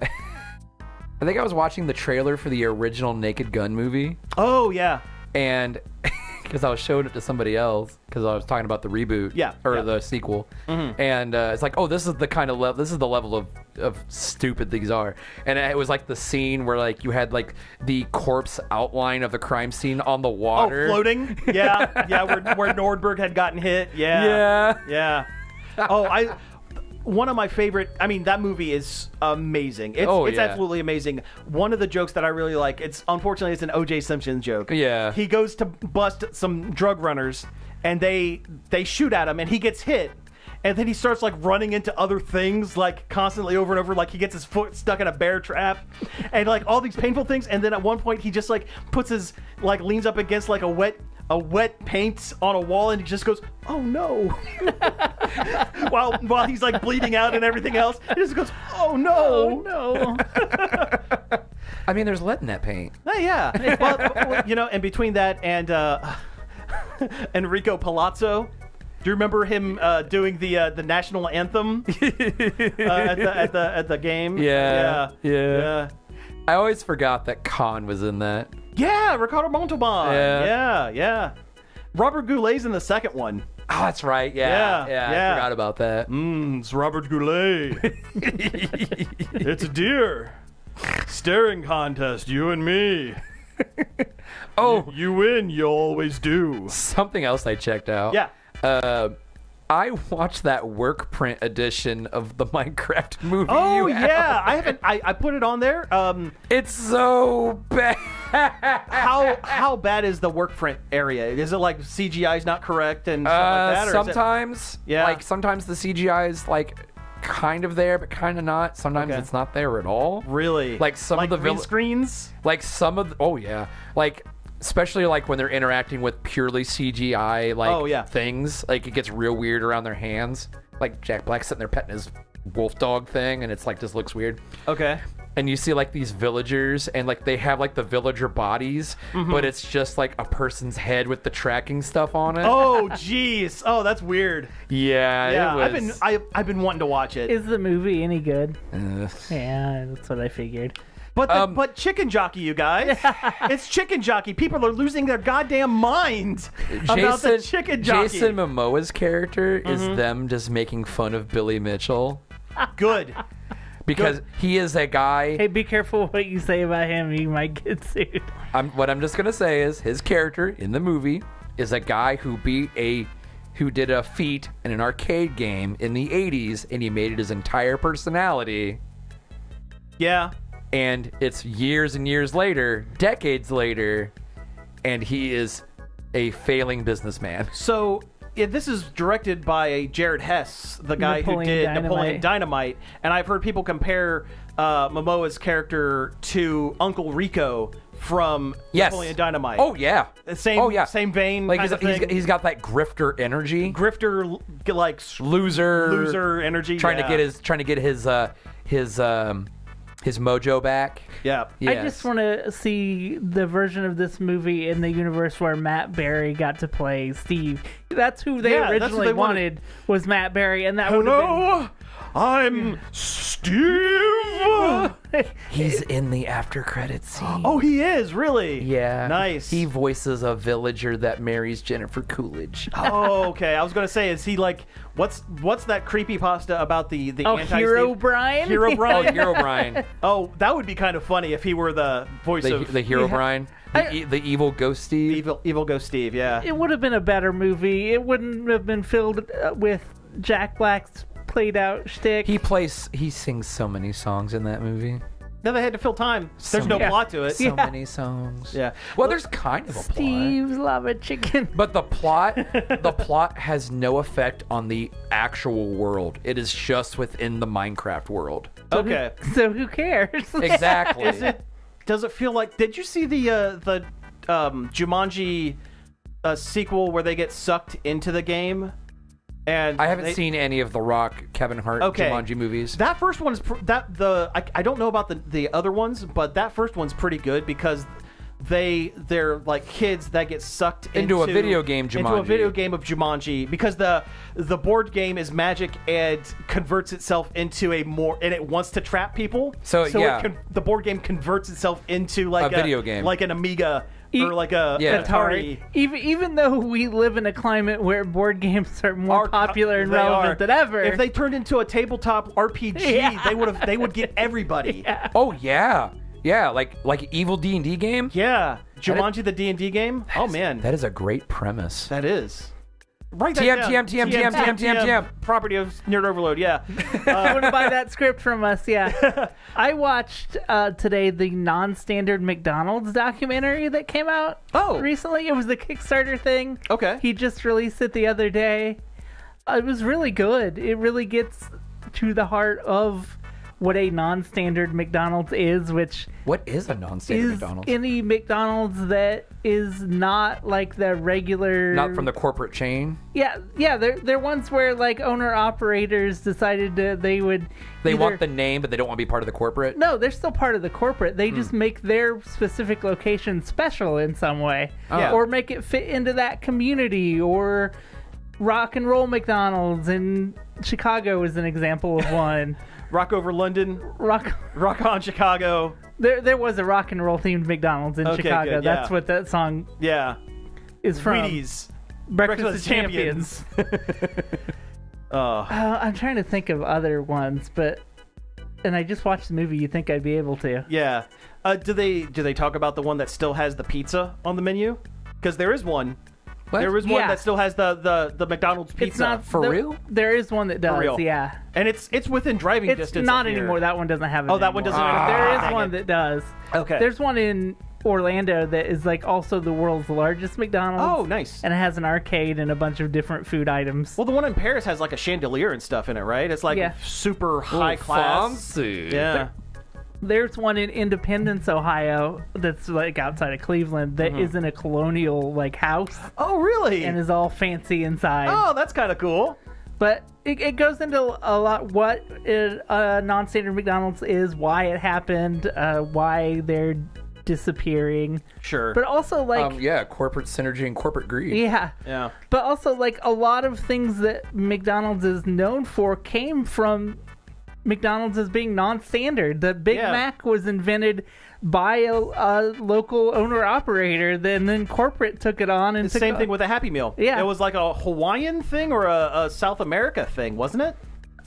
[SPEAKER 3] think I was watching the trailer for the original Naked Gun movie,
[SPEAKER 2] Oh yeah,
[SPEAKER 3] and because I was showing it to somebody else because I was talking about the reboot,
[SPEAKER 2] Yeah,
[SPEAKER 3] or
[SPEAKER 2] yeah.
[SPEAKER 3] the sequel, and it's like, oh, this is the kind of level. This is the level of stupid these are, and it was like the scene where like you had like the corpse outline of the crime scene on the water.
[SPEAKER 2] Oh, floating. Yeah, where Nordberg had gotten hit. Yeah. Oh, one of my favorite. I mean, that movie is amazing. It's absolutely amazing. One of the jokes that I really like. Unfortunately it's an O.J. Simpson joke.
[SPEAKER 3] Yeah.
[SPEAKER 2] He goes to bust some drug runners, and they shoot at him, and he gets hit. And then he starts like running into other things like constantly over and over, like he gets his foot stuck in a bear trap and like all these painful things. And then at one point he just like puts his like leans up against like a wet paint on a wall, and he just goes, oh no. while he's like bleeding out and everything else, he just goes, oh no.
[SPEAKER 1] Oh no.
[SPEAKER 3] I mean, there's lead in that paint.
[SPEAKER 2] Yeah. Well, and between that and Enrico Palazzo, do you remember him doing the national anthem at the game?
[SPEAKER 3] Yeah. I always forgot that Khan was in that.
[SPEAKER 2] Yeah, Ricardo Montalban.
[SPEAKER 3] Yeah.
[SPEAKER 2] Yeah. Robert Goulet's in the second one.
[SPEAKER 3] Oh, that's right. Yeah. I forgot about that.
[SPEAKER 2] It's Robert Goulet. It's a deer. Staring contest, you and me.
[SPEAKER 3] Oh,
[SPEAKER 2] You win, you always do.
[SPEAKER 3] something else I checked out.
[SPEAKER 2] Yeah.
[SPEAKER 3] I watched that work print edition of the Minecraft movie.
[SPEAKER 2] Oh
[SPEAKER 3] you have.
[SPEAKER 2] yeah, I haven't. I put it on there.
[SPEAKER 3] It's so bad.
[SPEAKER 2] How bad is the work print area? Is it like CGI is not correct and stuff like that? Or
[SPEAKER 3] Sometimes,
[SPEAKER 2] Yeah.
[SPEAKER 3] like sometimes the CGI is like kind of there, but kind of not. Sometimes it's not there at all.
[SPEAKER 2] Really?
[SPEAKER 3] Like some of the
[SPEAKER 2] green screens?
[SPEAKER 3] Like some of the, oh yeah. Like especially like when they're interacting with purely CGI things, like it gets real weird around their hands. Like Jack Black sitting there petting his wolf dog thing, and it's like just looks weird.
[SPEAKER 2] Okay.
[SPEAKER 3] And you see like these villagers, and like they have like the villager bodies, but it's just like a person's head with the tracking stuff on it.
[SPEAKER 2] Oh jeez. Oh, that's weird.
[SPEAKER 3] Yeah,
[SPEAKER 2] Yeah,
[SPEAKER 3] it was.
[SPEAKER 2] I've been wanting to watch it.
[SPEAKER 1] Is the movie any good?
[SPEAKER 3] Ugh.
[SPEAKER 1] Yeah, that's what I figured.
[SPEAKER 2] But Chicken Jockey, you guys. It's Chicken Jockey. People are losing their goddamn mind about the Chicken Jockey.
[SPEAKER 3] Jason Momoa's character is them just making fun of Billy Mitchell
[SPEAKER 2] Good.
[SPEAKER 3] because he is a guy.
[SPEAKER 1] Hey, be careful what you say about him. You might get sued.
[SPEAKER 3] What I'm just gonna say is his character in the movie is a guy who did a feat in an arcade game in the 80s, and he made it his entire personality.
[SPEAKER 2] Yeah.
[SPEAKER 3] And it's years and years later, decades later, and he is a failing businessman.
[SPEAKER 2] So this is directed by Jared Hess, the guy who did Napoleon Dynamite, and I've heard people compare Momoa's character to Uncle Rico from Napoleon Dynamite.
[SPEAKER 3] Oh yeah.
[SPEAKER 2] Same vein.
[SPEAKER 3] Like
[SPEAKER 2] kind of thing.
[SPEAKER 3] he's got that grifter energy.
[SPEAKER 2] Grifter, like
[SPEAKER 3] loser
[SPEAKER 2] energy.
[SPEAKER 3] Trying to get his mojo back.
[SPEAKER 2] Yeah.
[SPEAKER 1] I just want to see the version of this movie in the universe where Matt Berry got to play Steve. That's who they originally wanted was Matt Berry, and that would have been...
[SPEAKER 2] I'm Steve.
[SPEAKER 3] He's in the after credits scene.
[SPEAKER 2] Oh, he is really.
[SPEAKER 3] Yeah.
[SPEAKER 2] Nice.
[SPEAKER 3] He voices a villager that marries Jennifer Coolidge.
[SPEAKER 2] Oh, okay. I was gonna say, is he like what's that creepypasta about the
[SPEAKER 1] Hero Brian?
[SPEAKER 2] Hero Brian.
[SPEAKER 3] Hero Brian.
[SPEAKER 2] Oh, that would be kind of funny if he were the voice of
[SPEAKER 3] the Hero Brian. The evil ghost Steve.
[SPEAKER 2] Evil Ghost Steve. Yeah.
[SPEAKER 1] It would have been a better movie. It wouldn't have been filled with Jack Black's played out shtick.
[SPEAKER 3] He sings so many songs in that movie.
[SPEAKER 2] No, they had to fill time. There's no plot to it.
[SPEAKER 3] So many songs.
[SPEAKER 2] Yeah.
[SPEAKER 3] Well, there's kind of a plot.
[SPEAKER 1] Steve's love a chicken.
[SPEAKER 3] But the plot has no effect on the actual world. It is just within the Minecraft world.
[SPEAKER 2] Okay.
[SPEAKER 1] So who cares?
[SPEAKER 3] Exactly.
[SPEAKER 2] Does it feel like? Did you see the Jumanji sequel where they get sucked into the game? And
[SPEAKER 3] I haven't seen any of the Rock, Kevin Hart Jumanji movies.
[SPEAKER 2] That first one is I don't know about the other ones, but that first one's pretty good because they're like kids that get sucked
[SPEAKER 3] into a video game Jumanji.
[SPEAKER 2] Into a video game of Jumanji because the board game is magic and converts itself into and it wants to trap people.
[SPEAKER 3] So yeah,
[SPEAKER 2] the board game converts itself into like
[SPEAKER 3] a video game,
[SPEAKER 2] like an Amiga. Or like a Atari.
[SPEAKER 1] Even though we live in a climate where board games are more popular and relevant than ever,
[SPEAKER 2] if they turned into a tabletop RPG, they would get everybody.
[SPEAKER 1] Yeah.
[SPEAKER 3] Oh yeah, like evil D&D game.
[SPEAKER 2] Yeah, Jumanji the D&D game. Oh man,
[SPEAKER 3] that is a great premise.
[SPEAKER 2] That is. Right.
[SPEAKER 3] TM.
[SPEAKER 2] Property of Nerd Overload. Yeah.
[SPEAKER 1] I want to buy that script from us. Yeah. I watched today the non-standard McDonald's documentary that came out. Recently. It was the Kickstarter thing.
[SPEAKER 2] Okay.
[SPEAKER 1] He just released it the other day. It was really good. It really gets to the heart of what a non-standard McDonald's is, which
[SPEAKER 3] what is a non-standard
[SPEAKER 1] is
[SPEAKER 3] McDonald's?
[SPEAKER 1] Any McDonald's that is not like the regular,
[SPEAKER 3] not from the corporate chain.
[SPEAKER 1] Yeah. They're ones where like owner operators decided they would.
[SPEAKER 3] They want the name, but they don't want to be part of the corporate.
[SPEAKER 1] No, they're still part of the corporate. They just make their specific location special in some way, or make it fit into that community, or rock and roll McDonald's in Chicago is an example of one.
[SPEAKER 2] Rock over London. Rock on Chicago.
[SPEAKER 1] There was a rock and roll themed McDonald's in Chicago.
[SPEAKER 2] Good, yeah.
[SPEAKER 1] That's what that song is from.
[SPEAKER 2] Wheaties.
[SPEAKER 1] Breakfast of Champions. I'm trying to think of other ones, and I just watched the movie. You think I'd be able to?
[SPEAKER 2] Yeah. Do they talk about the one that still has the pizza on the menu? Because there is one. What? There was one that still has the McDonald's pizza.
[SPEAKER 1] It's not
[SPEAKER 3] for real.
[SPEAKER 1] There is one that does. For real. Yeah.
[SPEAKER 2] And it's within driving distance.
[SPEAKER 1] It's not anymore. That one doesn't have it.
[SPEAKER 2] That one doesn't.
[SPEAKER 1] There is one that does.
[SPEAKER 2] Okay.
[SPEAKER 1] There's one in Orlando that is like also the world's largest McDonald's.
[SPEAKER 2] Oh, nice.
[SPEAKER 1] And it has an arcade and a bunch of different food items.
[SPEAKER 2] Well, the one in Paris has like a chandelier and stuff in it, right? It's like
[SPEAKER 1] Yeah.
[SPEAKER 2] super high class.
[SPEAKER 3] Fancy.
[SPEAKER 2] Yeah.
[SPEAKER 1] There's one in Independence, Ohio, that's like outside of Cleveland that is in a colonial like house
[SPEAKER 2] Oh, really?
[SPEAKER 1] and is all fancy inside.
[SPEAKER 2] Oh, that's kind of cool.
[SPEAKER 1] But it goes into a lot what non-standard McDonald's is, why it happened, why they're disappearing.
[SPEAKER 2] Sure.
[SPEAKER 1] But also like
[SPEAKER 3] corporate synergy and corporate greed.
[SPEAKER 1] yeah.
[SPEAKER 2] Yeah.
[SPEAKER 1] But also like a lot of things that McDonald's is known for came from McDonald's as being non-standard. The Big
[SPEAKER 2] Yeah.
[SPEAKER 1] Mac was invented by a local owner-operator, then corporate took it on and
[SPEAKER 2] The same thing with a Happy Meal.
[SPEAKER 1] Yeah.
[SPEAKER 2] It was like a Hawaiian thing or a South America thing, wasn't it?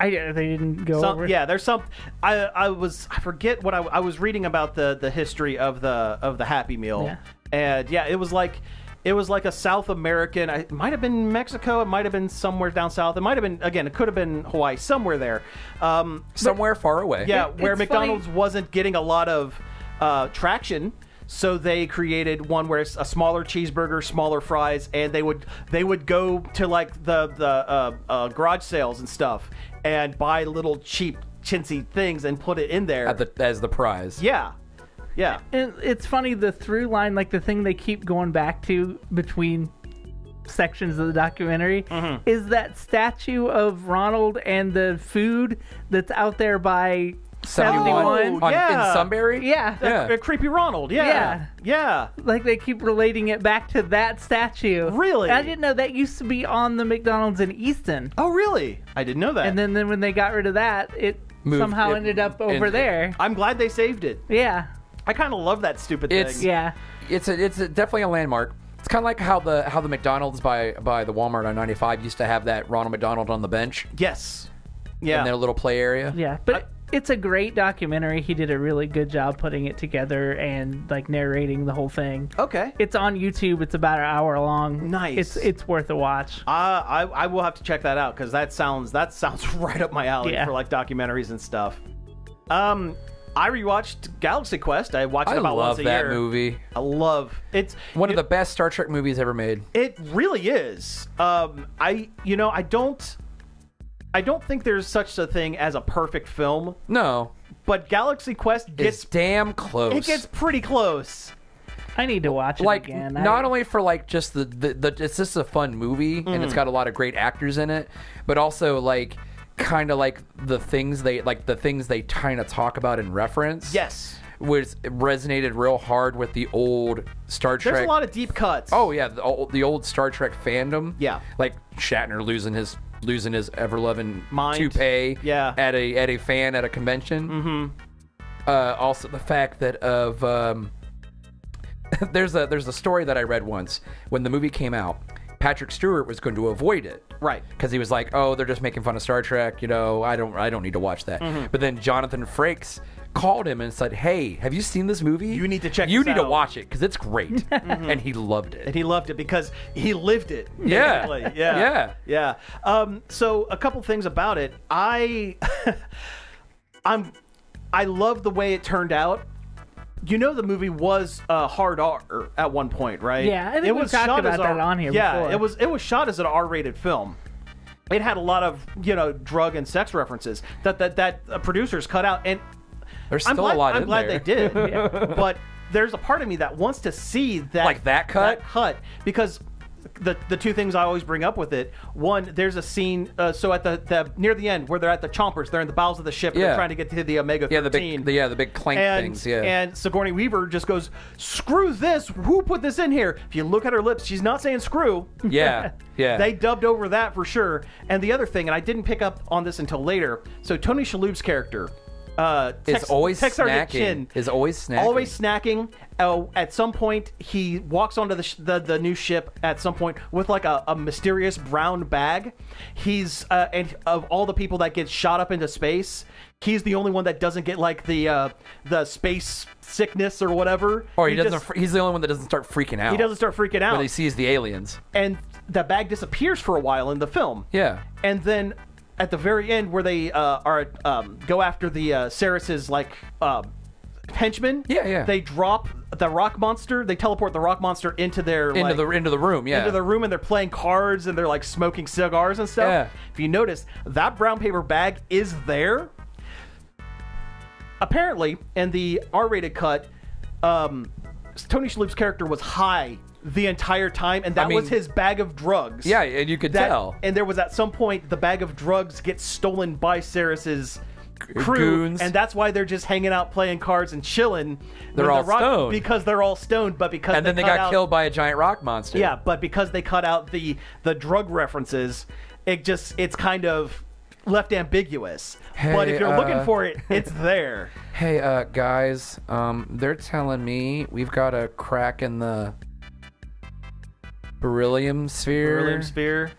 [SPEAKER 1] they didn't go over.
[SPEAKER 2] Yeah, there's some. I forget what I was reading about the history of the Happy Meal,
[SPEAKER 1] Yeah.
[SPEAKER 2] and yeah, it was like a South American. It might have been Mexico. It might have been somewhere down south. It might have been again. It could have been Hawaii. Somewhere there.
[SPEAKER 3] Somewhere far away.
[SPEAKER 2] Yeah,
[SPEAKER 1] It's
[SPEAKER 2] where
[SPEAKER 1] funny-
[SPEAKER 2] McDonald's wasn't getting a lot of traction. So they created one where it's a smaller cheeseburger, smaller fries, and they would go to like the garage sales and stuff and buy little cheap chintzy things and put it in there.
[SPEAKER 3] As the prize.
[SPEAKER 2] Yeah.
[SPEAKER 1] And it's funny, the through line, like the thing they keep going back to between sections of the documentary is that statue of Ronald and the food that's out there by 71.
[SPEAKER 2] Oh, yeah.
[SPEAKER 3] In Sunbury?
[SPEAKER 1] Yeah.
[SPEAKER 3] Yeah.
[SPEAKER 2] Creepy Ronald. Yeah.
[SPEAKER 1] Like they keep relating it back to that statue.
[SPEAKER 2] Really?
[SPEAKER 1] I didn't know that used to be on the McDonald's in Easton.
[SPEAKER 2] Oh, really? I didn't know that.
[SPEAKER 1] And then when they got rid of that, it
[SPEAKER 3] Moved
[SPEAKER 1] somehow
[SPEAKER 3] it
[SPEAKER 1] ended up over
[SPEAKER 3] in-
[SPEAKER 1] there.
[SPEAKER 2] I'm glad they saved it.
[SPEAKER 1] Yeah.
[SPEAKER 2] I kind of love that stupid
[SPEAKER 3] It's-
[SPEAKER 2] thing.
[SPEAKER 1] Yeah.
[SPEAKER 3] It's definitely a landmark. It's kind of like how the McDonald's by the Walmart on 95 used to have that Ronald McDonald on the bench
[SPEAKER 2] Yes.
[SPEAKER 3] in
[SPEAKER 2] Yeah.
[SPEAKER 3] their little play area.
[SPEAKER 1] Yeah, but it's a great documentary. He did a really good job putting it together and like narrating the whole thing.
[SPEAKER 2] Okay.
[SPEAKER 1] It's on YouTube. It's about an hour long.
[SPEAKER 2] Nice.
[SPEAKER 1] It's worth a watch.
[SPEAKER 2] I will have to check that out because that sounds right up my alley
[SPEAKER 1] Yeah.
[SPEAKER 2] for like documentaries and stuff. I rewatched Galaxy Quest. I watched it
[SPEAKER 3] I
[SPEAKER 2] about
[SPEAKER 3] love
[SPEAKER 2] once a
[SPEAKER 3] that
[SPEAKER 2] year.
[SPEAKER 3] movie.
[SPEAKER 2] I love it's
[SPEAKER 3] One of the best Star Trek movies ever made.
[SPEAKER 2] It really is. I don't think there's such a thing as a perfect film,
[SPEAKER 3] No,
[SPEAKER 2] but Galaxy Quest
[SPEAKER 3] it's damn close.
[SPEAKER 2] it gets pretty close.
[SPEAKER 1] I need to watch it
[SPEAKER 3] like
[SPEAKER 1] again.
[SPEAKER 3] not only for like just the it's just a fun movie and it's got a lot of great actors in it, but also like kind of like the things they kind of talk about and reference.
[SPEAKER 2] Yes.
[SPEAKER 3] Was resonated real hard with the old Star Trek.
[SPEAKER 2] There's a lot of deep cuts.
[SPEAKER 3] Oh yeah, the old Star Trek fandom.
[SPEAKER 2] Yeah.
[SPEAKER 3] like Shatner losing his ever loving
[SPEAKER 2] Mind.
[SPEAKER 3] toupee.
[SPEAKER 2] Yeah.
[SPEAKER 3] at a fan at a convention. Mm-hmm. Also the fact that there's a story that I read once when the movie came out. Patrick Stewart was going to avoid it.
[SPEAKER 2] Right.
[SPEAKER 3] Because he was like, oh, they're just making fun of Star Trek. You know, I don't need to watch that.
[SPEAKER 2] Mm-hmm.
[SPEAKER 3] But then Jonathan Frakes called him and said, hey, have you seen this movie?
[SPEAKER 2] You need to check
[SPEAKER 3] You
[SPEAKER 2] this
[SPEAKER 3] need to
[SPEAKER 2] out."
[SPEAKER 3] watch it because it's great. And he loved it.
[SPEAKER 2] And he loved it because he lived it.
[SPEAKER 3] Yeah.
[SPEAKER 2] basically. Yeah. Yeah. So a couple things about it. I love the way it turned out. You know, the movie was hard R at one point, right?
[SPEAKER 1] Yeah, I think
[SPEAKER 2] it
[SPEAKER 1] we
[SPEAKER 2] was
[SPEAKER 1] talked
[SPEAKER 2] shot
[SPEAKER 1] about
[SPEAKER 2] as
[SPEAKER 1] that on here
[SPEAKER 2] Yeah,
[SPEAKER 1] before.
[SPEAKER 2] it was shot as an R-rated film. It had a lot of drug and sex references that producers cut out, and
[SPEAKER 3] There's still a lot
[SPEAKER 2] I'm
[SPEAKER 3] in
[SPEAKER 2] glad
[SPEAKER 3] there.
[SPEAKER 2] they did, but there's a part of me that wants to see that
[SPEAKER 3] Like that cut?
[SPEAKER 2] because the two things I always bring up with it. One, there's a scene so at the near the end where they're at the chompers, they're in the bowels of the ship,
[SPEAKER 3] Yeah.
[SPEAKER 2] they're trying to get to the Omega 13.
[SPEAKER 3] the big clank
[SPEAKER 2] and,
[SPEAKER 3] things. Yeah.
[SPEAKER 2] and Sigourney Weaver just goes, "Screw this! Who put this in here?" If you look at her lips, she's not saying "screw."
[SPEAKER 3] yeah. Yeah.
[SPEAKER 2] They dubbed over that for sure. And the other thing, and I didn't pick up on this until later. So Tony Shalhoub's character,
[SPEAKER 3] is always
[SPEAKER 2] Tech Sergeant
[SPEAKER 3] snacking.
[SPEAKER 2] Chin,
[SPEAKER 3] Is always snacking.
[SPEAKER 2] always snacking. At some point, he walks onto the new ship. At some point, with like a mysterious brown bag. He's and of all the people that get shot up into space, he's the only one that doesn't get like the space sickness or whatever.
[SPEAKER 3] Or he doesn't. He's the only one that doesn't start freaking out.
[SPEAKER 2] He doesn't start freaking out.
[SPEAKER 3] when he sees the aliens.
[SPEAKER 2] And the bag disappears for a while in the film.
[SPEAKER 3] Yeah.
[SPEAKER 2] And then at the very end, where they go after the Ceres's like henchmen.
[SPEAKER 3] Yeah.
[SPEAKER 2] They drop the rock monster. They teleport the rock monster into their
[SPEAKER 3] into the room. Yeah.
[SPEAKER 2] into the room, and they're playing cards and they're like smoking cigars and stuff.
[SPEAKER 3] Yeah.
[SPEAKER 2] If you notice, that brown paper bag is there. Apparently, in the R-rated cut, Tony Shalhoub's character was high the entire time, and that was his bag of drugs.
[SPEAKER 3] Yeah, and you could tell.
[SPEAKER 2] And there was at some point the bag of drugs gets stolen by Saris's crew,
[SPEAKER 3] goons.
[SPEAKER 2] and that's why they're just hanging out playing cards and chilling.
[SPEAKER 3] They're all stoned.
[SPEAKER 2] Because they're all stoned, but because
[SPEAKER 3] And then they got killed by a giant rock monster.
[SPEAKER 2] Yeah, but because they cut out the drug references, it's kind of left ambiguous. But if you're looking for it, it's there.
[SPEAKER 3] Hey, guys, they're telling me we've got a crack in the beryllium sphere.
[SPEAKER 2] Beryllium sphere.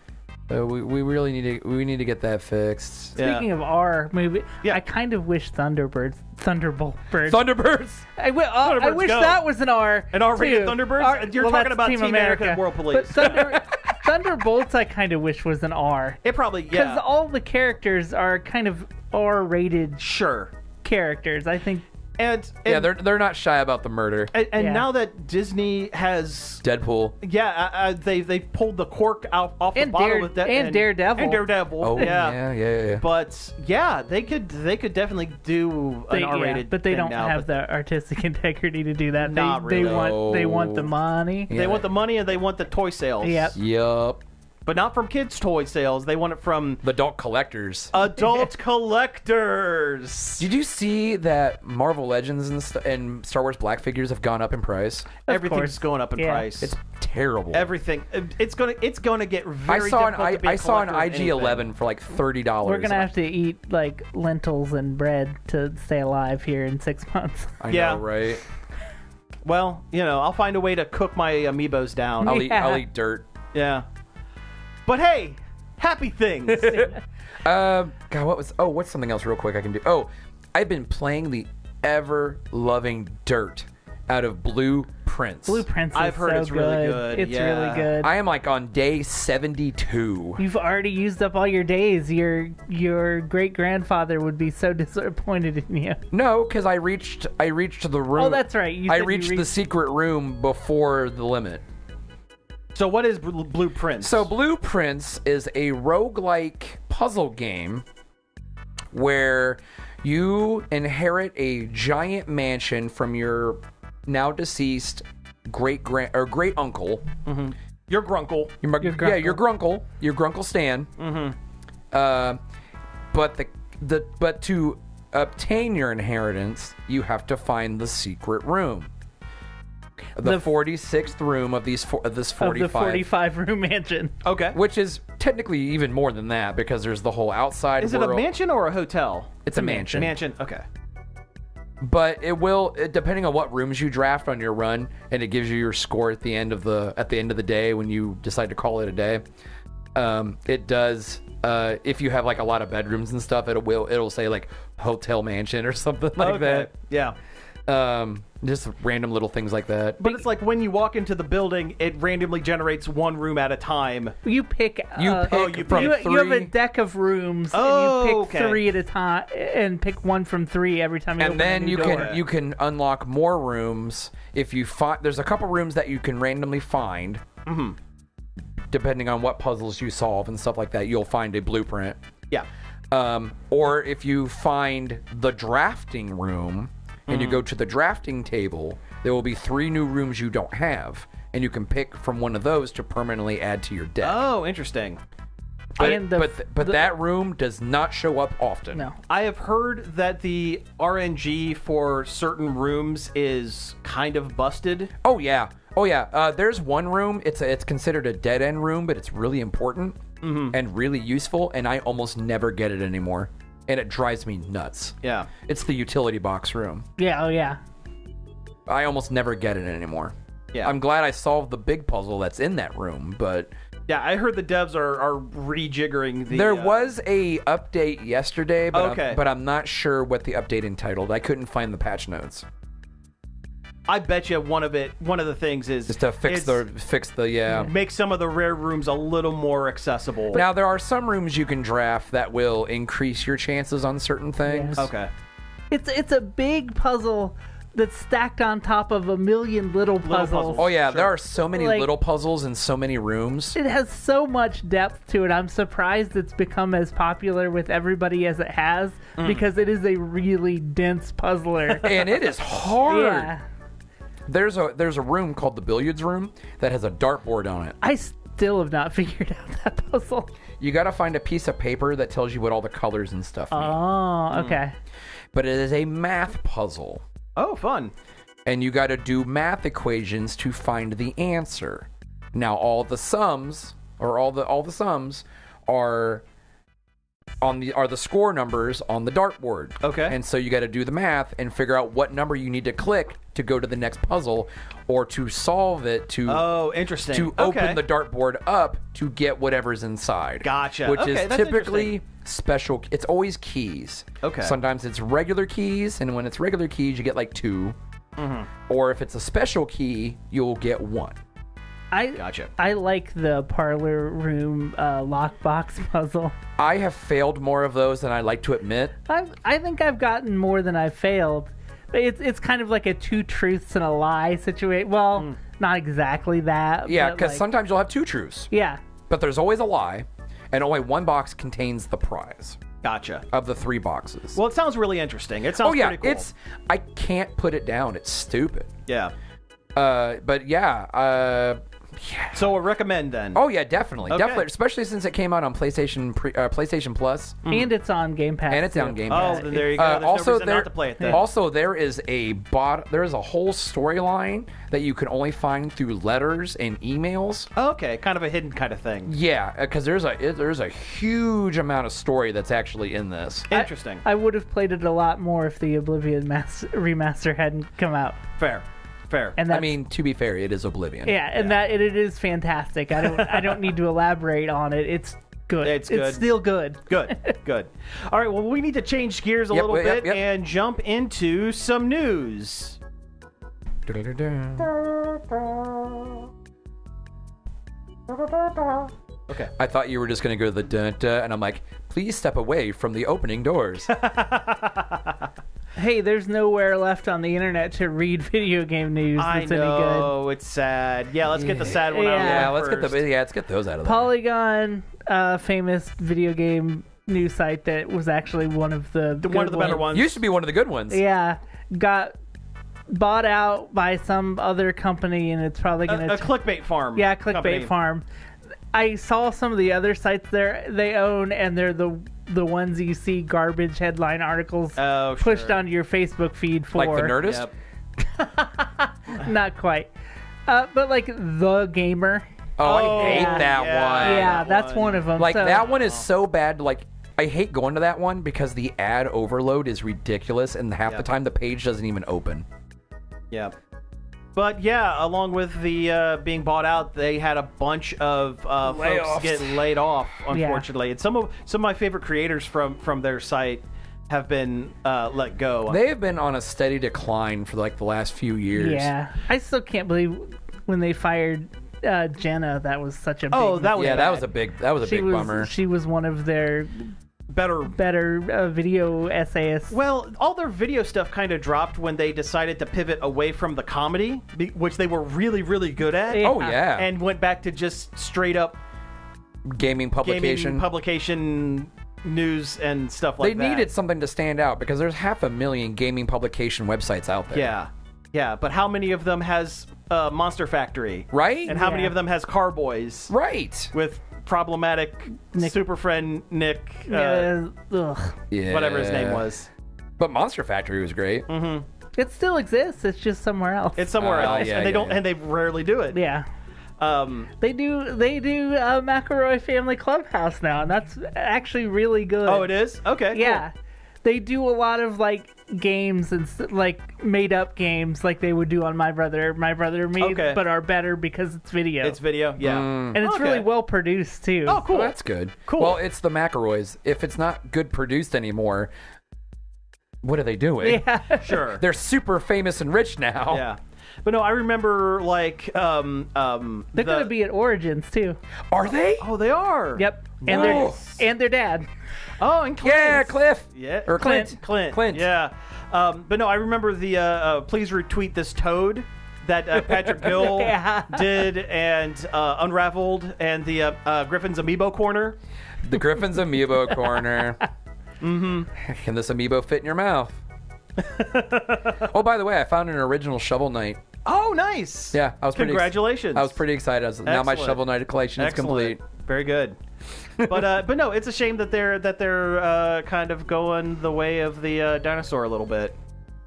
[SPEAKER 3] We really need to get that fixed.
[SPEAKER 1] Speaking of R movie,
[SPEAKER 2] Yeah.
[SPEAKER 1] I kind of wish Thunderbirds.
[SPEAKER 3] Thunderbirds.
[SPEAKER 1] I
[SPEAKER 2] Thunderbirds
[SPEAKER 1] wish
[SPEAKER 2] go.
[SPEAKER 1] that was an R.
[SPEAKER 2] An R-rated
[SPEAKER 1] too.
[SPEAKER 2] Thunderbirds? You're talking
[SPEAKER 1] that's
[SPEAKER 2] about Team America and World Police.
[SPEAKER 1] But Thunderbolts, I kind of wish was an R.
[SPEAKER 2] It probably,
[SPEAKER 1] Because all the characters are kind of R-rated
[SPEAKER 2] sure.
[SPEAKER 1] characters. I think.
[SPEAKER 2] And
[SPEAKER 3] Yeah, they're not shy about the murder.
[SPEAKER 2] and
[SPEAKER 1] Yeah.
[SPEAKER 2] now that Disney has
[SPEAKER 3] Deadpool.
[SPEAKER 2] they pulled the cork off the
[SPEAKER 1] And
[SPEAKER 2] bottle with that,
[SPEAKER 1] and Daredevil.
[SPEAKER 2] and Daredevil.
[SPEAKER 3] Oh yeah.
[SPEAKER 2] But yeah, they could definitely do an R-rated,
[SPEAKER 1] but they
[SPEAKER 2] thing
[SPEAKER 1] don't
[SPEAKER 2] now,
[SPEAKER 1] have the artistic integrity to do that.
[SPEAKER 2] Not
[SPEAKER 1] They
[SPEAKER 2] really.
[SPEAKER 1] want the money.
[SPEAKER 3] Yeah.
[SPEAKER 2] They want the money and they want the toy sales.
[SPEAKER 1] Yep.
[SPEAKER 3] Yup.
[SPEAKER 2] But not from kids' toy sales. They want it from
[SPEAKER 3] The adult collectors.
[SPEAKER 2] adult collectors.
[SPEAKER 3] Did you see that Marvel Legends and Star Wars Black figures have gone up in price?
[SPEAKER 2] Everything's
[SPEAKER 1] course.
[SPEAKER 2] going up in
[SPEAKER 1] Yeah.
[SPEAKER 2] price.
[SPEAKER 3] It's terrible.
[SPEAKER 2] Everything. It's gonna get very
[SPEAKER 3] I saw
[SPEAKER 2] difficult to be a
[SPEAKER 3] I saw an
[SPEAKER 2] collector of
[SPEAKER 3] IG-11 for like $30.
[SPEAKER 1] We're gonna have to eat like lentils and bread to stay alive here in 6 months.
[SPEAKER 3] I
[SPEAKER 2] Yeah.
[SPEAKER 3] know, right?
[SPEAKER 2] Well, I'll find a way to cook my amiibos down.
[SPEAKER 3] I'll
[SPEAKER 1] Yeah.
[SPEAKER 3] eat dirt.
[SPEAKER 2] Yeah. But hey, happy things.
[SPEAKER 3] God, what's something else real quick I can do? Oh, I've been playing the ever-loving dirt out of Blueprints.
[SPEAKER 1] Blueprints.
[SPEAKER 2] I've heard
[SPEAKER 1] so
[SPEAKER 2] it's really good,
[SPEAKER 1] It's
[SPEAKER 2] yeah.
[SPEAKER 1] really good.
[SPEAKER 3] I am like on day 72.
[SPEAKER 1] You've already used up all your days. Your great grandfather would be so disappointed in you.
[SPEAKER 3] No, because I reached the room.
[SPEAKER 1] Oh, that's right. You
[SPEAKER 3] I
[SPEAKER 1] said you
[SPEAKER 3] reached the
[SPEAKER 1] reached-
[SPEAKER 3] secret room before the limit.
[SPEAKER 2] So what is Blueprints?
[SPEAKER 3] So Blueprints is a roguelike puzzle game where you inherit a giant mansion from your now deceased great uncle.
[SPEAKER 2] your grunkle.
[SPEAKER 3] Your grunkle Stan. But to obtain your inheritance, you have to find the secret room. The 46th room of this 45.
[SPEAKER 1] Of the 45 room mansion.
[SPEAKER 2] Okay.
[SPEAKER 3] Which is technically even more than that because there's the whole outside
[SPEAKER 2] Is it
[SPEAKER 3] world.
[SPEAKER 2] a mansion or a hotel?
[SPEAKER 3] It's a mansion.
[SPEAKER 2] Mansion. Okay.
[SPEAKER 3] But it will, depending on what rooms you draft on your run, and it gives you your score at the end of the day when you decide to call it a day. It does. If you have like a lot of bedrooms and stuff, it'll say like hotel mansion or something like that.
[SPEAKER 2] Yeah.
[SPEAKER 3] Just random little things like that.
[SPEAKER 2] But it's like when you walk into the building, it randomly generates one room at a time.
[SPEAKER 1] You pick.
[SPEAKER 3] You pick from
[SPEAKER 1] you have a
[SPEAKER 3] three.
[SPEAKER 1] deck of rooms,
[SPEAKER 2] Oh,
[SPEAKER 1] and you pick
[SPEAKER 2] okay.
[SPEAKER 1] 3 at a time, and pick one from 3 every time you
[SPEAKER 3] And
[SPEAKER 1] open
[SPEAKER 3] then
[SPEAKER 1] a new
[SPEAKER 3] you
[SPEAKER 1] door.
[SPEAKER 3] can unlock more rooms if you find. There's a couple rooms that you can randomly find. Depending on what puzzles you solve and stuff like that, you'll find a blueprint.
[SPEAKER 2] Yeah.
[SPEAKER 3] Or if you find the drafting room and you go to the drafting table, there will be 3 new rooms you don't have, and you can pick from one of those to permanently add to your deck.
[SPEAKER 2] Oh, interesting.
[SPEAKER 1] And
[SPEAKER 3] But that room does not show up often.
[SPEAKER 1] No.
[SPEAKER 2] I have heard that the RNG for certain rooms is kind of busted.
[SPEAKER 3] Oh yeah. There's one room. It's considered a dead end room, but it's really important and really useful, and I almost never get it anymore, and it drives me nuts.
[SPEAKER 2] Yeah.
[SPEAKER 3] It's the utility box room.
[SPEAKER 1] Yeah. Oh yeah.
[SPEAKER 3] I almost never get it anymore.
[SPEAKER 2] Yeah.
[SPEAKER 3] I'm glad I solved the big puzzle that's in that room, but
[SPEAKER 2] Yeah, I heard the devs are rejiggering the.
[SPEAKER 3] there was a update yesterday, but
[SPEAKER 2] Okay.
[SPEAKER 3] but I'm not sure what the update entitled. I couldn't find the patch notes.
[SPEAKER 2] I bet you one of the things is
[SPEAKER 3] Just to fix the
[SPEAKER 2] make some of the rare rooms a little more accessible.
[SPEAKER 3] Now there are some rooms you can draft that will increase your chances on certain things.
[SPEAKER 1] Yeah.
[SPEAKER 2] Okay.
[SPEAKER 1] It's a big puzzle that's stacked on top of a million little puzzles.
[SPEAKER 2] puzzles.
[SPEAKER 3] Oh yeah,
[SPEAKER 2] Sure.
[SPEAKER 3] there are so many
[SPEAKER 1] Like-
[SPEAKER 3] little puzzles in so many rooms.
[SPEAKER 1] It has so much depth to it. I'm surprised it's become as popular with everybody as it has because it is a really dense puzzler.
[SPEAKER 3] And it is hard.
[SPEAKER 1] Yeah.
[SPEAKER 3] There's a room called the billiards room that has a dartboard on it.
[SPEAKER 1] I still have not figured out that puzzle.
[SPEAKER 3] You got to find a piece of paper that tells you what all the colors and stuff mean.
[SPEAKER 1] Oh, okay.
[SPEAKER 3] But it is a math puzzle.
[SPEAKER 2] Oh, fun.
[SPEAKER 3] And you got to do math equations to find the answer. Now all the sums are the score numbers on the dartboard.
[SPEAKER 2] Okay.
[SPEAKER 3] And so you got to do the math and figure out what number you need to click to go to the next puzzle or to solve it to
[SPEAKER 2] Oh, interesting.
[SPEAKER 3] to open the dartboard up to get whatever's inside.
[SPEAKER 2] Gotcha.
[SPEAKER 3] Which
[SPEAKER 2] Okay,
[SPEAKER 3] is
[SPEAKER 2] that's
[SPEAKER 3] typically special. It's always keys.
[SPEAKER 2] Okay.
[SPEAKER 3] Sometimes it's regular keys, and when it's regular keys, you get like 2.
[SPEAKER 2] Mm-hmm.
[SPEAKER 3] Or if it's a special key, you'll get 1.
[SPEAKER 2] Gotcha.
[SPEAKER 1] I like the parlor room lockbox puzzle.
[SPEAKER 3] I have failed more of those than I like to admit.
[SPEAKER 1] I think I've gotten more than I've failed. It's kind of like a 2 truths and a lie situation. Well, not exactly that.
[SPEAKER 3] Yeah,
[SPEAKER 1] but
[SPEAKER 3] because
[SPEAKER 1] like,
[SPEAKER 3] sometimes you'll have 2 truths,
[SPEAKER 1] yeah.
[SPEAKER 3] but there's always a lie, and only 1 box contains the prize
[SPEAKER 2] Gotcha.
[SPEAKER 3] of the 3 boxes.
[SPEAKER 2] Well, it sounds really interesting. It sounds
[SPEAKER 3] oh yeah,
[SPEAKER 2] pretty cool.
[SPEAKER 3] I can't put it down. It's stupid.
[SPEAKER 2] Yeah.
[SPEAKER 3] But yeah.
[SPEAKER 2] So a recommend then.
[SPEAKER 3] Oh yeah, definitely,
[SPEAKER 2] Okay.
[SPEAKER 3] definitely, especially since it came out on PlayStation Plus,
[SPEAKER 1] And it's on Game Pass.
[SPEAKER 3] and it's
[SPEAKER 1] too.
[SPEAKER 3] on Game
[SPEAKER 2] Oh,
[SPEAKER 3] Pass.
[SPEAKER 2] then there you go. There's
[SPEAKER 3] also,
[SPEAKER 2] no reason
[SPEAKER 3] there
[SPEAKER 2] not to play it then.
[SPEAKER 3] also there is a whole storyline that you can only find through letters and emails.
[SPEAKER 2] Okay, kind of a hidden kind of thing.
[SPEAKER 3] Yeah, because there's a huge amount of story that's actually in this.
[SPEAKER 2] Interesting.
[SPEAKER 1] I would have played it a lot more if the Oblivion remaster hadn't come out.
[SPEAKER 2] Fair.
[SPEAKER 1] And
[SPEAKER 3] I
[SPEAKER 1] that's,
[SPEAKER 3] mean, to be fair, it is Oblivion.
[SPEAKER 1] yeah, and that it is fantastic. I don't need to elaborate on it. It's good.
[SPEAKER 2] It's good.
[SPEAKER 1] It's still good.
[SPEAKER 2] Good. All right, well, we need to change gears a
[SPEAKER 3] Yep,
[SPEAKER 2] little
[SPEAKER 3] yep,
[SPEAKER 2] bit
[SPEAKER 3] yep.
[SPEAKER 2] and jump into some news. Okay.
[SPEAKER 3] I thought you were just going to go to the dun-dun, and I'm like, please step away from the opening doors.
[SPEAKER 1] Hey, there's nowhere left on the internet to read video game news
[SPEAKER 2] I
[SPEAKER 1] that's any good.
[SPEAKER 2] know, it's sad. Yeah, let's get the sad one out of the way
[SPEAKER 1] Yeah,
[SPEAKER 3] let's get those out of there.
[SPEAKER 1] Polygon, famous video game news site that was actually one of the
[SPEAKER 2] One of the better ones.
[SPEAKER 3] Used to be one of the good ones.
[SPEAKER 1] Yeah, got bought out by some other company, and it's probably going
[SPEAKER 2] A
[SPEAKER 1] to
[SPEAKER 2] clickbait farm.
[SPEAKER 1] yeah, Clickbait
[SPEAKER 2] company.
[SPEAKER 1] Farm. I saw some of the other sites they own, and they're the ones you see garbage headline articles
[SPEAKER 2] Oh,
[SPEAKER 1] pushed
[SPEAKER 2] sure.
[SPEAKER 1] onto your Facebook feed for.
[SPEAKER 3] Like the Nerdist?
[SPEAKER 2] Yep.
[SPEAKER 1] Not quite, but like The Gamer.
[SPEAKER 3] Oh, I hate
[SPEAKER 1] yeah.
[SPEAKER 3] that
[SPEAKER 2] Yeah.
[SPEAKER 3] one.
[SPEAKER 1] Yeah, that's one of them.
[SPEAKER 3] Like,
[SPEAKER 1] so,
[SPEAKER 3] that one is so bad. Like, I hate going to that one because the ad overload is ridiculous, and half the
[SPEAKER 2] Yep.
[SPEAKER 3] time the page doesn't even open.
[SPEAKER 2] Yeah. But yeah, along with the being bought out, they had a bunch of folks
[SPEAKER 3] Layoffs.
[SPEAKER 2] get laid off, unfortunately. And some of my favorite creators from their site have been let go.
[SPEAKER 3] They have been on a steady decline for like the last few years.
[SPEAKER 1] Yeah, I still can't believe when they fired Jenna. That was such a big
[SPEAKER 2] that was
[SPEAKER 3] Yeah,
[SPEAKER 2] bad.
[SPEAKER 3] that was a big bummer.
[SPEAKER 1] She was one of their
[SPEAKER 2] better.
[SPEAKER 1] video essayists.
[SPEAKER 2] Well, all their video stuff kind of dropped when they decided to pivot away from the comedy, which they were really, really good at.
[SPEAKER 1] Yeah.
[SPEAKER 3] Oh yeah,
[SPEAKER 2] And went back to just straight up
[SPEAKER 3] gaming publication.
[SPEAKER 2] gaming publication news and stuff like
[SPEAKER 3] They
[SPEAKER 2] that.
[SPEAKER 3] needed something to stand out because there's 500,000 gaming publication websites out there.
[SPEAKER 2] Yeah, but how many of them has Monster Factory?
[SPEAKER 3] Right?
[SPEAKER 2] And how many
[SPEAKER 1] Yeah.
[SPEAKER 2] of them has Carboys
[SPEAKER 3] Right.
[SPEAKER 2] with problematic super friend Nick,
[SPEAKER 1] Ugh.
[SPEAKER 3] Yeah.
[SPEAKER 2] whatever his name was?
[SPEAKER 3] But Monster Factory was great.
[SPEAKER 1] It still exists. It's just somewhere else.
[SPEAKER 2] It's somewhere else,
[SPEAKER 3] yeah,
[SPEAKER 2] and they
[SPEAKER 3] yeah,
[SPEAKER 2] don't,
[SPEAKER 3] yeah.
[SPEAKER 2] and they rarely do it.
[SPEAKER 1] yeah. They do McElroy Family Clubhouse now, and that's actually really good.
[SPEAKER 2] Oh, it is? Okay. cool.
[SPEAKER 1] Yeah. They do a lot of like games and like made up games like they would do on My Brother and Me,
[SPEAKER 2] Okay.
[SPEAKER 1] but are better because it's video.
[SPEAKER 2] It's video. Yeah.
[SPEAKER 1] and it's
[SPEAKER 2] Okay.
[SPEAKER 1] really well produced too.
[SPEAKER 2] Oh, cool.
[SPEAKER 3] Well, that's good.
[SPEAKER 2] Cool.
[SPEAKER 3] Well, it's the McElroys. If it's not good produced anymore, what are they doing?
[SPEAKER 1] Yeah.
[SPEAKER 2] Sure.
[SPEAKER 3] They're super famous and rich now.
[SPEAKER 2] Yeah. But no, I remember like
[SPEAKER 1] They're gonna be at Origins too.
[SPEAKER 3] Are they?
[SPEAKER 2] Oh, they are.
[SPEAKER 1] Yep.
[SPEAKER 3] Nice.
[SPEAKER 1] And their dad.
[SPEAKER 2] Oh, and Clint.
[SPEAKER 3] Yeah, Cliff.
[SPEAKER 2] Yeah,
[SPEAKER 3] Or Clint.
[SPEAKER 2] Clint. Yeah. But no, I remember the please retweet this toad that Patrick Gill
[SPEAKER 1] Yeah.
[SPEAKER 2] did and unraveled, and the Griffin's Amiibo corner.
[SPEAKER 3] The Griffin's Amiibo corner. Mm-hmm. Can this Amiibo fit in your mouth? Oh, by the way, I found an original Shovel Knight.
[SPEAKER 2] Oh, nice.
[SPEAKER 3] Yeah, I was
[SPEAKER 2] Congratulations.
[SPEAKER 3] I was pretty excited. Now my
[SPEAKER 2] Excellent.
[SPEAKER 3] Shovel Knight collection is complete.
[SPEAKER 2] Very good. But no, it's a shame that they're kind of going the way of the dinosaur a little bit.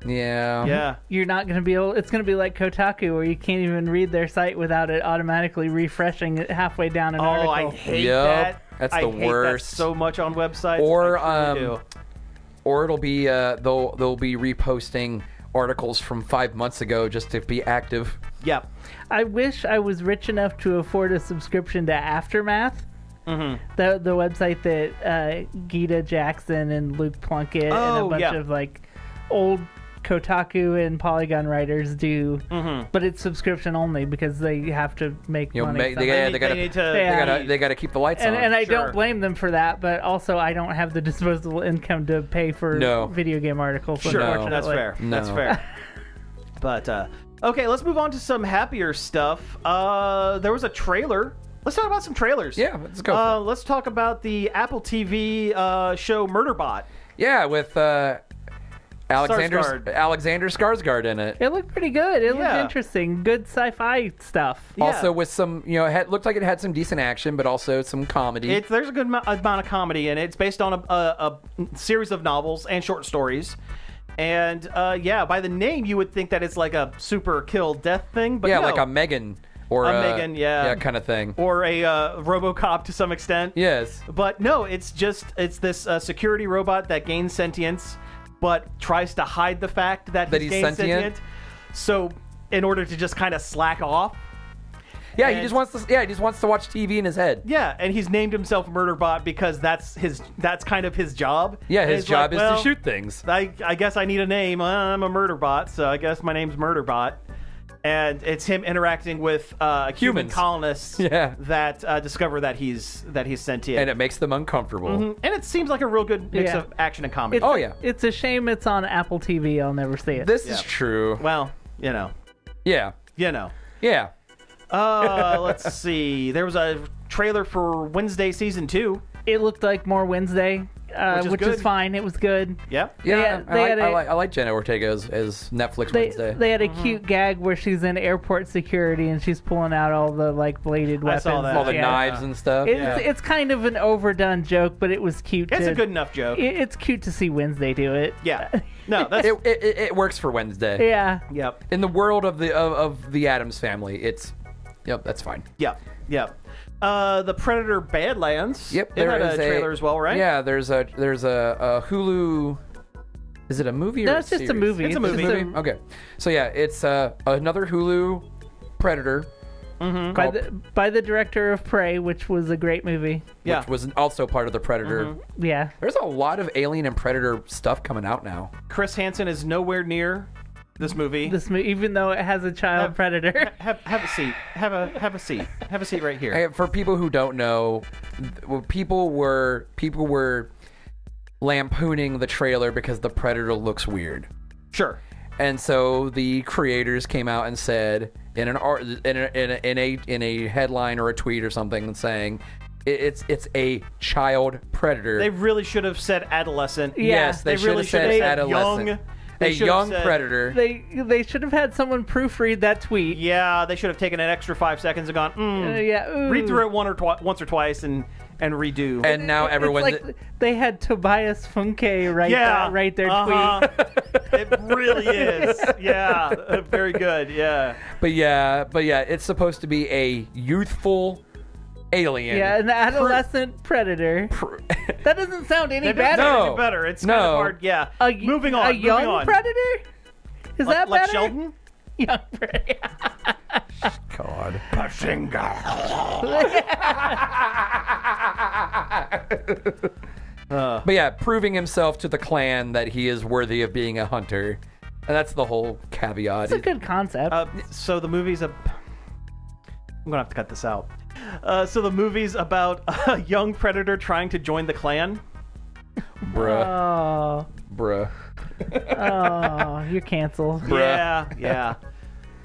[SPEAKER 3] Yeah.
[SPEAKER 2] Yeah.
[SPEAKER 1] You're not going to be able. It's going to be like Kotaku, where you can't even read their site without it automatically refreshing it halfway down an article.
[SPEAKER 2] I hate
[SPEAKER 3] Yep.
[SPEAKER 2] that.
[SPEAKER 3] That's
[SPEAKER 2] I
[SPEAKER 3] the
[SPEAKER 2] hate
[SPEAKER 3] worst.
[SPEAKER 2] That so much on websites.
[SPEAKER 3] Or
[SPEAKER 2] I truly do.
[SPEAKER 3] or it'll be they'll be reposting articles from 5 months ago just to be active.
[SPEAKER 2] Yeah.
[SPEAKER 1] I wish I was rich enough to afford a subscription to Aftermath. The website that Gita Jackson and Luke Plunkett and a bunch of like old Kotaku and Polygon writers do, but it's subscription only because they have to make money.
[SPEAKER 3] They gotta keep the lights on.
[SPEAKER 1] And I don't blame them for that, but also I don't have the disposable income to pay for video game articles.
[SPEAKER 2] Sure,
[SPEAKER 1] unfortunately.
[SPEAKER 2] that's fair.
[SPEAKER 3] No.
[SPEAKER 2] That's fair. But okay, let's move on to some happier stuff. There was a trailer. Let's talk about some trailers.
[SPEAKER 3] Yeah, let's go.
[SPEAKER 2] Let's talk about the Apple TV show Murderbot.
[SPEAKER 3] Yeah, with Alexander Skarsgård in it.
[SPEAKER 1] It looked pretty good. It looked
[SPEAKER 2] Yeah.
[SPEAKER 1] interesting. Good sci-fi stuff.
[SPEAKER 2] Yeah.
[SPEAKER 3] Also with some, it looked like it had some decent action, but also some comedy.
[SPEAKER 2] There's a good amount of comedy in it. It's based on a series of novels and short stories. And by the name, you would think that it's like a super kill death thing. But no.
[SPEAKER 3] like a Megan. Or
[SPEAKER 2] a Megan, yeah,
[SPEAKER 3] kind of thing,
[SPEAKER 2] or a RoboCop to some extent.
[SPEAKER 3] Yes,
[SPEAKER 2] but no, it's this security robot that gains sentience, but tries to hide the fact that he's sentient. So, in order to just kind of slack off.
[SPEAKER 3] Yeah, he just wants to watch TV in his head.
[SPEAKER 2] Yeah, and he's named himself Murderbot because that's kind of his job.
[SPEAKER 3] Yeah, his job is to shoot things.
[SPEAKER 2] I guess I need a name. I'm a Murderbot, so I guess my name's Murderbot. And it's him interacting with human colonists that discover that he's sentient,
[SPEAKER 3] and it makes them uncomfortable.
[SPEAKER 2] And it seems like a real good mix of action and comedy.
[SPEAKER 1] It's a shame it's on Apple TV. I'll never see it.
[SPEAKER 3] This is true.
[SPEAKER 2] Well,
[SPEAKER 3] Yeah.
[SPEAKER 2] Yeah. Let's see. There was a trailer for Wednesday season 2.
[SPEAKER 1] It looked like more Wednesday. Which is fine. It was good.
[SPEAKER 2] Yeah.
[SPEAKER 3] I like Jenna Ortega as Netflix Wednesday.
[SPEAKER 1] They had a cute gag where she's in airport security and she's pulling out all the bladed weapons.
[SPEAKER 2] I saw that.
[SPEAKER 3] All the knives and stuff.
[SPEAKER 1] It's kind of an overdone joke, but it was cute.
[SPEAKER 2] It's a good enough joke.
[SPEAKER 1] It's cute to see Wednesday do it.
[SPEAKER 2] Yeah. No, that's
[SPEAKER 3] it works for Wednesday.
[SPEAKER 1] Yeah.
[SPEAKER 2] Yep.
[SPEAKER 3] In the world of the Addams Family, that's fine.
[SPEAKER 2] Yep. The Predator Badlands.
[SPEAKER 3] Yep,
[SPEAKER 2] They had a trailer as well, right?
[SPEAKER 3] Yeah, there's a Hulu. Is it a movie or
[SPEAKER 1] No,
[SPEAKER 3] a
[SPEAKER 1] it's just
[SPEAKER 3] series?
[SPEAKER 1] a movie.
[SPEAKER 2] It's a movie.
[SPEAKER 3] Okay, so yeah, it's another Hulu Predator.
[SPEAKER 1] By the director of Prey, which was a great movie.
[SPEAKER 2] Yeah.
[SPEAKER 3] Which was also part of the Predator.
[SPEAKER 1] Yeah.
[SPEAKER 3] There's a lot of Alien and Predator stuff coming out now.
[SPEAKER 2] Chris Hansen is nowhere near this movie.
[SPEAKER 1] Even though it has a child predator.
[SPEAKER 2] Have a seat. Have a seat. Have a seat right here.
[SPEAKER 3] Hey, for people who don't know, people were lampooning the trailer because the Predator looks weird.
[SPEAKER 2] Sure.
[SPEAKER 3] And so the creators came out and said in a headline or a tweet or something saying it's a child predator.
[SPEAKER 2] They really should have said adolescent.
[SPEAKER 1] Yeah.
[SPEAKER 3] Yes, they should
[SPEAKER 2] really
[SPEAKER 3] have said adolescent.
[SPEAKER 2] Young.
[SPEAKER 3] A young predator.
[SPEAKER 1] They should have had someone proofread that tweet.
[SPEAKER 2] Yeah, they should have taken an extra 5 seconds and gone, read through it once or twice and redo.
[SPEAKER 3] And now everyone's...
[SPEAKER 1] It's like they had Tobias Funke write their tweet.
[SPEAKER 2] It really is. Yeah, very good. Yeah.
[SPEAKER 3] But yeah, it's supposed to be a youthful alien.
[SPEAKER 1] Yeah, an adolescent predator. That doesn't sound any better.
[SPEAKER 2] No. Better. It's kind of hard. Yeah. Moving on.
[SPEAKER 1] A young predator? Is that
[SPEAKER 2] like
[SPEAKER 1] better?
[SPEAKER 2] Sheldon?
[SPEAKER 1] Young predator.
[SPEAKER 3] God. But yeah, proving himself to the clan that he is worthy of being a hunter. And that's the whole caveat.
[SPEAKER 1] It's a good concept.
[SPEAKER 2] So the movie's I'm going to have to cut this out. So the movie's about a young predator trying to join the clan.
[SPEAKER 3] Bruh. Bruh.
[SPEAKER 1] Oh, you're canceled.
[SPEAKER 2] Yeah.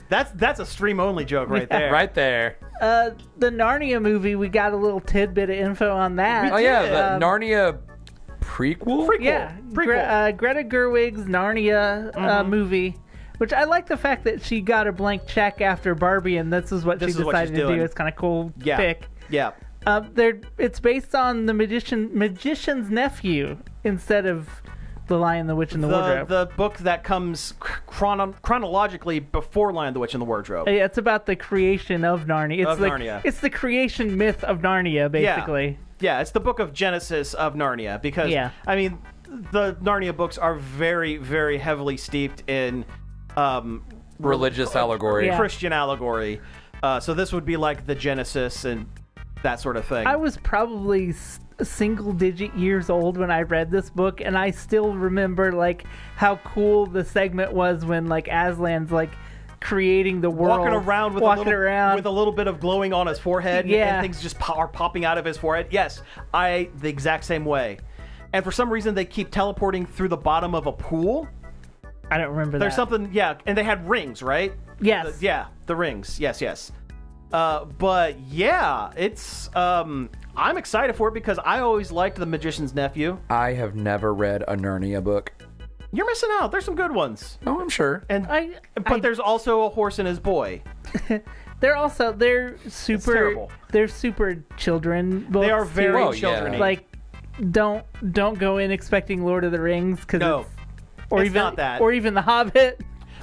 [SPEAKER 2] That's a stream only joke right there.
[SPEAKER 3] Right there.
[SPEAKER 1] The Narnia movie, we got a little tidbit of info on that.
[SPEAKER 3] Oh yeah, the Narnia prequel.
[SPEAKER 1] Yeah,
[SPEAKER 2] Prequel.
[SPEAKER 1] Greta Gerwig's Narnia movie, which I like the fact that she got a blank check after Barbie, and this is what she decided to do. It's kind of cool pick.
[SPEAKER 2] Yeah.
[SPEAKER 1] It's based on the magician's nephew instead of The Lion, the Witch, and the Wardrobe.
[SPEAKER 2] The book that comes chronologically before Lion, the Witch, and the Wardrobe.
[SPEAKER 1] Yeah, it's about the creation of Narnia.
[SPEAKER 2] Narnia.
[SPEAKER 1] It's the creation myth of Narnia, basically.
[SPEAKER 2] Yeah, it's the book of Genesis of Narnia because, I mean, the Narnia books are very, very heavily steeped in
[SPEAKER 3] religious allegory.
[SPEAKER 2] Christian allegory. So this would be like the Genesis and that sort of thing.
[SPEAKER 1] I was probably single-digit years old when I read this book, and I still remember like how cool the segment was when like Aslan's like creating the world,
[SPEAKER 2] walking around with a little bit of glowing on his forehead, and things just are popping out of his forehead. Yes, the exact same way. And for some reason, they keep teleporting through the bottom of a pool.
[SPEAKER 1] I don't remember
[SPEAKER 2] There's
[SPEAKER 1] that.
[SPEAKER 2] something, and they had rings, right?
[SPEAKER 1] Yes.
[SPEAKER 2] The rings. Yes. But yeah, it's I'm excited for it because I always liked The Magician's Nephew.
[SPEAKER 3] I have never read a Narnia book.
[SPEAKER 2] You're missing out. There's some good ones.
[SPEAKER 3] Oh, I'm sure.
[SPEAKER 2] But there's also A Horse and His Boy.
[SPEAKER 1] They're super children books.
[SPEAKER 2] They are very
[SPEAKER 3] too.
[SPEAKER 2] children-y.
[SPEAKER 1] Like don't go in expecting Lord of the Rings because
[SPEAKER 2] it's not that.
[SPEAKER 1] or even The Hobbit.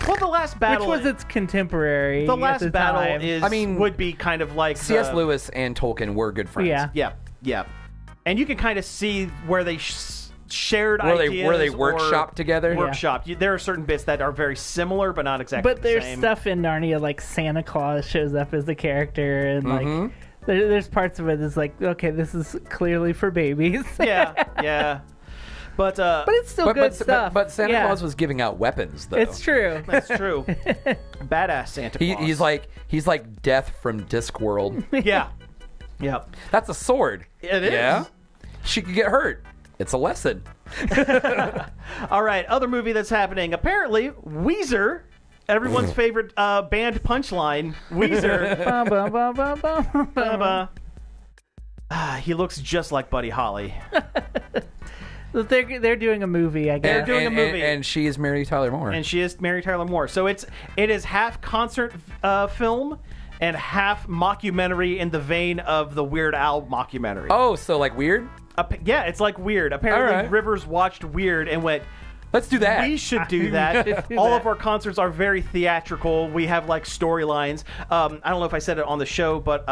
[SPEAKER 2] Well, the last battle,
[SPEAKER 1] which was its contemporary.
[SPEAKER 2] The last battle
[SPEAKER 1] time.
[SPEAKER 2] would be kind of like
[SPEAKER 3] C.S. Lewis and Tolkien were good friends.
[SPEAKER 2] Yeah. And you can kind of see where they shared ideas,
[SPEAKER 3] where they workshopped together.
[SPEAKER 2] There are certain bits that are very similar, but not exactly.
[SPEAKER 1] But there's
[SPEAKER 2] the same.
[SPEAKER 1] stuff in Narnia like Santa Claus shows up as a character, and like there's parts of it that's like, okay, this is clearly for babies.
[SPEAKER 2] Yeah. But
[SPEAKER 1] it's still good stuff.
[SPEAKER 3] But Santa Claus was giving out weapons, though.
[SPEAKER 1] It's true.
[SPEAKER 2] That's true. Badass Santa Claus.
[SPEAKER 3] He's like Death from Discworld.
[SPEAKER 2] Yeah.
[SPEAKER 3] That's a sword.
[SPEAKER 2] It is.
[SPEAKER 3] Yeah. She could get hurt. It's a lesson.
[SPEAKER 2] All right. Other movie that's happening. Apparently, Weezer. Everyone's favorite band punchline, Weezer. He looks just like Buddy Holly.
[SPEAKER 1] They're doing a movie, I guess.
[SPEAKER 2] They're doing a movie.
[SPEAKER 3] And she is Mary Tyler Moore.
[SPEAKER 2] And she is Mary Tyler Moore. So it is half concert film and half mockumentary in the vein of the Weird Al mockumentary.
[SPEAKER 3] Oh, so like Weird?
[SPEAKER 2] Yeah, it's like Weird. Apparently, Rivers watched Weird and went,
[SPEAKER 3] let's do that.
[SPEAKER 2] We should do that. All of our concerts are very theatrical. We have like storylines. I don't know if I said it on the show, but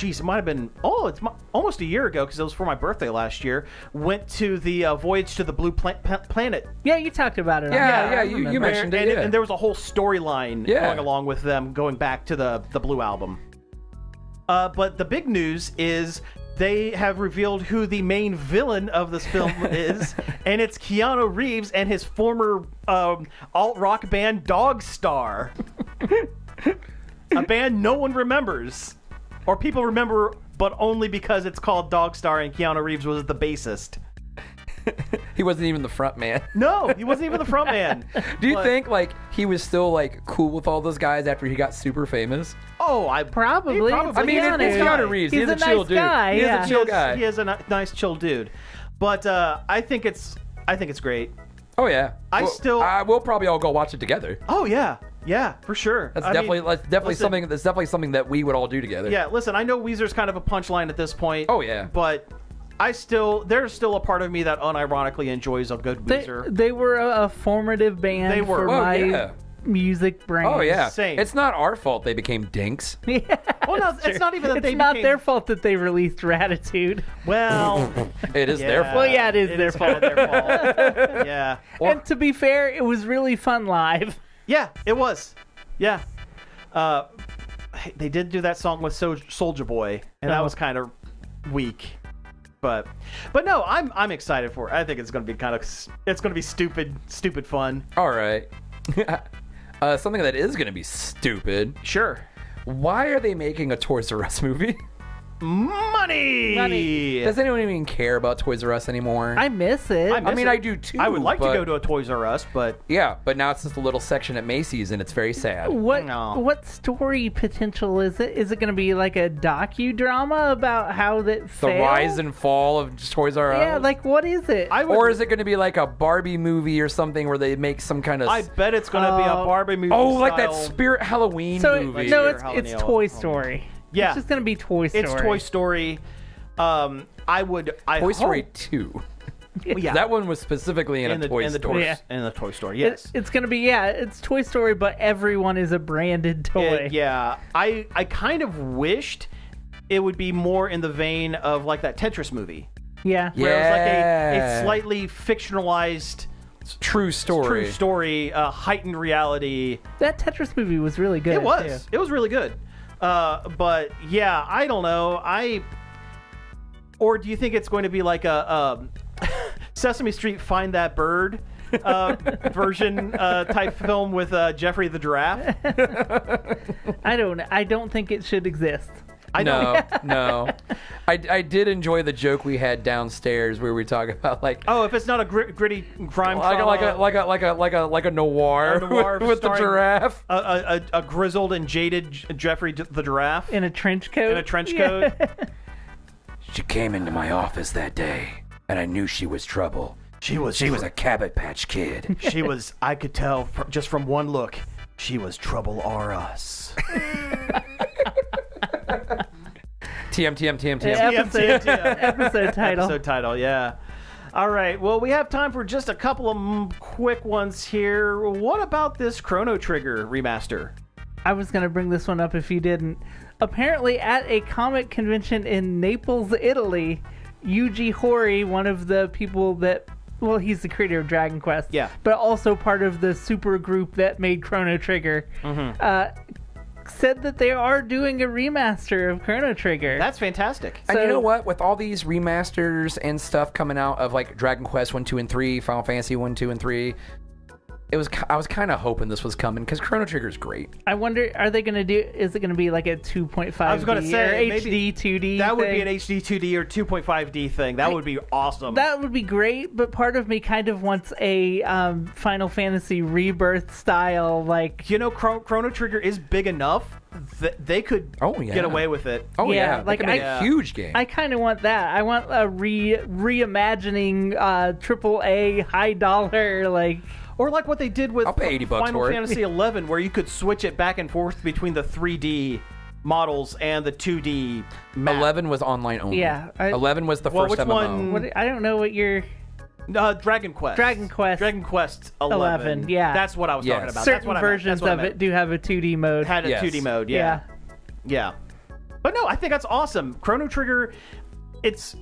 [SPEAKER 2] it might have been. It's almost a year ago because it was for my birthday last year. Went to the Voyage to the Blue Planet.
[SPEAKER 1] Yeah, you talked about it.
[SPEAKER 3] Yeah, you mentioned it.
[SPEAKER 2] And there was a whole storyline going along with them going back to the Blue album. But the big news is they have revealed who the main villain of this film is, and it's Keanu Reeves and his former alt-rock band Dogstar. A band no one remembers. Or people remember, but only because it's called Dogstar and Keanu Reeves was the bassist.
[SPEAKER 3] He wasn't even the front man.
[SPEAKER 2] No, he wasn't even the front man.
[SPEAKER 3] Do you think like he was still like cool with all those guys after he got super famous?
[SPEAKER 2] Oh,
[SPEAKER 1] probably.
[SPEAKER 3] I mean, it's Keanu Reeves. He's a chill dude.
[SPEAKER 1] Guy,
[SPEAKER 3] He's a chill guy.
[SPEAKER 2] He is a nice, chill dude. But I think it's great.
[SPEAKER 3] Oh yeah. We'll probably all go watch it together.
[SPEAKER 2] Oh yeah. Yeah, for sure.
[SPEAKER 3] That's definitely something that we would all do together.
[SPEAKER 2] Yeah, listen, I know Weezer's kind of a punchline at this point.
[SPEAKER 3] Oh yeah.
[SPEAKER 2] But there's still a part of me that unironically enjoys a good Weezer.
[SPEAKER 1] They were a formative band for my music brain.
[SPEAKER 3] Oh yeah.
[SPEAKER 2] Same.
[SPEAKER 3] It's not our fault they became dinks.
[SPEAKER 1] Yeah.
[SPEAKER 2] Well, no, it's not even that
[SPEAKER 1] it's not their fault that they released Ratitude.
[SPEAKER 2] Well,
[SPEAKER 3] it is their fault.
[SPEAKER 1] Well, yeah, it is their fault.
[SPEAKER 2] Kind of their fault. Yeah.
[SPEAKER 1] And to be fair, it was really fun live.
[SPEAKER 2] Yeah, it was. Yeah. They did do that song with Soulja Boy, and that was kind of weak. But no, I'm excited for it. I think it's going to be stupid fun.
[SPEAKER 3] All right. Something that is going to be stupid.
[SPEAKER 2] Sure.
[SPEAKER 3] Why are they making a Toys R Us movie?
[SPEAKER 2] money.
[SPEAKER 3] Does anyone even care about Toys R Us anymore?
[SPEAKER 1] I miss it.
[SPEAKER 2] I
[SPEAKER 3] mean, I do too.
[SPEAKER 2] I would like to
[SPEAKER 3] but-
[SPEAKER 2] go to a Toys R Us, but
[SPEAKER 3] Yeah, but now it's just a little section at Macy's, and it's very sad.
[SPEAKER 2] No.
[SPEAKER 1] What story potential is it? Is it going to be like a docudrama about how that
[SPEAKER 3] The
[SPEAKER 1] failed?
[SPEAKER 3] rise and fall of Toys R Us?
[SPEAKER 1] Yeah, like what is it?
[SPEAKER 3] Or is it going to be like a Barbie movie or something where they make some kind of...
[SPEAKER 2] I bet it's going to be a Barbie movie.
[SPEAKER 3] Oh, like that
[SPEAKER 2] style.
[SPEAKER 3] Spirit Halloween
[SPEAKER 1] so
[SPEAKER 3] movie.
[SPEAKER 1] no,
[SPEAKER 2] Like
[SPEAKER 1] it's
[SPEAKER 2] Halloween.
[SPEAKER 1] Toy Story.
[SPEAKER 2] Yeah.
[SPEAKER 1] It's just going to be Toy Story.
[SPEAKER 2] It's Toy Story. I
[SPEAKER 3] Toy Story
[SPEAKER 2] hope-
[SPEAKER 3] 2.
[SPEAKER 2] Yeah.
[SPEAKER 3] That one was specifically in a Toy Story.
[SPEAKER 1] Yeah.
[SPEAKER 2] In the Toy Story, yes.
[SPEAKER 1] It's going to be it's Toy Story, but everyone is a branded toy.
[SPEAKER 2] Yeah, I kind of wished it would be more in the vein of like that Tetris movie,
[SPEAKER 1] Yeah.
[SPEAKER 3] Yeah.
[SPEAKER 2] where it was like a slightly fictionalized
[SPEAKER 3] True story.
[SPEAKER 2] true story, heightened reality.
[SPEAKER 1] That Tetris movie was really good.
[SPEAKER 2] It was really good. But yeah, I don't know. Or do you think it's going to be like a Sesame Street Find That Bird version type film with Jeffrey the Giraffe?
[SPEAKER 1] I don't think it should exist.
[SPEAKER 3] No. I did enjoy the joke we had downstairs where we talk about like
[SPEAKER 2] Oh, if it's not a gritty crime
[SPEAKER 3] like a noir,
[SPEAKER 2] A noir
[SPEAKER 3] with the
[SPEAKER 2] starring-
[SPEAKER 3] giraffe.
[SPEAKER 2] a grizzled and jaded Jeffrey the Giraffe
[SPEAKER 1] In a trench coat.
[SPEAKER 2] in a trench coat.
[SPEAKER 3] She came into my office that day, and I knew she was trouble.
[SPEAKER 2] She was
[SPEAKER 3] a Cabot Patch Kid.
[SPEAKER 2] she was. I could tell just from one look. She was Trouble R Us.
[SPEAKER 3] TM.
[SPEAKER 1] Episode title.
[SPEAKER 2] Episode title, yeah. All right. Well, we have time for just a couple of quick ones here. What about this Chrono Trigger remaster?
[SPEAKER 1] I was going to bring this one up if you didn't. Apparently, at a comic convention in Naples, Italy, Yuji Horii, one of the people that, well, he's the creator of Dragon Quest,
[SPEAKER 2] Yeah.
[SPEAKER 1] but also part of the super group that made Chrono Trigger, said that they are doing a remaster of Chrono Trigger.
[SPEAKER 2] That's fantastic.
[SPEAKER 3] And you
[SPEAKER 1] So-
[SPEAKER 3] know what? With all these remasters and stuff coming out of like Dragon Quest 1, 2, and 3, Final Fantasy 1, 2, and 3, I was kind of hoping this was coming because Chrono Trigger is great.
[SPEAKER 1] I wonder, are they going to do, is it going to be like a 2.5D
[SPEAKER 2] I was going to say
[SPEAKER 1] or
[SPEAKER 2] maybe
[SPEAKER 1] HD 2D
[SPEAKER 2] that would be
[SPEAKER 1] thing?
[SPEAKER 2] an HD 2D or 2.5D thing. That would be awesome.
[SPEAKER 1] That would be great, but part of me kind of wants a Final Fantasy Rebirth style, like...
[SPEAKER 2] You know, Chrono Trigger is big enough that they could get away with it.
[SPEAKER 3] Oh
[SPEAKER 1] Yeah,
[SPEAKER 3] yeah,
[SPEAKER 1] like,
[SPEAKER 3] like a huge game.
[SPEAKER 1] I kind of want that. I want a reimagining AAA high dollar, like...
[SPEAKER 2] Or like what they did with
[SPEAKER 3] I'll pay $80
[SPEAKER 2] Final
[SPEAKER 3] for it.
[SPEAKER 2] Fantasy 11, where you could switch it back and forth between the 3D models and the 2D map.
[SPEAKER 3] 11 was online only.
[SPEAKER 1] Yeah,
[SPEAKER 3] 11 was the
[SPEAKER 2] Well,
[SPEAKER 3] first
[SPEAKER 2] which
[SPEAKER 3] MMO.
[SPEAKER 2] one-
[SPEAKER 1] What, I don't know what your...
[SPEAKER 2] Dragon Quest.
[SPEAKER 1] Dragon Quest
[SPEAKER 2] 11.
[SPEAKER 1] yeah.
[SPEAKER 2] That's what I was
[SPEAKER 3] Yes.
[SPEAKER 2] talking about.
[SPEAKER 1] Certain
[SPEAKER 2] That's what I meant.
[SPEAKER 1] versions
[SPEAKER 2] That's what I
[SPEAKER 1] of
[SPEAKER 2] meant.
[SPEAKER 1] it do have a 2D mode.
[SPEAKER 2] Had a
[SPEAKER 3] Yes.
[SPEAKER 2] 2D mode, yeah. But no, I think that's awesome. Chrono Trigger, it's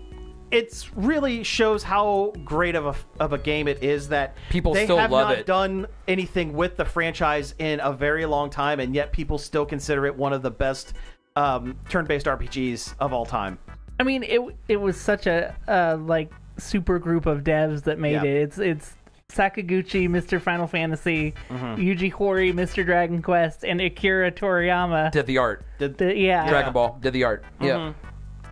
[SPEAKER 2] really shows how great of a game it is that
[SPEAKER 3] People
[SPEAKER 2] they
[SPEAKER 3] still
[SPEAKER 2] have
[SPEAKER 3] love
[SPEAKER 2] not
[SPEAKER 3] it.
[SPEAKER 2] done anything with the franchise in a very long time, and yet people still consider it one of the best turn-based RPGs of all time.
[SPEAKER 1] I mean, it was such a like super group of devs that made
[SPEAKER 2] Yeah.
[SPEAKER 1] it. It's Sakaguchi, Mr. Final Fantasy,
[SPEAKER 2] Mm-hmm.
[SPEAKER 1] Yuji Horii, Mr. Dragon Quest, and Akira Toriyama.
[SPEAKER 3] Did the art.
[SPEAKER 1] Yeah,
[SPEAKER 3] Dragon Ball did the art. Yeah.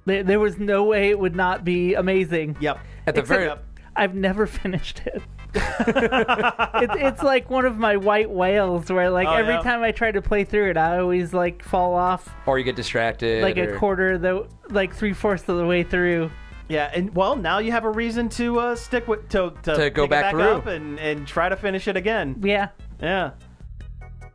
[SPEAKER 1] there was no way it would not be amazing.
[SPEAKER 2] Yep.
[SPEAKER 3] At the very
[SPEAKER 1] I've never finished it. It's like one of my white whales where like
[SPEAKER 2] Oh,
[SPEAKER 1] every
[SPEAKER 2] yeah?
[SPEAKER 1] time I try to play through it, I always like fall off
[SPEAKER 3] or you get distracted.
[SPEAKER 1] like
[SPEAKER 3] or,
[SPEAKER 1] a quarter like 3/4 of the way through.
[SPEAKER 2] Yeah, and well, now you have a reason to stick with to
[SPEAKER 3] go
[SPEAKER 2] pick it
[SPEAKER 3] back through.
[SPEAKER 2] up and try to finish it again.
[SPEAKER 1] Yeah.
[SPEAKER 2] Yeah.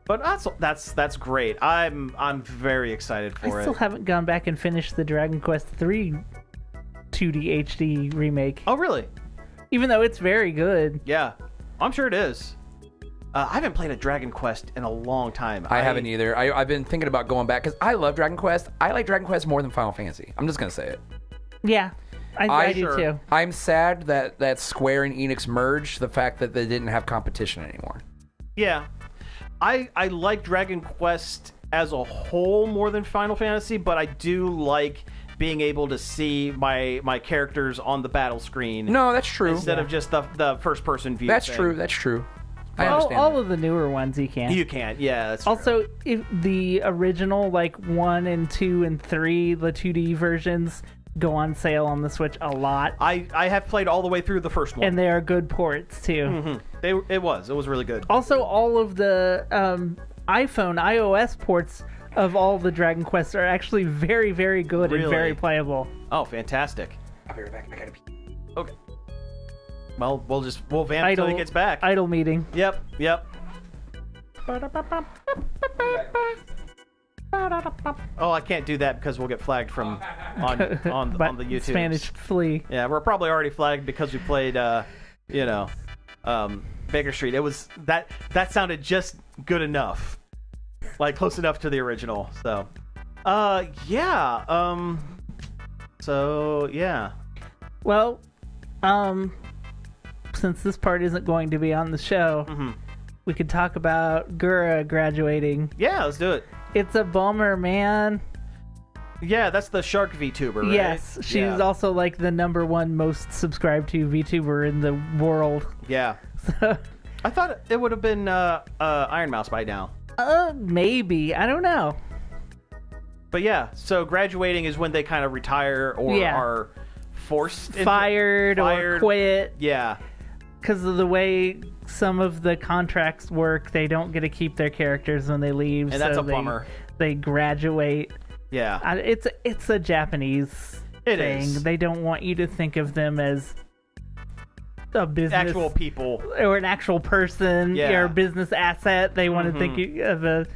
[SPEAKER 2] But that's great. I'm very excited for
[SPEAKER 1] I
[SPEAKER 2] it.
[SPEAKER 1] still haven't gone back and finished the Dragon Quest 3 2D HD remake,
[SPEAKER 2] Oh, really?
[SPEAKER 1] even though it's very good.
[SPEAKER 2] Yeah, I'm sure it is. I haven't played a Dragon Quest in a long time.
[SPEAKER 3] I haven't either. I've been thinking about going back because I love Dragon Quest. I like Dragon Quest more than Final Fantasy. I'm just gonna say it.
[SPEAKER 1] Yeah, I do
[SPEAKER 2] sure.
[SPEAKER 1] too.
[SPEAKER 3] I'm sad that Square and Enix merged. The fact that they didn't have competition anymore.
[SPEAKER 2] Yeah, I like Dragon Quest as a whole more than Final Fantasy, but I do like being able to see my characters on the battle screen.
[SPEAKER 3] No, that's true.
[SPEAKER 2] Instead of just the first person view.
[SPEAKER 3] That's
[SPEAKER 2] thing.
[SPEAKER 3] true. That's true. I understand
[SPEAKER 1] all
[SPEAKER 3] that.
[SPEAKER 1] of the newer ones you can.
[SPEAKER 2] You can't. Yeah, that's true.
[SPEAKER 1] Also, if the original, like 1 and 2 and 3, the 2D versions go on sale on the Switch a lot,
[SPEAKER 2] I have played all the way through the first one.
[SPEAKER 1] and they are good ports too.
[SPEAKER 2] It was really good.
[SPEAKER 1] Also, all of the iOS ports of all the Dragon Quests are actually very, very good and
[SPEAKER 2] Really?
[SPEAKER 1] very playable.
[SPEAKER 2] Oh, fantastic.
[SPEAKER 3] I'll be right back. I gotta pee.
[SPEAKER 2] Okay. Well, we'll vamp until he gets back.
[SPEAKER 1] Idle meeting.
[SPEAKER 2] Yep. Oh, I can't do that because we'll get flagged from on the YouTube.
[SPEAKER 1] Spanish Flea.
[SPEAKER 2] Yeah, we're probably already flagged because we played Baker Street. It was that sounded just good enough. Like close enough to the original. So yeah.
[SPEAKER 1] Well, since this part isn't going to be on the show, we could talk about Gura graduating.
[SPEAKER 2] Yeah, let's do it.
[SPEAKER 1] It's a bummer, man.
[SPEAKER 2] Yeah, that's the Shark VTuber, right?
[SPEAKER 1] Yes, she's
[SPEAKER 2] yeah.
[SPEAKER 1] also like the #1 most subscribed to VTuber in the world.
[SPEAKER 2] Yeah. I thought it would have been Iron Mouse by now.
[SPEAKER 1] Maybe. I don't know.
[SPEAKER 2] But yeah, so graduating is when they kind of retire or are forced
[SPEAKER 1] Fired or quit.
[SPEAKER 2] Yeah.
[SPEAKER 1] Because of the way some of the contracts work, they don't get to keep their characters when they leave.
[SPEAKER 2] And that's
[SPEAKER 1] so
[SPEAKER 2] a bummer.
[SPEAKER 1] They graduate.
[SPEAKER 2] Yeah.
[SPEAKER 1] It's a Japanese
[SPEAKER 2] It
[SPEAKER 1] thing.
[SPEAKER 2] is.
[SPEAKER 1] They don't want you to think of them as a business
[SPEAKER 2] Actual people.
[SPEAKER 1] or an actual person
[SPEAKER 2] Yeah.
[SPEAKER 1] or a business asset. They want to think of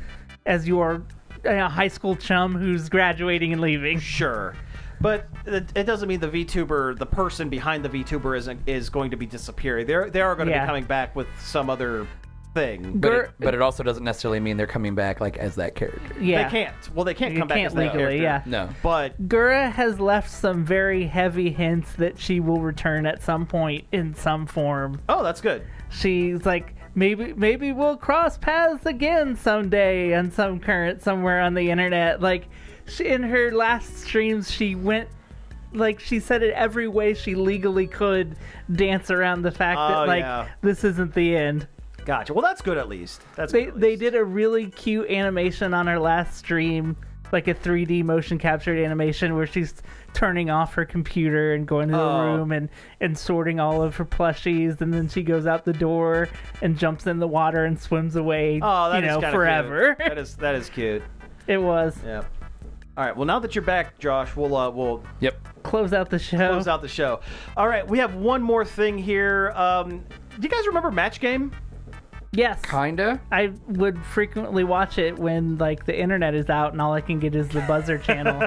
[SPEAKER 1] as your high school chum who's graduating and leaving.
[SPEAKER 2] Sure. But it doesn't mean the VTuber, the person behind the VTuber is going to be disappearing. They are going to be coming back with some other thing.
[SPEAKER 3] But it also doesn't necessarily mean they're coming back like as that character.
[SPEAKER 1] Yeah.
[SPEAKER 2] They can't. Well, they can't
[SPEAKER 1] You
[SPEAKER 2] come back
[SPEAKER 1] can't
[SPEAKER 2] as that
[SPEAKER 1] legally,
[SPEAKER 2] character.
[SPEAKER 1] yeah.
[SPEAKER 3] No.
[SPEAKER 2] But
[SPEAKER 1] Gura has left some very heavy hints that she will return at some point in some form.
[SPEAKER 2] oh, that's good.
[SPEAKER 1] She's like, maybe we'll cross paths again someday on some current somewhere on the internet. Like, in her last streams, she went, like, she said it every way she legally could, dance around the fact that, like, this isn't the end.
[SPEAKER 2] Gotcha. Well, that's good at least.
[SPEAKER 1] They did a really cute animation on her last stream, like a 3D motion captured animation where she's turning off her computer and going to the room and sorting all of her plushies, and then she goes out the door and jumps in the water and swims away.
[SPEAKER 2] Oh, that is kinda
[SPEAKER 1] forever.
[SPEAKER 2] Cute. That is cute.
[SPEAKER 1] It was.
[SPEAKER 2] Yep. All right. Well, now that you're back, Josh, we'll
[SPEAKER 1] Close out the show.
[SPEAKER 2] close out the show. All right. We have one more thing here. Do you guys remember Match Game?
[SPEAKER 1] Yes.
[SPEAKER 3] Kinda.
[SPEAKER 1] I would frequently watch it when, like, the internet is out and all I can get is the Buzzer channel.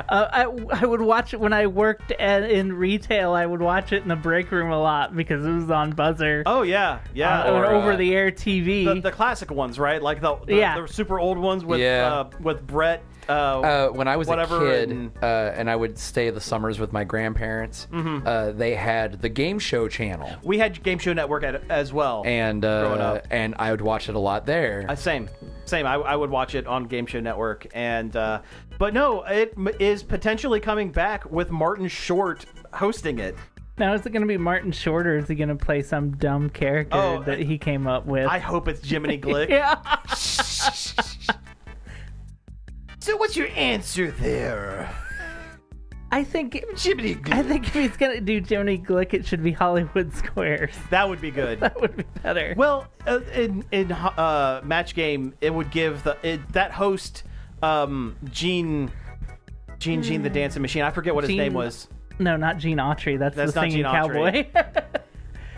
[SPEAKER 1] I would watch it when I worked in retail. I would watch it in the break room a lot because it was on Buzzer.
[SPEAKER 2] Oh yeah, yeah.
[SPEAKER 1] Or over-the-air TV.
[SPEAKER 2] The classic ones, right? Like the super old ones with Brett.
[SPEAKER 3] When I was
[SPEAKER 2] whatever,
[SPEAKER 3] a kid and I would stay the summers with my grandparents, they had the Game Show channel.
[SPEAKER 2] We had Game Show Network as well.
[SPEAKER 3] And
[SPEAKER 2] growing up.
[SPEAKER 3] and I would watch it a lot there.
[SPEAKER 2] Same. I would watch it on Game Show Network, and but no, it is potentially coming back with Martin Short hosting it.
[SPEAKER 1] Now, is it going to be Martin Short, or is he going to play some dumb character that he came up with?
[SPEAKER 2] I hope it's Jiminy Glick.
[SPEAKER 1] Yeah.
[SPEAKER 2] So what's your answer there?
[SPEAKER 1] I think
[SPEAKER 2] Jiminy Glick.
[SPEAKER 1] I think if he's going to do Jiminy Glick, it should be Hollywood Squares.
[SPEAKER 2] That would be good.
[SPEAKER 1] That would be better.
[SPEAKER 2] Well, in Match Game, it would give that host Gene the Dancing Machine. I forget what his name was.
[SPEAKER 1] No, not Gene Autry. That's the
[SPEAKER 2] not
[SPEAKER 1] singing
[SPEAKER 2] Gene Autry.
[SPEAKER 1] cowboy.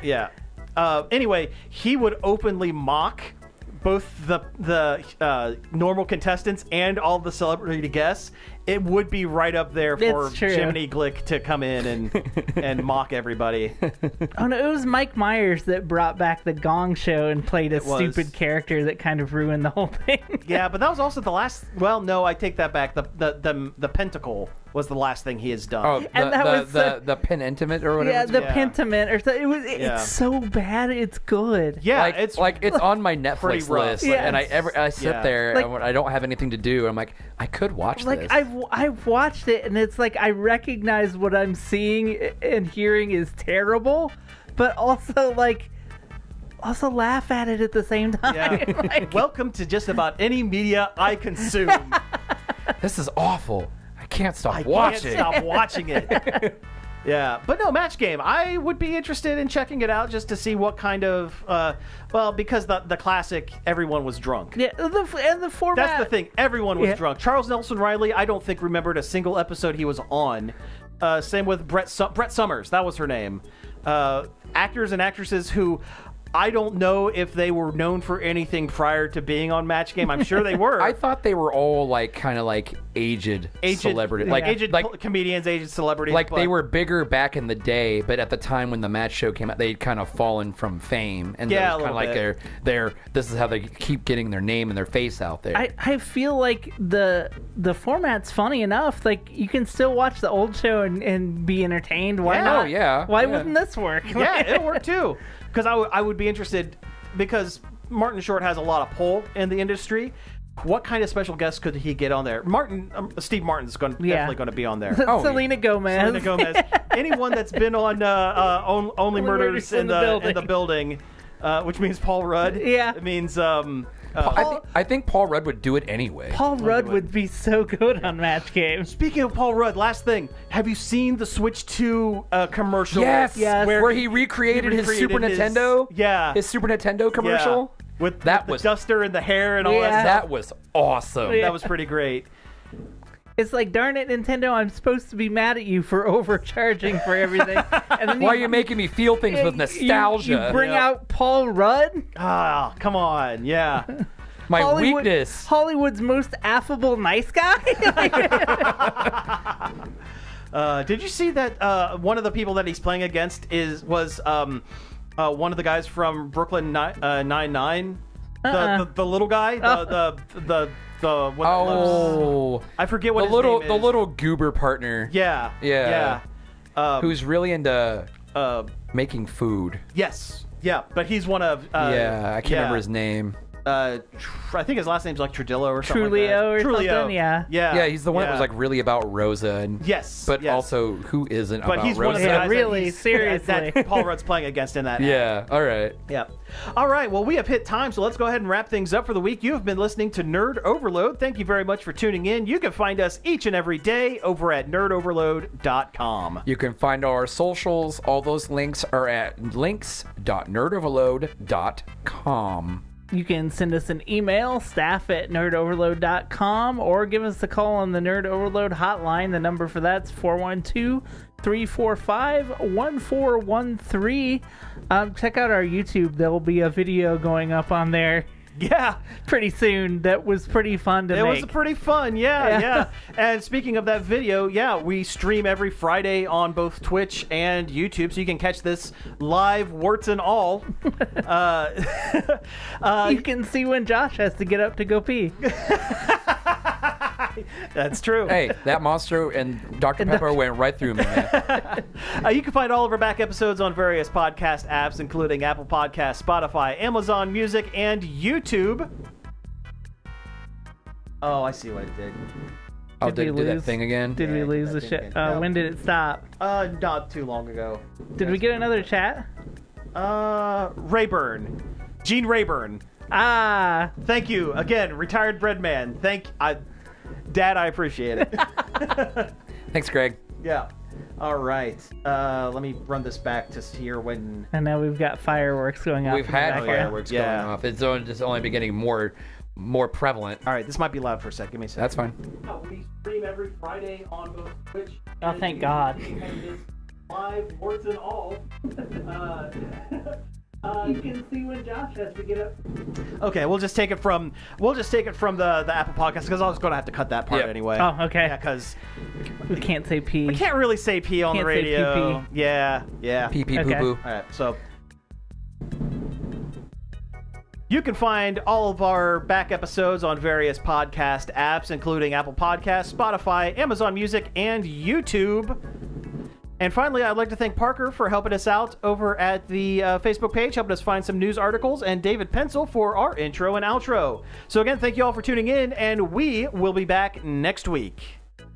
[SPEAKER 2] Yeah. Anyway, he would openly mock both the normal contestants and all the celebrity guests. It would be right up there for
[SPEAKER 1] It's true.
[SPEAKER 2] Jiminy Glick to come in and mock everybody.
[SPEAKER 1] Oh no, it was Mike Myers that brought back the Gong Show and played a stupid character that kind of ruined the whole thing.
[SPEAKER 2] Yeah, but that was also the last. Well, no, I take that back. The Pentacle was the last thing he has done.
[SPEAKER 3] Oh,
[SPEAKER 1] And that was
[SPEAKER 3] the Penultimate or whatever.
[SPEAKER 1] Yeah,
[SPEAKER 3] it's
[SPEAKER 1] the
[SPEAKER 3] called.
[SPEAKER 1] Pentiment or something. It's so bad, it's good.
[SPEAKER 2] Yeah,
[SPEAKER 3] it's on my Netflix
[SPEAKER 2] pretty rough.
[SPEAKER 3] list,
[SPEAKER 1] Yeah,
[SPEAKER 3] and I sit
[SPEAKER 2] yeah.
[SPEAKER 3] there
[SPEAKER 1] Like-
[SPEAKER 3] and when I don't have anything to do. I'm like, I could watch
[SPEAKER 1] Like
[SPEAKER 3] this.
[SPEAKER 1] I've watched it and it's like I recognize what I'm seeing and hearing is terrible, but also like also laugh at it at the same time.
[SPEAKER 2] Yeah.
[SPEAKER 1] Like,
[SPEAKER 2] Welcome to just about any media I consume.
[SPEAKER 3] This is awful. I can't stop
[SPEAKER 2] I
[SPEAKER 3] watching.
[SPEAKER 2] can't stop watching it. Yeah, but no, Match Game. I would be interested in checking it out just to see what kind of, because the classic, everyone was drunk.
[SPEAKER 1] yeah, and the format.
[SPEAKER 2] That's the thing. Everyone was
[SPEAKER 1] Yeah.
[SPEAKER 2] drunk. Charles Nelson Riley, I don't think remembered a single episode he was on. Same with Brett Summers. That was her name. Actors and actresses who I don't know if they were known for anything prior to being on Match Game. I'm sure they were.
[SPEAKER 3] I thought they were all like kind of like aged celebrities, like
[SPEAKER 2] aged comedians, aged celebrities.
[SPEAKER 3] like they
[SPEAKER 2] but-
[SPEAKER 3] were bigger back in the day, but at the time when the Match show came out, they'd kind of fallen from fame, and
[SPEAKER 2] Yeah,
[SPEAKER 3] it was
[SPEAKER 2] a
[SPEAKER 3] kind of like
[SPEAKER 2] little
[SPEAKER 3] their this is how they keep getting their name and their face out there.
[SPEAKER 1] I feel like the format's funny enough. Like you can still watch the old show and be entertained. Why
[SPEAKER 2] Yeah.
[SPEAKER 1] not?
[SPEAKER 3] Oh, yeah,
[SPEAKER 1] Why
[SPEAKER 3] yeah.
[SPEAKER 1] wouldn't this work?
[SPEAKER 2] Yeah, it'll work too. Because I would be interested, because Martin Short has a lot of pull in the industry. What kind of special guests could he get on there? Steve Martin's definitely going to be on there.
[SPEAKER 3] Oh,
[SPEAKER 1] Selena Gomez.
[SPEAKER 2] Selena Gomez. Anyone that's been on Only Murders in the Building, which means Paul Rudd.
[SPEAKER 1] Yeah.
[SPEAKER 2] It means
[SPEAKER 3] I think Paul Rudd would do it anyway.
[SPEAKER 1] Paul Rudd would be so good on Match Game.
[SPEAKER 2] Speaking of Paul Rudd, last thing. Have you seen the Switch 2 commercial?
[SPEAKER 3] Yes,
[SPEAKER 1] Yes.
[SPEAKER 3] where he recreated his Super
[SPEAKER 2] his-
[SPEAKER 3] Nintendo.
[SPEAKER 2] Yeah.
[SPEAKER 3] His Super Nintendo commercial.
[SPEAKER 2] Yeah. With
[SPEAKER 3] That
[SPEAKER 2] the
[SPEAKER 3] was-
[SPEAKER 2] duster and the hair and all
[SPEAKER 1] Yeah.
[SPEAKER 2] that stuff.
[SPEAKER 3] That was awesome.
[SPEAKER 1] Yeah.
[SPEAKER 2] That was pretty great.
[SPEAKER 1] It's like, darn it, Nintendo, I'm supposed to be mad at you for overcharging for everything. And then
[SPEAKER 3] Why are you making me feel things with nostalgia?
[SPEAKER 1] You bring
[SPEAKER 2] Yeah.
[SPEAKER 1] out Paul Rudd,
[SPEAKER 2] Ah, come on. Yeah.
[SPEAKER 3] My
[SPEAKER 1] Hollywood-
[SPEAKER 3] weakness.
[SPEAKER 1] Hollywood's most affable nice guy.
[SPEAKER 2] Did you see that one of the people that he's playing against was one of the guys from Brooklyn Nine-Nine? The little guy? The what
[SPEAKER 3] Oh,
[SPEAKER 2] I forget what
[SPEAKER 3] the
[SPEAKER 2] his
[SPEAKER 3] little
[SPEAKER 2] name
[SPEAKER 3] the
[SPEAKER 2] is.
[SPEAKER 3] little goober partner.
[SPEAKER 2] Yeah.
[SPEAKER 3] Yeah.
[SPEAKER 2] Yeah.
[SPEAKER 3] Who's really into making food.
[SPEAKER 2] Yes. Yeah, but he's one of
[SPEAKER 3] Yeah, I can't remember his name.
[SPEAKER 2] I think his last name's like Trudillo or something like that.
[SPEAKER 1] Trulio or something, yeah.
[SPEAKER 3] Yeah, he's the one that was like really about Rosa and
[SPEAKER 2] Yes,
[SPEAKER 3] but
[SPEAKER 2] yes.
[SPEAKER 3] also who isn't
[SPEAKER 2] But
[SPEAKER 3] about
[SPEAKER 2] he's
[SPEAKER 3] Rosa?
[SPEAKER 2] one of the
[SPEAKER 1] Yeah,
[SPEAKER 2] guys
[SPEAKER 1] really,
[SPEAKER 2] that he's,
[SPEAKER 1] seriously.
[SPEAKER 2] that Paul Rudd's playing against in that.
[SPEAKER 3] Yeah, all right.
[SPEAKER 2] Yeah. All right. Well, we have hit time, so let's go ahead and wrap things up for the week. You have been listening to Nerd Overload. Thank you very much for tuning in. You can find us each and every day over at nerdoverload.com.
[SPEAKER 3] You can find our socials. All those links are at links.nerdoverload.com.
[SPEAKER 1] You can send us an email, staff@nerdoverload.com, or give us a call on the Nerd Overload hotline. The number for that's 412-345-1413. Check out our YouTube. There will be a video going up on there
[SPEAKER 2] Yeah.
[SPEAKER 1] pretty soon that was pretty fun to
[SPEAKER 2] It
[SPEAKER 1] make.
[SPEAKER 2] was pretty fun, yeah,
[SPEAKER 1] Yeah.
[SPEAKER 2] yeah. And speaking of that video, yeah, we stream every Friday on both Twitch and YouTube, so you can catch this live, warts and all.
[SPEAKER 1] You can see when Josh has to get up to go pee.
[SPEAKER 2] That's true.
[SPEAKER 3] Hey, that monster and Dr. Pepper went right through me, man.
[SPEAKER 2] You can find all of our back episodes on various podcast apps, including Apple Podcasts, Spotify, Amazon Music, and YouTube. Oh, I see what it did.
[SPEAKER 3] Oh,
[SPEAKER 1] Did we
[SPEAKER 3] did that
[SPEAKER 1] lose-
[SPEAKER 3] thing again?
[SPEAKER 1] Did we
[SPEAKER 2] Yeah,
[SPEAKER 1] lose
[SPEAKER 2] I
[SPEAKER 1] the
[SPEAKER 2] think
[SPEAKER 1] shit?
[SPEAKER 2] it- no.
[SPEAKER 1] When did it stop?
[SPEAKER 2] Not too long ago.
[SPEAKER 1] Did we get another chat?
[SPEAKER 2] Rayburn. Gene Rayburn.
[SPEAKER 1] Ah,
[SPEAKER 2] Thank you. Again, retired bread man. Dad, I appreciate it.
[SPEAKER 3] Thanks, Greg.
[SPEAKER 2] Yeah. All right. Let me run this back to here when...
[SPEAKER 1] and now we've got fireworks going off.
[SPEAKER 3] We've
[SPEAKER 1] in the
[SPEAKER 3] had
[SPEAKER 1] background.
[SPEAKER 3] fireworks
[SPEAKER 2] Yeah.
[SPEAKER 3] going off. It's just only beginning more prevalent.
[SPEAKER 2] All right, this might be loud for a second. Give me a second.
[SPEAKER 3] That's fine.
[SPEAKER 2] We stream every Friday on both Twitch.
[SPEAKER 1] Oh, thank God.
[SPEAKER 2] And this live, warts and all.
[SPEAKER 1] You can see when Josh has to get up.
[SPEAKER 2] Okay, we'll just take it from the Apple Podcast because I was going to have to cut that part
[SPEAKER 3] Yep.
[SPEAKER 2] anyway.
[SPEAKER 1] Oh, okay.
[SPEAKER 2] Yeah, because
[SPEAKER 1] We can't say pee.
[SPEAKER 2] we can't really say pee on the
[SPEAKER 1] Can't say
[SPEAKER 2] radio.
[SPEAKER 1] pee-pee.
[SPEAKER 2] Yeah, yeah.
[SPEAKER 3] Pee pee
[SPEAKER 1] Okay.
[SPEAKER 3] poo poo.
[SPEAKER 2] All right, so you can find all of our back episodes on various podcast apps, including Apple Podcasts, Spotify, Amazon Music, and YouTube. And finally, I'd like to thank Parker for helping us out over at the Facebook page, helping us find some news articles, and David Pencil for our intro and outro. So again, thank you all for tuning in, and we will be back next week.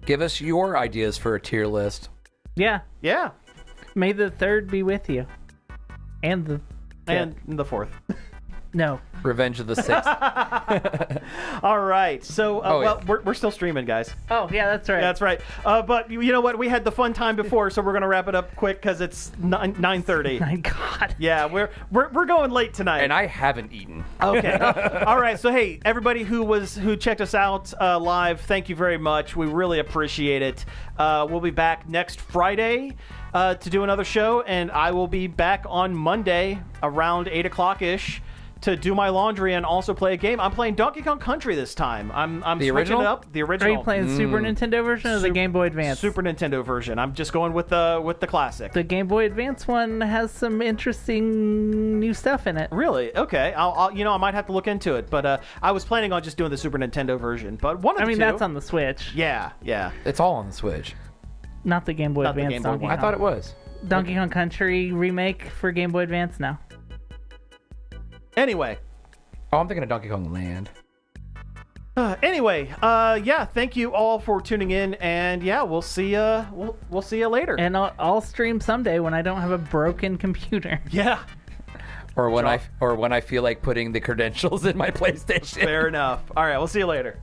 [SPEAKER 3] Give us your ideas for a tier list.
[SPEAKER 1] Yeah.
[SPEAKER 2] Yeah.
[SPEAKER 1] May the third be with you. And the
[SPEAKER 2] And the 4th.
[SPEAKER 1] No.
[SPEAKER 3] Revenge of the Sixth.
[SPEAKER 2] All right. So, we're still streaming, guys.
[SPEAKER 1] Oh, yeah, that's right.
[SPEAKER 2] That's right. But you know what? We had the fun time before, so we're gonna wrap it up quick because it's 9:30.
[SPEAKER 1] My God.
[SPEAKER 2] Yeah, we're going late tonight.
[SPEAKER 3] And I haven't eaten.
[SPEAKER 2] Okay. All right. So hey, everybody who checked us out live, thank you very much. We really appreciate it. We'll be back next Friday to do another show, and I will be back on Monday around 8 o'clock ish to do my laundry and also play a game. I'm playing Donkey Kong Country this time. I'm
[SPEAKER 3] The
[SPEAKER 2] switching
[SPEAKER 3] original?
[SPEAKER 2] it up. The
[SPEAKER 1] Are
[SPEAKER 2] original.
[SPEAKER 1] you playing Super Nintendo version or the Game Boy Advance?
[SPEAKER 2] Super Nintendo version. I'm just going with the classic.
[SPEAKER 1] The Game Boy Advance one has some interesting new stuff in it.
[SPEAKER 2] Really? Okay. I'll I might have to look into it. But I was planning on just doing the Super Nintendo version. But one of the two.
[SPEAKER 1] That's on the Switch,
[SPEAKER 2] Yeah.
[SPEAKER 3] It's all on the Switch.
[SPEAKER 1] not the Game Boy
[SPEAKER 2] Not the
[SPEAKER 1] Advance.
[SPEAKER 2] Game Boy
[SPEAKER 1] Donkey
[SPEAKER 2] one.
[SPEAKER 3] I
[SPEAKER 1] Kong.
[SPEAKER 3] thought it was.
[SPEAKER 1] Donkey Kong Country remake for Game Boy Advance now.
[SPEAKER 2] Anyway.
[SPEAKER 3] Oh, I'm thinking of Donkey Kong Land.
[SPEAKER 2] Yeah, thank you all for tuning in, and yeah, we'll see we'll see you later.
[SPEAKER 1] And I'll stream someday when I don't have a broken computer.
[SPEAKER 2] Yeah,
[SPEAKER 3] Or when I feel like putting the credentials in my PlayStation.
[SPEAKER 2] fair enough. All right, we'll see you later.